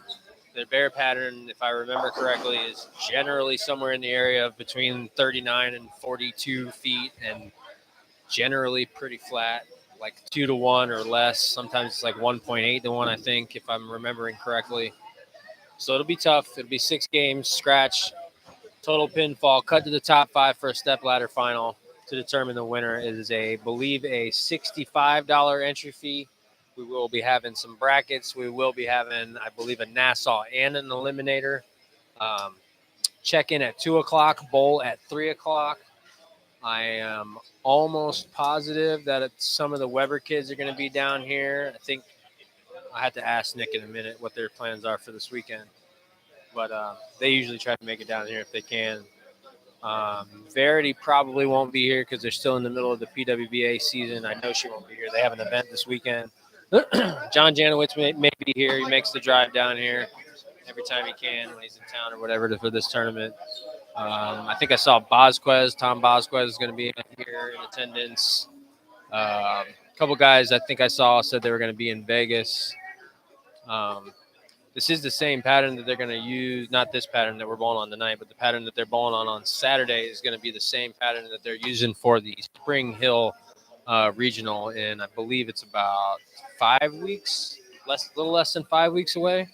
The bear pattern, if I remember correctly, is generally somewhere in the area of between 39 and 42 feet and generally pretty flat, like 2 to 1 or less. Sometimes it's like 1.8 to 1, I think, if I'm remembering correctly. So it'll be tough. It'll be 6 games, scratch, total pinfall, cut to the top 5 for a step ladder final to determine the winner. It is a, believe, a $65 entry fee. We will be having some brackets. We will be having, I believe, a Nassau and an eliminator. Check in at 2 o'clock, bowl at 3 o'clock. I am almost positive that some of the Weber kids are going to be down here. I think I have to ask Nick in a minute what their plans are for this weekend. But they usually try to make it down here if they can. Verity probably won't be here because they're still in the middle of the PWBA season. I know she won't be here. They have an event this weekend. John Janowitz may be here. He makes the drive down here every time he can when he's in town or whatever for this tournament. I think I saw Bosquez. Tom Bosquez is going to be here in attendance. A couple guys I think I saw said they were going to be in Vegas. This is the same pattern that they're going to use, not this pattern that we're bowling on tonight, but the pattern that they're bowling on Saturday is going to be the same pattern that they're using for the Spring Hill Regional, and I believe it's about 5 weeks, a little less than 5 weeks away.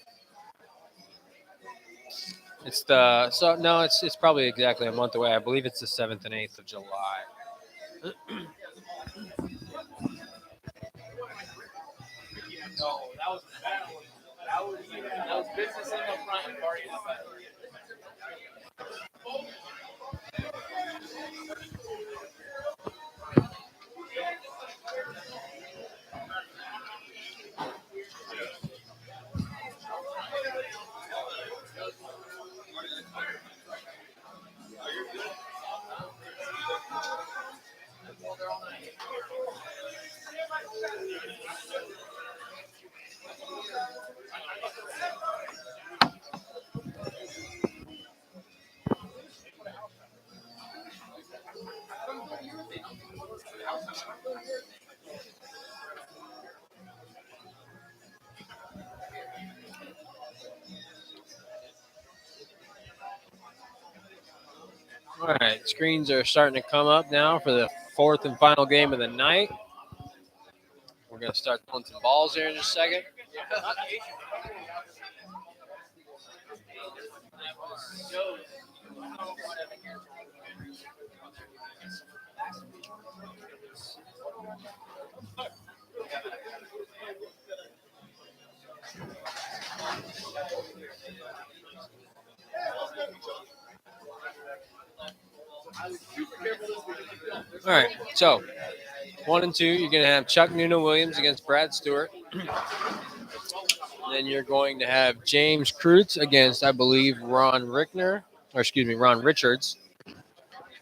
It's probably exactly a month away. I believe it's the 7th and 8th of July. No, that was bad. That was business in the front and party in the back. All right, screens are starting to come up now for the 4th and final game of the night. We're going to start throwing some balls here in just a second. All right, so 1 and 2, you're going to have Chuck Noonan-Williams against Brad Stewart. Then you're going to have James Kreutz against, I believe, Ron Richards.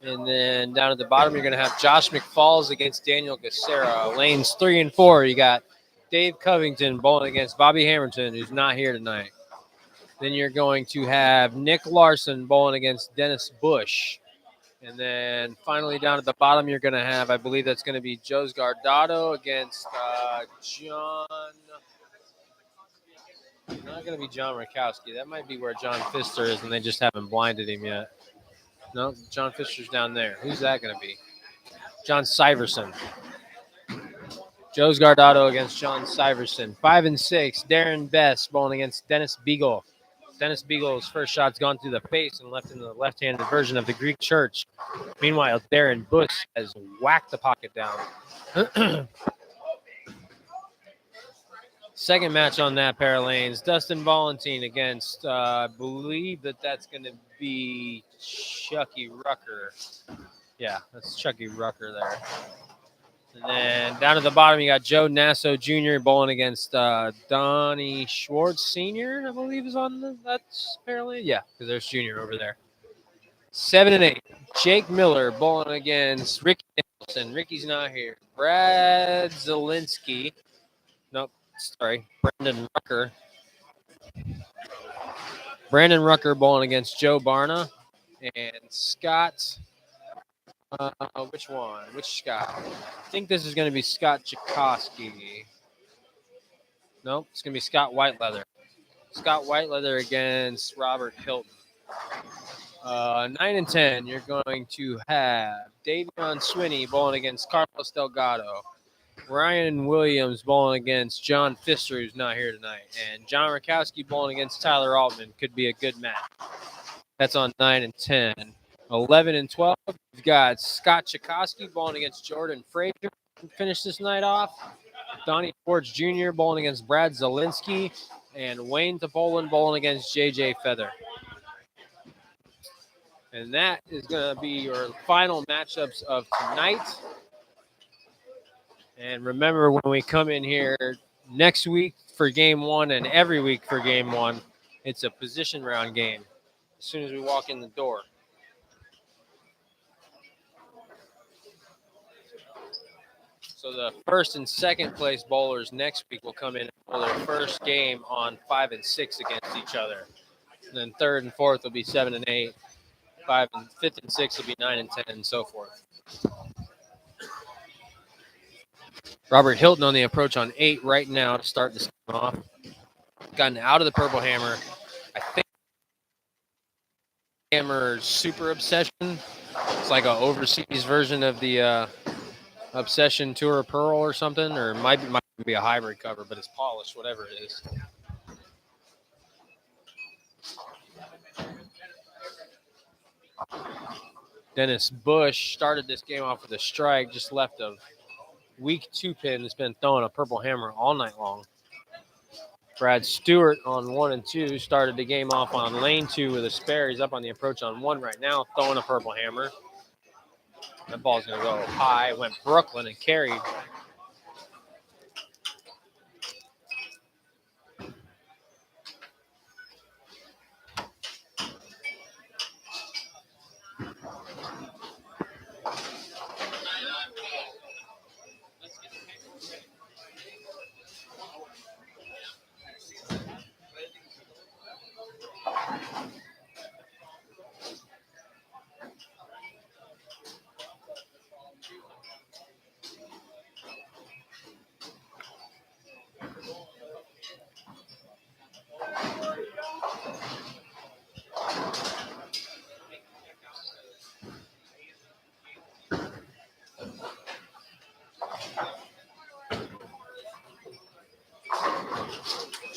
And then down at the bottom, you're going to have Josh McFalls against Daniel Gacera. Lanes 3 and 4, you got Dave Covington bowling against Bobby Hamilton, who's not here tonight. Then you're going to have Nick Larson bowling against Dennis Bush. And then finally down at the bottom, you're going to have, I believe that's going to be Joe's Guardado against John. Not going to be John Rakowski. That might be where John Pfister is, and they just haven't blinded him yet. No, John Pfister's down there. Who's that going to be? John Syverson. Joe's Guardado against John Syverson. 5 and 6, Darren Best bowling against Dennis Beagle. Dennis Beagle's first shot's gone through the face and left in the left-handed version of the Greek church. Meanwhile, Darren Bush has whacked the pocket down. Second match on that pair of lanes, Dustin Valentine against, I believe that's going to be Chucky Rucker. Yeah, that's Chucky Rucker there. And then down at the bottom, you got Joe Nasso Jr. bowling against Donnie Schwartz Sr., I believe is on that's apparently. Yeah, because there's Jr. over there. 7 and 8, Jake Miller bowling against Ricky Nicholson. Ricky's not here. Brad Zielinski. Nope, sorry. Brendan Rucker Brandon Rucker bowling against Joe Barna. And Scott, which one? Which Scott? I think this is going to be Scott Chakosky. Nope, it's going to be Scott Whiteleather. Scott Whiteleather against Robert Hilton. 9 and 10, you're going to have Davion Swinney bowling against Carlos Delgado. Ryan Williams bowling against John Pfister, who's not here tonight. And John Rakowski bowling against Tyler Altman. Could be a good match. That's on 9 and 10. 11 and 12, we've got Scott Chakosky bowling against Jordan Frazier. Finish this night off. Donnie Schwartz Jr. bowling against Brad Zielinski. And Wayne Topolin bowling against J.J. Feather. And that is going to be your final matchups of tonight. And remember, when we come in here next week for game one and every week for game one, it's a position round game as soon as we walk in the door. So the first and second place bowlers next week will come in and bowl their first game on 5 and 6 against each other. And then third and fourth will be 7 and 8. Fifth and sixth will be 9 and 10, and so forth. Robert Hilton on the approach on 8 right now to start this game off. Gotten out of the Purple Hammer. I think Hammer Super Obsession. It's like an overseas version of the Obsession Tour Pearl or something, or might be a hybrid cover, but it's polished, whatever it is. Dennis Bush started this game off with a strike, just left a weak 2-pin that's been throwing a Purple Hammer all night long. Brad Stewart on 1 and 2 started the game off on lane 2 with a spare. He's up on the approach on 1 right now, throwing a Purple Hammer. That ball's going to go high. Went Brooklyn and carried.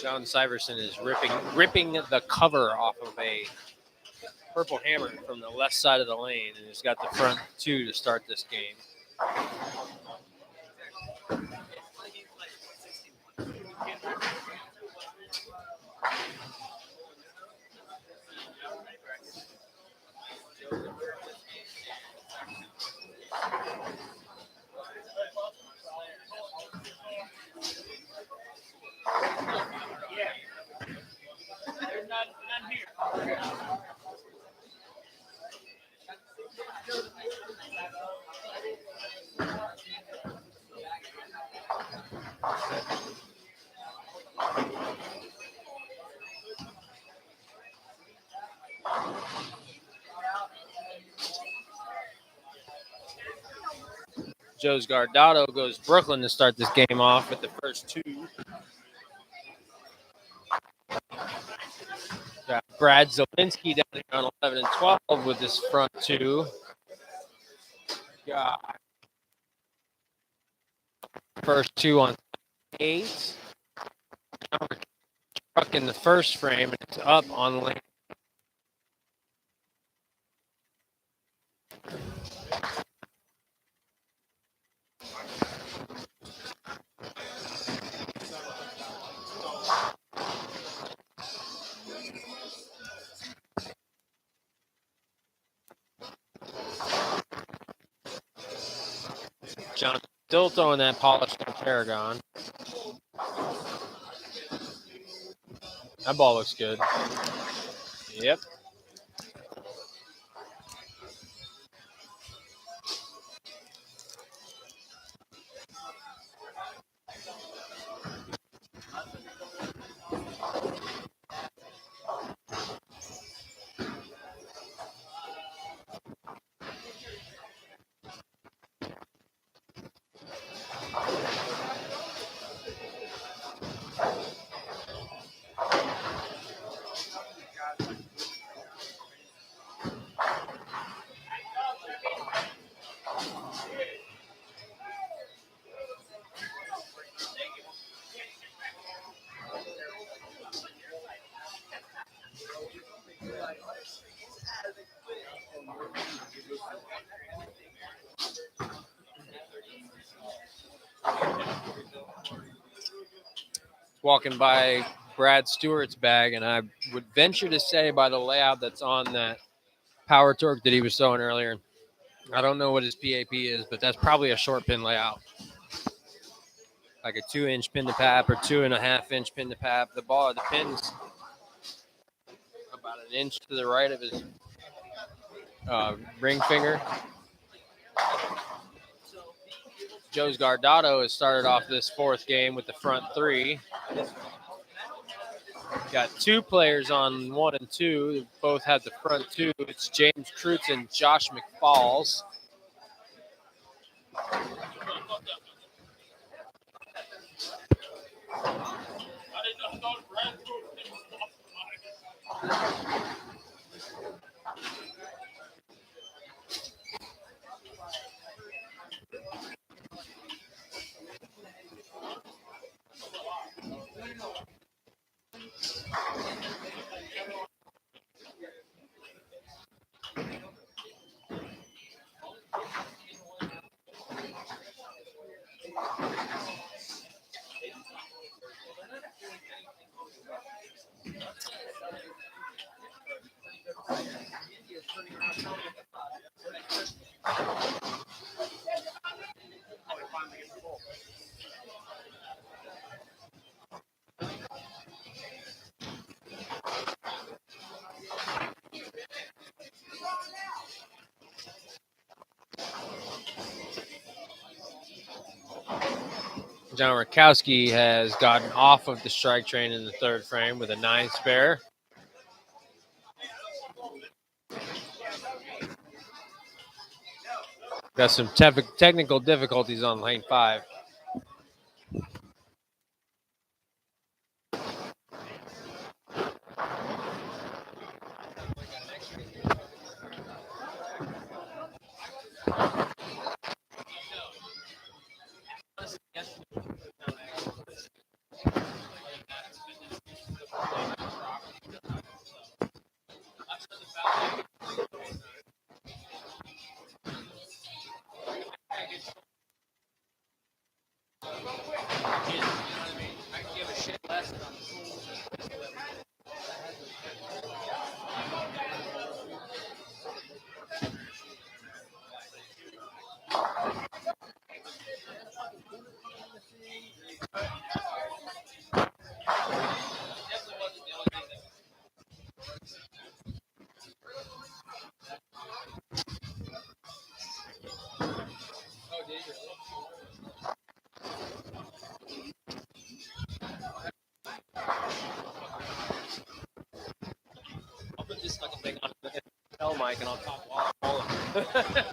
John Syverson is ripping the cover off of a Purple Hammer from the left side of the lane, and he's got the front 2 to start this game. Joe's Gardado goes Brooklyn to start this game off with the first 2. Got Brad Zielinski down here on 11 and 12 with this front 2. Got first 2 on 8. Truck in the first frame, and it's up on lane. John still throwing that polished Paragon. That ball looks good. Yep. walking by Brad Stewart's bag, and I would venture to say by the layout that's on that power torque that he was throwing earlier, I don't know what his PAP is, but that's probably a short pin layout. Like a 2-inch pin to pap or 2.5-inch pin to pap. The pin's about an inch to the right of his ring finger. Joe's Gardado has started off this fourth game with the front three. Got two players on 1 and 2. Both have the front two. It's James Kreutz and Josh McFalls. John Rakowski has gotten off of the strike train in the third frame with a 9 spare. Got some technical difficulties on lane 5. I'll put this fucking thing on the L mic and I'll talk while I'm rolling.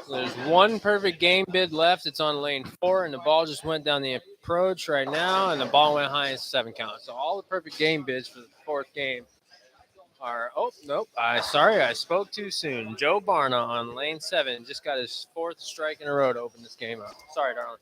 There's one perfect game bid left. It's on lane 4, and the ball just went down the approach right now, and the ball went high in 7 count. So all the perfect game bids for the fourth game are, oh, nope, sorry, I spoke too soon. Joe Barna on lane 7 just got his 4th strike in a row to open this game up. Sorry, darling.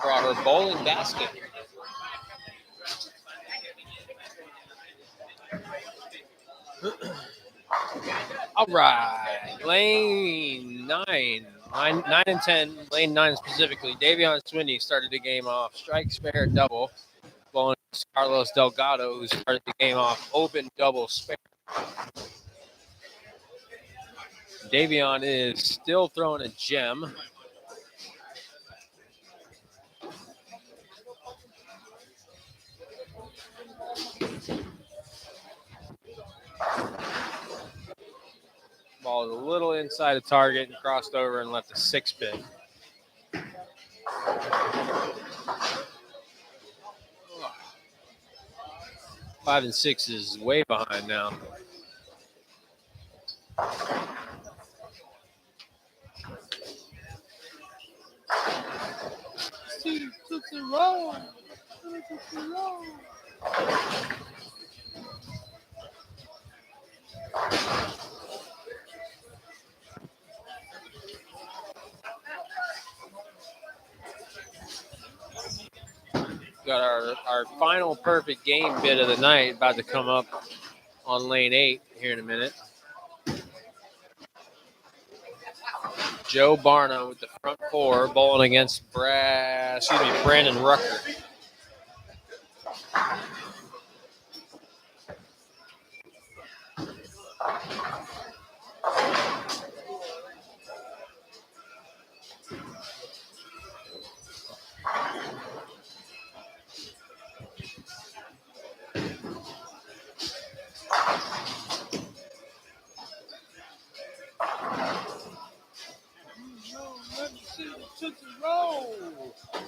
Brought her bowling basket. All right, lane 9 and 10, lane 9 specifically. Davion Swindy started the game off strike, spare, double. Bowling Carlos Delgado, who started the game off open, double, spare. Davion is still throwing a gem. Ball is a little inside of target and crossed over and left a 6-pin. Five and 6 is way behind now. Got our final perfect game bit of the night about to come up on lane 8 here in a minute. Joe Barna with the front 4 bowling against Brandon Rucker.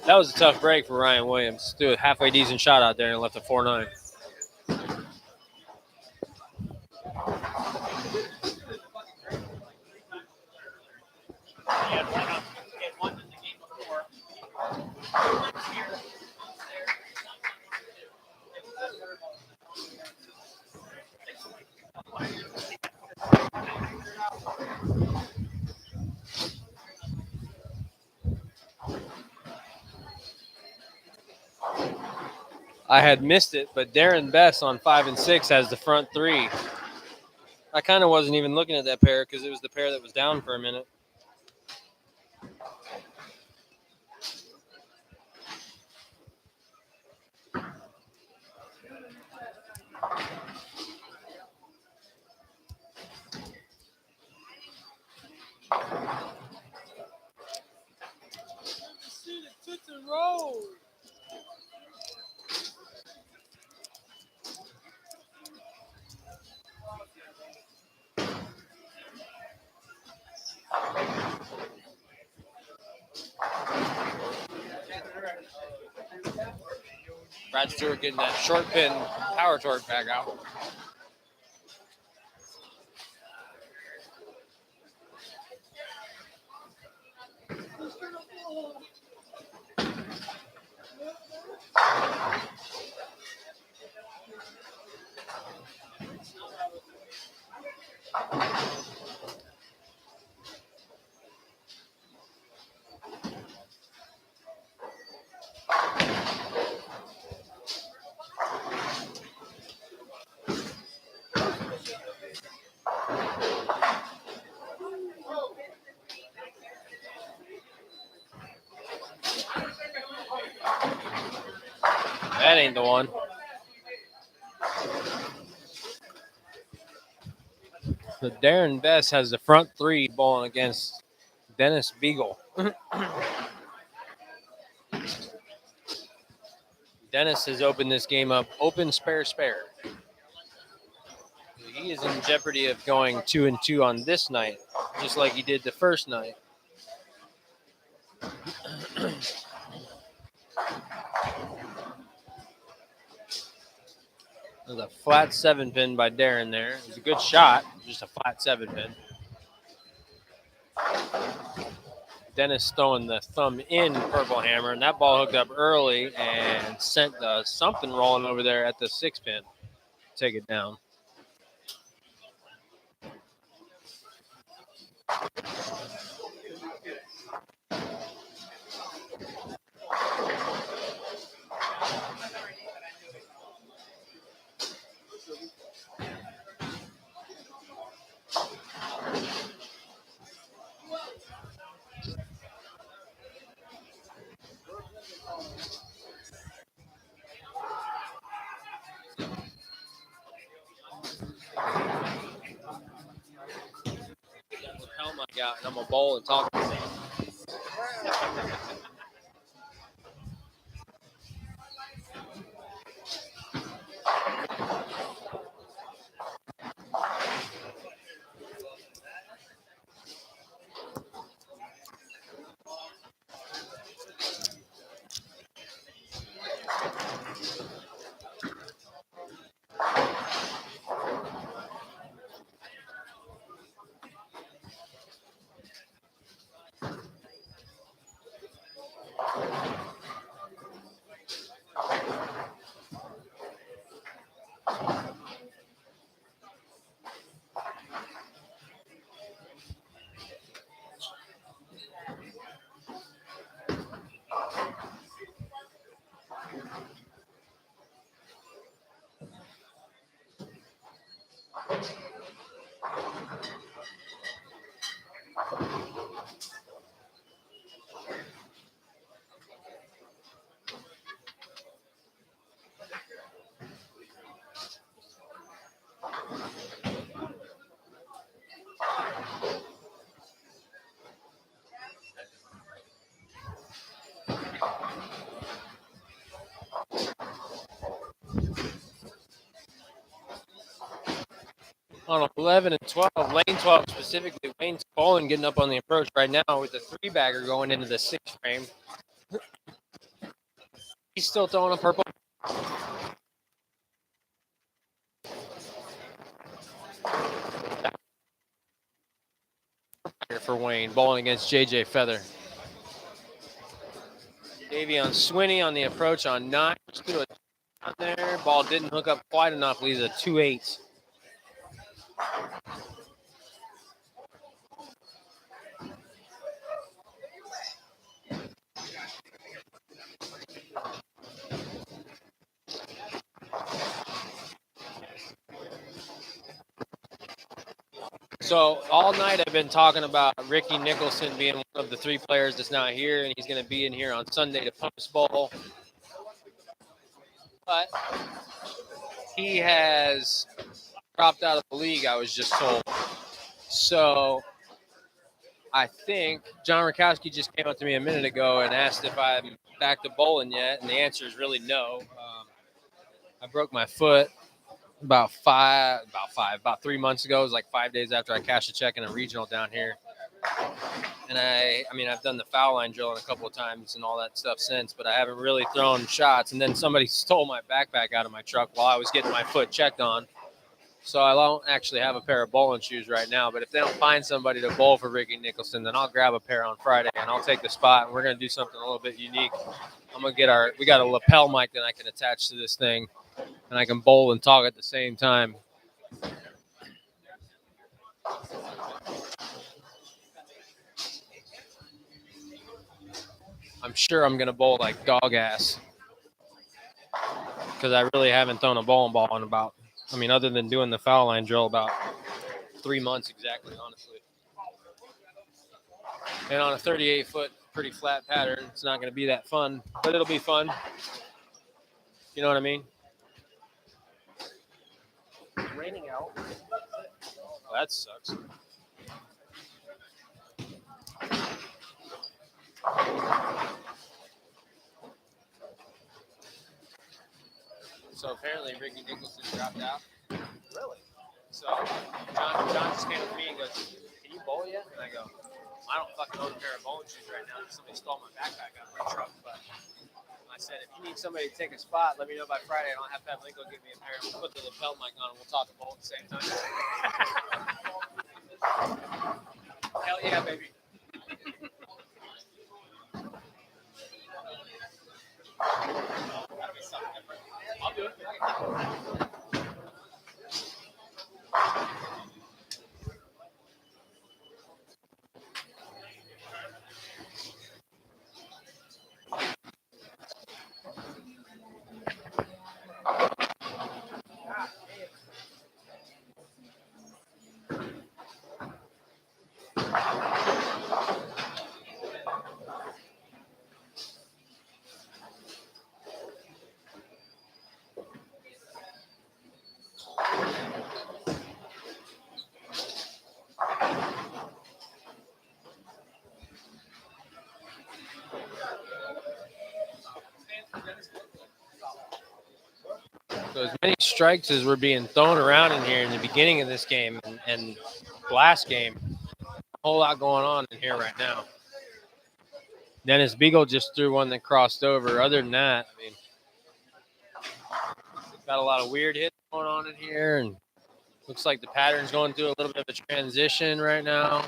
That was a tough break for Ryan Williams. Threw a halfway decent shot out there and left a 4-9. I had missed it, but Darren Bess on 5 and 6 has the front 3. I kind of wasn't even looking at that pair because it was the pair that was down for a minute. Brad Stewart getting that short pin power torque back out. That ain't the one. So Darren Bess has the front 3 bowling against Dennis Beagle. Dennis has opened this game up open, spare. He is in jeopardy of going 2 and 2 on this night, just like he did the first night. There's a flat 7-pin by Darren there. It was a good shot, just a flat 7-pin. Dennis throwing the thumb in Purple Hammer, and that ball hooked up early and sent something rolling over there at the 6-pin. Take it down. out, and I'm gonna bowl and talk. On 11 and 12, lane 12 specifically, Wayne's bowling getting up on the approach right now with the 3-bagger going into the 6th frame. He's still throwing a purple. For Wayne, bowling against JJ Feather. Davion Swinney on the approach on 9. Just threw it down there. Ball didn't hook up quite enough. Leaves a 2-8. So all night I've been talking about Ricky Nicholson being one of the 3 players that's not here, and he's going to be in here on Sunday to post bowl. But he has dropped out of the league, I was just told. So I think John Rakowski just came up to me a minute ago and asked if I'm back to bowling yet, and the answer is really no. I broke my foot about 3 months ago. It was like 5 days after I cashed a check in a regional down here. And I've done the foul line drilling a couple of times and all that stuff since, but I haven't really thrown shots. And then somebody stole my backpack out of my truck while I was getting my foot checked on. So I don't actually have a pair of bowling shoes right now. But if they don't find somebody to bowl for Ricky Nicholson, then I'll grab a pair on Friday and I'll take the spot. And we're going to do something a little bit unique. We got a lapel mic that I can attach to this thing, and I can bowl and talk at the same time. I'm sure I'm going to bowl like dog ass because I really haven't thrown a bowling ball in about, other than doing the foul line drill, about 3 months exactly, honestly. And on a 38-foot, pretty flat pattern, it's not going to be that fun, but it'll be fun. You know what I mean? It's raining out. Well, that sucks. So apparently Ricky Nicholson dropped out. Really? So John just came up to me and goes, "Can you bowl yet?" And I go, "I don't fucking own a pair of bowling shoes right now. Somebody stole my backpack out of my truck." But I said, "If you need somebody to take a spot, let me know by Friday. I don't have to have Lincoln give me a pair. We'll put the lapel mic on and we'll talk about bowl at the same time." Hell yeah, baby. Gotta be something different. I'll do it. So as many strikes as were being thrown around in here in the beginning of this game and last game, a whole lot going on in here right now. Dennis Beagle just threw one that crossed over. Other than that, I mean, got a lot of weird hits going on in here, and looks like the pattern's going through a little bit of a transition right now.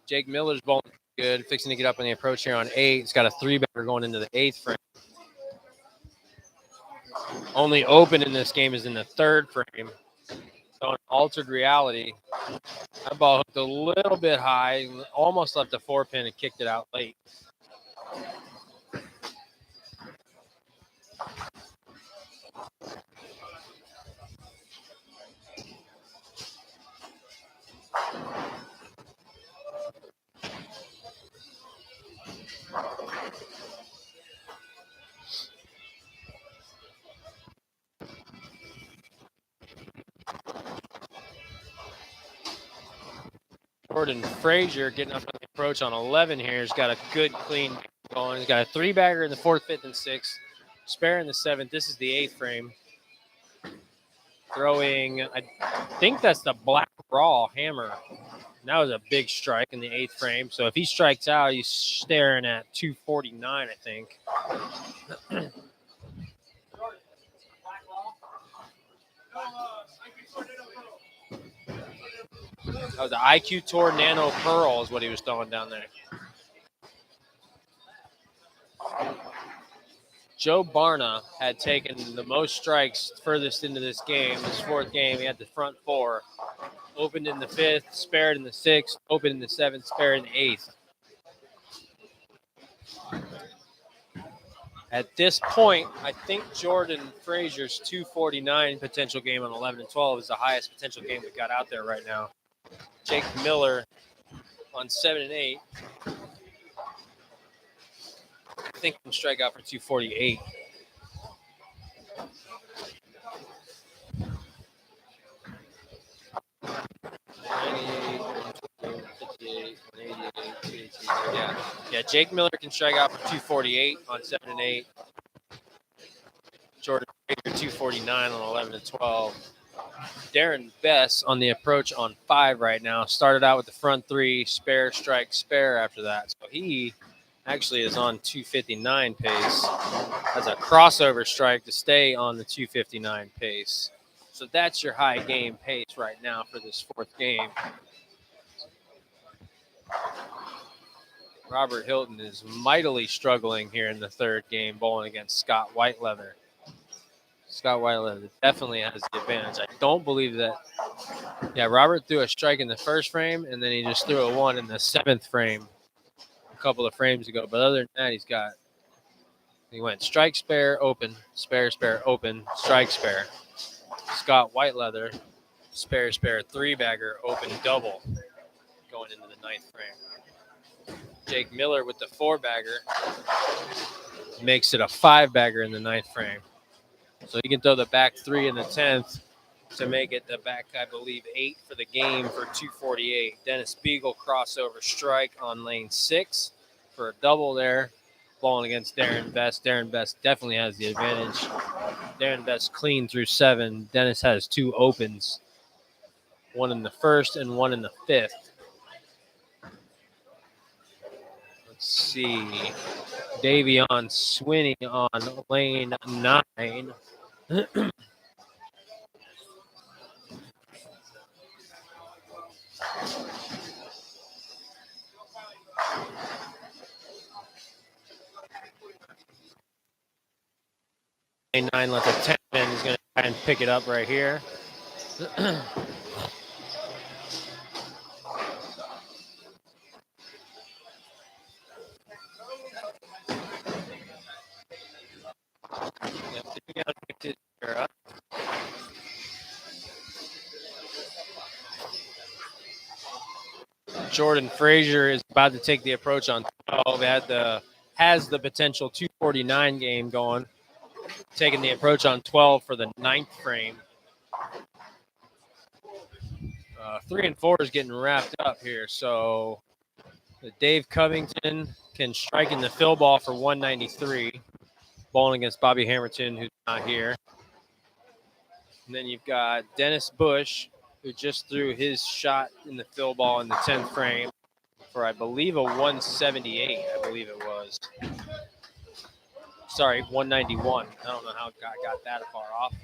Jake Miller's bowling good, fixing to get up on the approach here on 8. He's got a 3-bagger going into the 8th frame. Only open in this game is in the 3rd frame. So in altered reality, that ball hooked a little bit high, almost left the 4-pin and kicked it out late. Jordan Frazier getting up on the approach on 11 here. He's got a good clean going. He's got a 3-bagger in the 4th, 5th, and 6th. Spare in the 7th. This is the 8th frame. Throwing, I think that's the black raw hammer. And that was a big strike in the 8th frame. So if he strikes out, he's staring at 249, I think. That was the IQ Tour Nano Pearl is what he was throwing down there. Joe Barna had taken the most strikes furthest into this game, this 4th game. He had the front 4. Opened in the 5th, spared in the 6th, opened in the 7th, spared in the 8th. At this point, I think Jordan Frazier's 249 potential game on 11 and 12 is the highest potential game we've got out there right now. Jake Miller on 7 and 8, I think can strike out for 248. Yeah, Jake Miller can strike out for 248 on 7 and 8. Jordan Frazier 249 on 11 and 12. Darren Bess on the approach on 5 right now. Started out with the front 3, spare, strike, spare after that. So he actually is on 259 pace. That's a crossover strike to stay on the 259 pace. So that's your high game pace right now for this 4th game. Robert Hilton is mightily struggling here in the 3rd game, bowling against Scott Whiteleather. Scott Whiteleather definitely has the advantage. I don't believe that. Yeah, Robert threw a strike in the 1st frame, and then he just threw a 1 in the 7th frame a couple of frames ago. But other than that, he went strike, spare, open, spare, spare, open, strike, spare. Scott Whiteleather, spare, spare, 3-bagger, open, double, going into the 9th frame. Jake Miller with the 4-bagger makes it a 5-bagger in the 9th frame. So he can throw the back 3 in the 10th to make it the back, I believe, 8 for the game for 248. Dennis Beagle crossover strike on lane 6 for a double there, bowling against Darren Best. Darren Best definitely has the advantage. Darren Best clean through 7. Dennis has 2 opens, 1 in the 1st and 1 in the 5th. Let's see. Davion Swinney on lane 9. Lane 9 left a 10 in. He's going to try and pick it up right here. Jordan Frazier is about to take the approach on 12. Has the potential 249 game going. Taking the approach on 12 for the 9th frame. 3 and 4 is getting wrapped up here. So Dave Covington can strike in the fill ball for 193. Bowling against Bobby Hamilton, who's not here. And then you've got Dennis Bush, who just threw his shot in the fill ball in the 10th frame for, I believe, a 178, I believe it was. Sorry, 191. I don't know how I got that far off.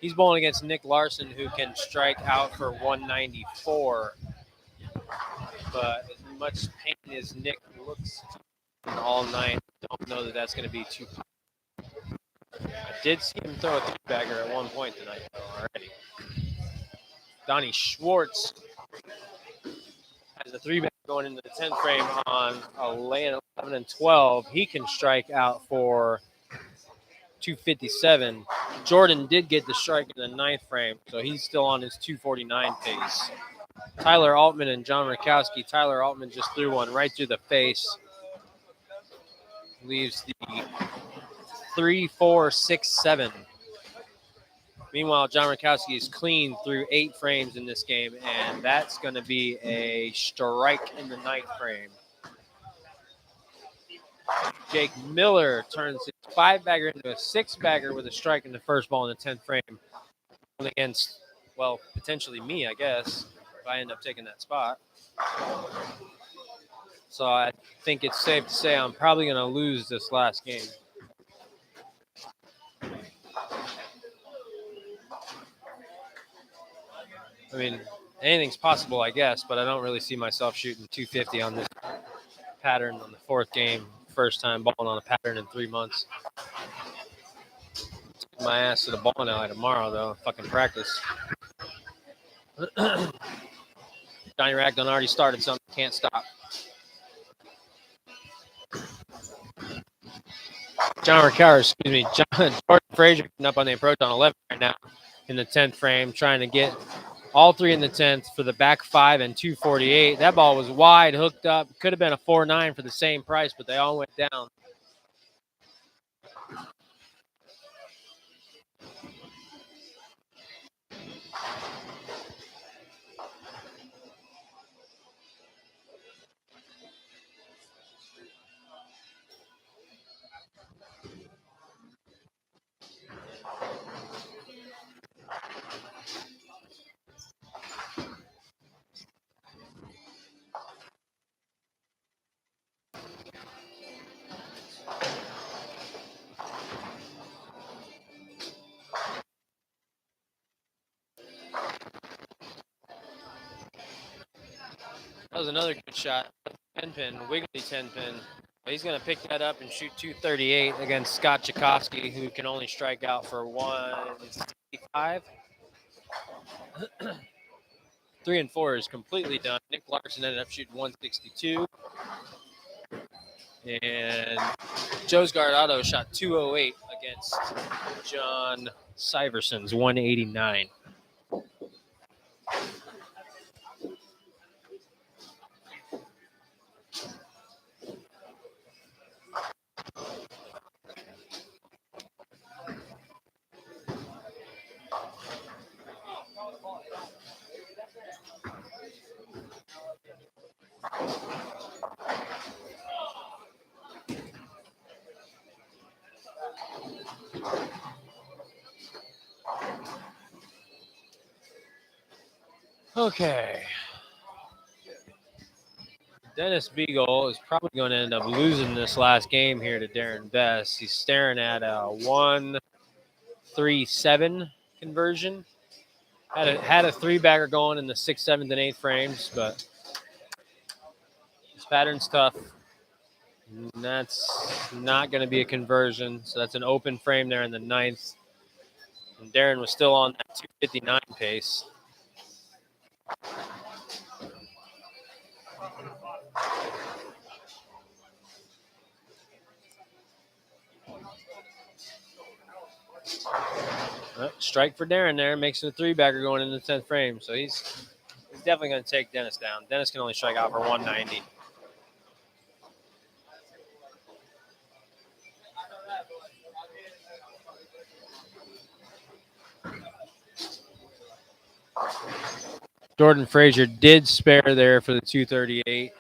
He's bowling against Nick Larson, who can strike out for 194. But as much pain as Nick looks all night, I don't know that that's going to be too. I did see him throw a three-bagger at one point tonight, though, already. Donnie Schwartz has a three-bagger going into the 10th frame on a lane 11 and 12. He can strike out for 257. Jordan did get the strike in the 9th frame, so he's still on his 249 pace. Tyler Altman and John Rakowski. Tyler Altman just threw one right through the face. Leaves the 3, 4, 6, 7. Meanwhile, John Rakowski is clean through 8 frames in this game, and that's going to be a strike in the 9th frame. Jake Miller turns his 5-bagger into a 6-bagger with a strike in the first ball in the 10th frame against, well, potentially me, I guess, if I end up taking that spot. So I think it's safe to say I'm probably going to lose this last game. I mean, anything's possible, I guess, but I don't really see myself shooting 250 on this pattern on the 4th game. First time balling on a pattern in 3 months. Take my ass to the bowling alley tomorrow, though. Fucking practice. Johnny Ragdon already started something. Can't stop. Jordan Frazier up on the approach on 11 right now in the 10th frame, trying to get all 3 in the 10th for the back 5 and 248. That ball was wide, hooked up. Could have been a 4-9 for the same price, but they all went down. That was another good shot. 10-pin, wiggly 10-pin. He's going to pick that up and shoot 238 against Scott Tchaikovsky, who can only strike out for 165. 3 and 4 is completely done. Nick Larson ended up shooting 162. And Joe's Guardado shot 208 against John Syverson's 189. Okay. Dennis Beagle is probably going to end up losing this last game here to Darren Best. He's staring at a 1-3-7 conversion. Had a 3-bagger going in the 6th, 7th, and 8th frames, but this pattern's tough. And that's not going to be a conversion, so that's an open frame there in the 9th. And Darren was still on that 259 pace. Strike for Darren there, makes it a 3-bagger going in the 10th frame. So he's definitely going to take Dennis down. Dennis can only strike out for 190. Jordan Frazier did spare there for the 238.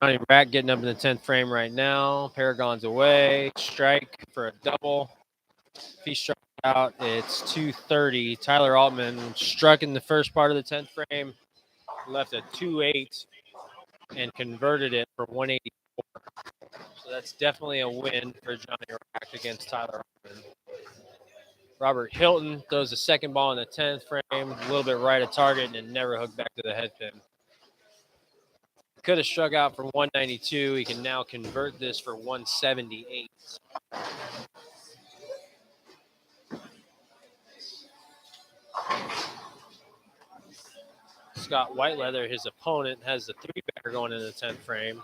Johnny Rack getting up in the 10th frame right now. Paragon's away. Strike for a double. If he strikes out. It's 2:30. Tyler Altman struck in the first part of the 10th frame, left a 2-8, and converted it for 184. So that's definitely a win for Johnny Rack against Tyler Altman. Robert Hilton throws the second ball in the 10th frame, a little bit right of target, and it never hooked back to the head pin. Could have struck out for 192. He can now convert this for 178. Scott Whiteleather, his opponent, has the 3-bagger going in the 10th frame.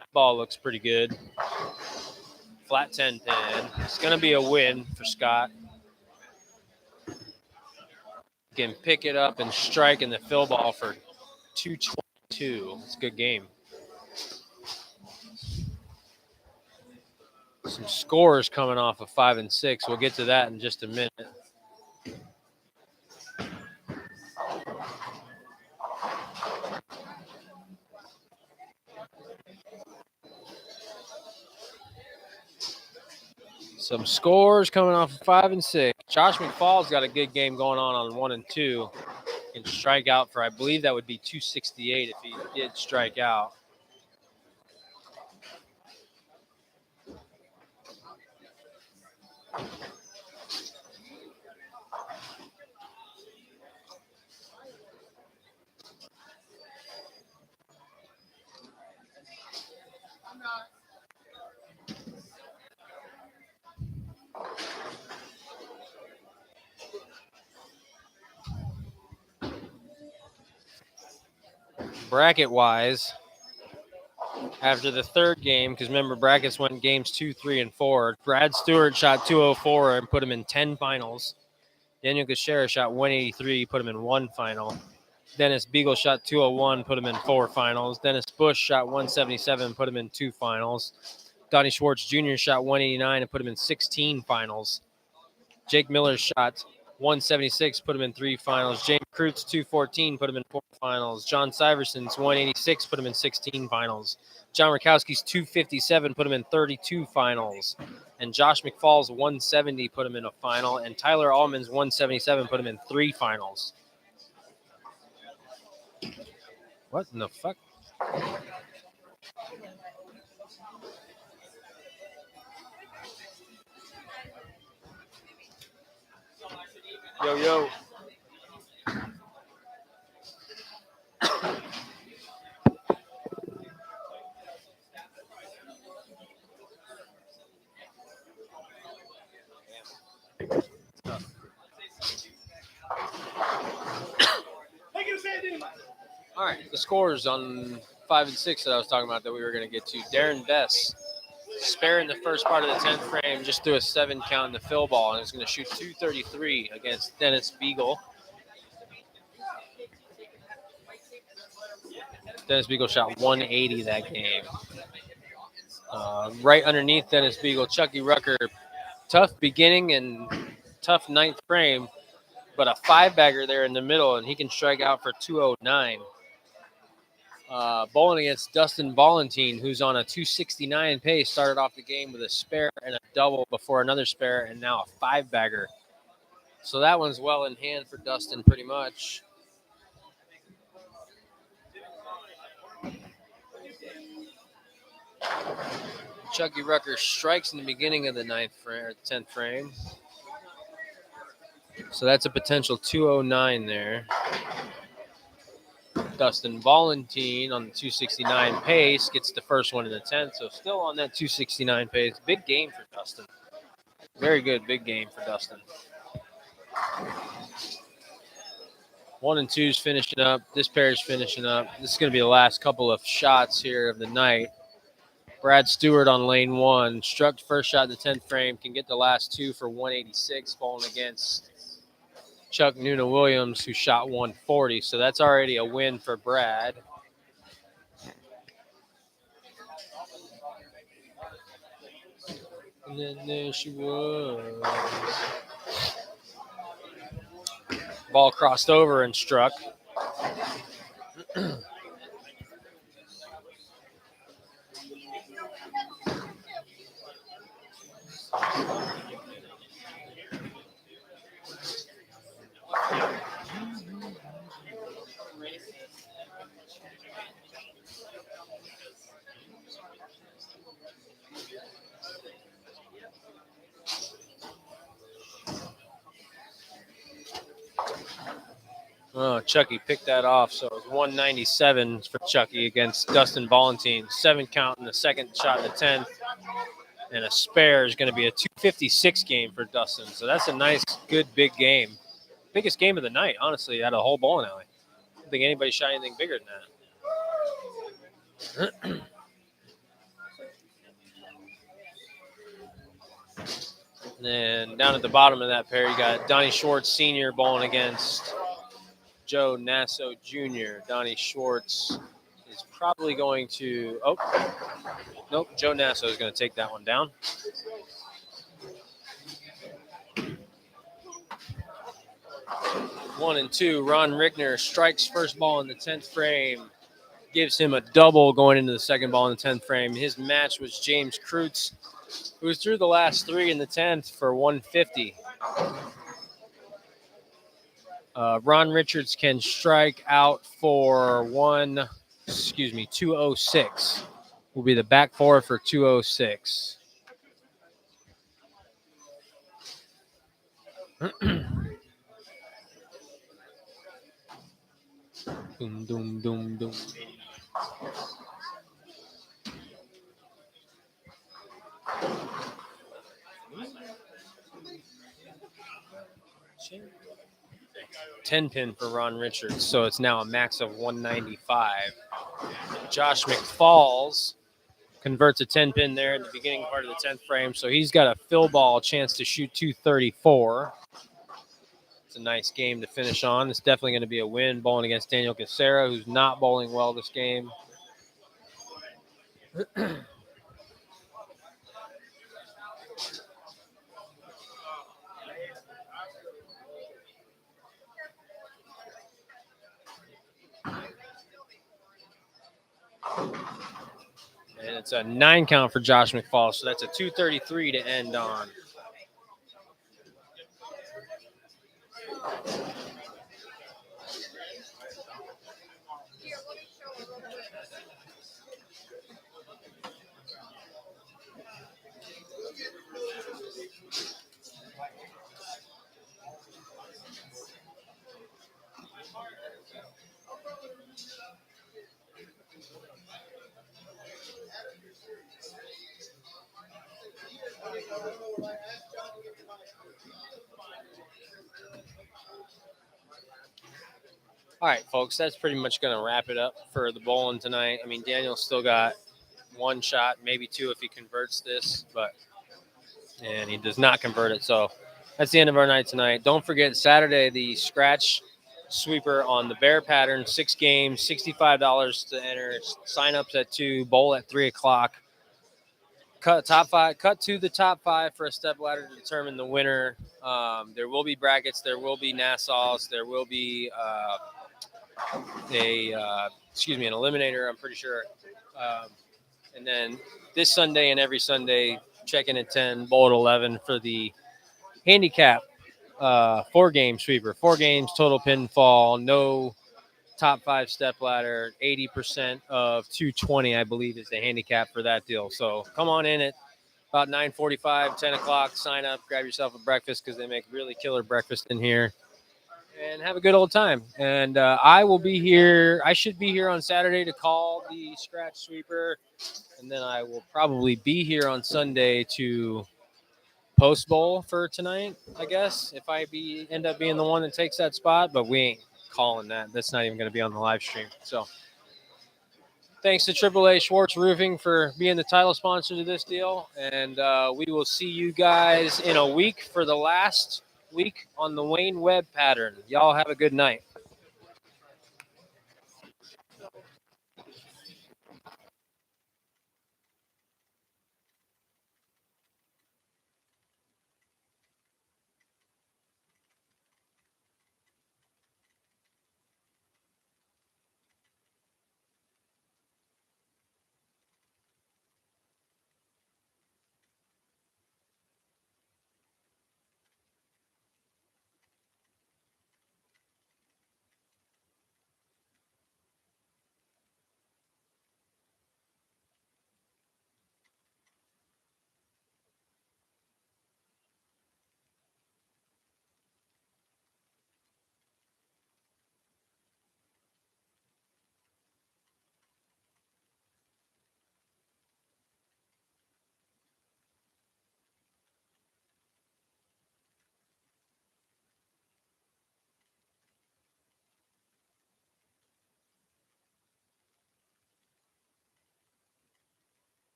That ball looks pretty good. Flat 10 pin. It's going to be a win for Scott. Can pick it up and strike in the fill ball for 222. It's a good game. Some scores coming off of 5 and 6. We'll get to that in just a minute. Some scores coming off of 5 and 6. Josh McFall's got a good game going on 1 and 2. Can strike out for, I believe that would be 268 if he did strike out. Bracket-wise, after the third game, because remember, brackets went games 2, 3, and 4. Brad Stewart shot 204 and put him in 10 finals. Daniel Gachera shot 183, put him in 1 final. Dennis Beagle shot 201, put him in 4 finals. Dennis Bush shot 177, put him in 2 finals. Donnie Schwartz Jr. shot 189 and put him in 16 finals. Jake Miller shot 176, put him in 3 finals. James Kreutz 214, put him in 4 finals. John Syverson's 186, put him in 16 finals. John Rakowski's 257, put him in 32 finals. And Josh McFall's 170 put him in a final. And Tyler Allman's 177 put him in 3 finals. What in the fuck? Yo. All right, the scores on 5 and 6 that I was talking about that we were going to get to. Darren Bess, spare in the first part of the 10th frame, just threw a 7 count in the fill ball, and is going to shoot 233 against Dennis Beagle. Dennis Beagle shot 180 that game. Right underneath Dennis Beagle, Chucky Rucker. Tough beginning and tough 9th frame, but a 5-bagger there in the middle, and he can strike out for 209. Bowling against Dustin Valentine, who's on a 269 pace, started off the game with a spare and a double before another spare, and now a 5-bagger. So that one's well in hand for Dustin pretty much. Chucky Rucker strikes in the beginning of the 9th frame or 10th frame. So that's a potential 209 there. Dustin Valentine on the 269 pace gets the first one in the 10th, so still on that 269 pace. Big game for Dustin. Very good, big game for Dustin. 1 and 2's finishing up. This pair is finishing up. This is going to be the last couple of shots here of the night. Brad Stewart on lane 1. Struck first shot in the 10th frame. Can get the last 2 for 186, falling against Chuck Nuna Williams, who shot 140. So that's already a win for Brad. And then there she was. Ball crossed over and struck. Oh, Chucky picked that off, so it was 197 for Chucky against Dustin Valentine. 7 count in the second shot in the 10th. And a spare is going to be a 256 game for Dustin. So that's a nice, good, big game. Biggest game of the night, honestly, out of the whole bowling alley. I don't think anybody shot anything bigger than that. And then down at the bottom of that pair, you got Donnie Schwartz Sr. bowling against Joe Nasso Jr. Donnie Schwartz is probably going to. Oh, nope. Joe Nasso is going to take that one down. One and two. Ron Rickner strikes first ball in the 10th frame. Gives him a double going into the second ball in the 10th frame. His match was James Kreutz, who was through the last 3 in the 10th for 150. Ron Richards can strike out for 206. Will be the back 4 for 206. Doom, doom, doom, doom. Ten pin for Ron Richards, so it's now a max of 195. Josh McFalls converts a 10 pin there in the beginning part of the 10th frame, so he's got a fill ball chance to shoot 234. It's a nice game to finish on. It's definitely going to be a win bowling against Daniel Casera, who's not bowling well this game. And it's a 9 count for Josh McFall, so that's a 233 to end on. All right, folks, that's pretty much going to wrap it up for the bowling tonight. I mean, Daniel's still got 1 shot, maybe 2 if he converts this, and he does not convert it. So that's the end of our night tonight. Don't forget, Saturday, the scratch sweeper on the bear pattern, 6 games, $65 to enter. Sign-ups at 2, bowl at 3 o'clock. Cut to the top 5 for a step ladder to determine the winner. There will be brackets. There will be Nassaus. There will be an eliminator, I'm pretty sure. And then this Sunday and every Sunday, check-in at 10, bowl at 11 for the handicap 4-game sweeper. 4 games, total pinfall, no top 5 step ladder, 80% of 220, I believe, is the handicap for that deal. So come on in at about 9:45, 10 o'clock, sign up, grab yourself a breakfast because they make really killer breakfast in here. And have a good old time. And I will be here. I should be here on Saturday to call the scratch sweeper. And then I will probably be here on Sunday to post bowl for tonight, I guess, if I end up being the one that takes that spot. But we ain't calling that. That's not even going to be on the live stream. So thanks to AAA Schwartz Roofing for being the title sponsor to this deal. And we will see you guys in a week for the last week on the Wayne Webb pattern. Y'all have a good night.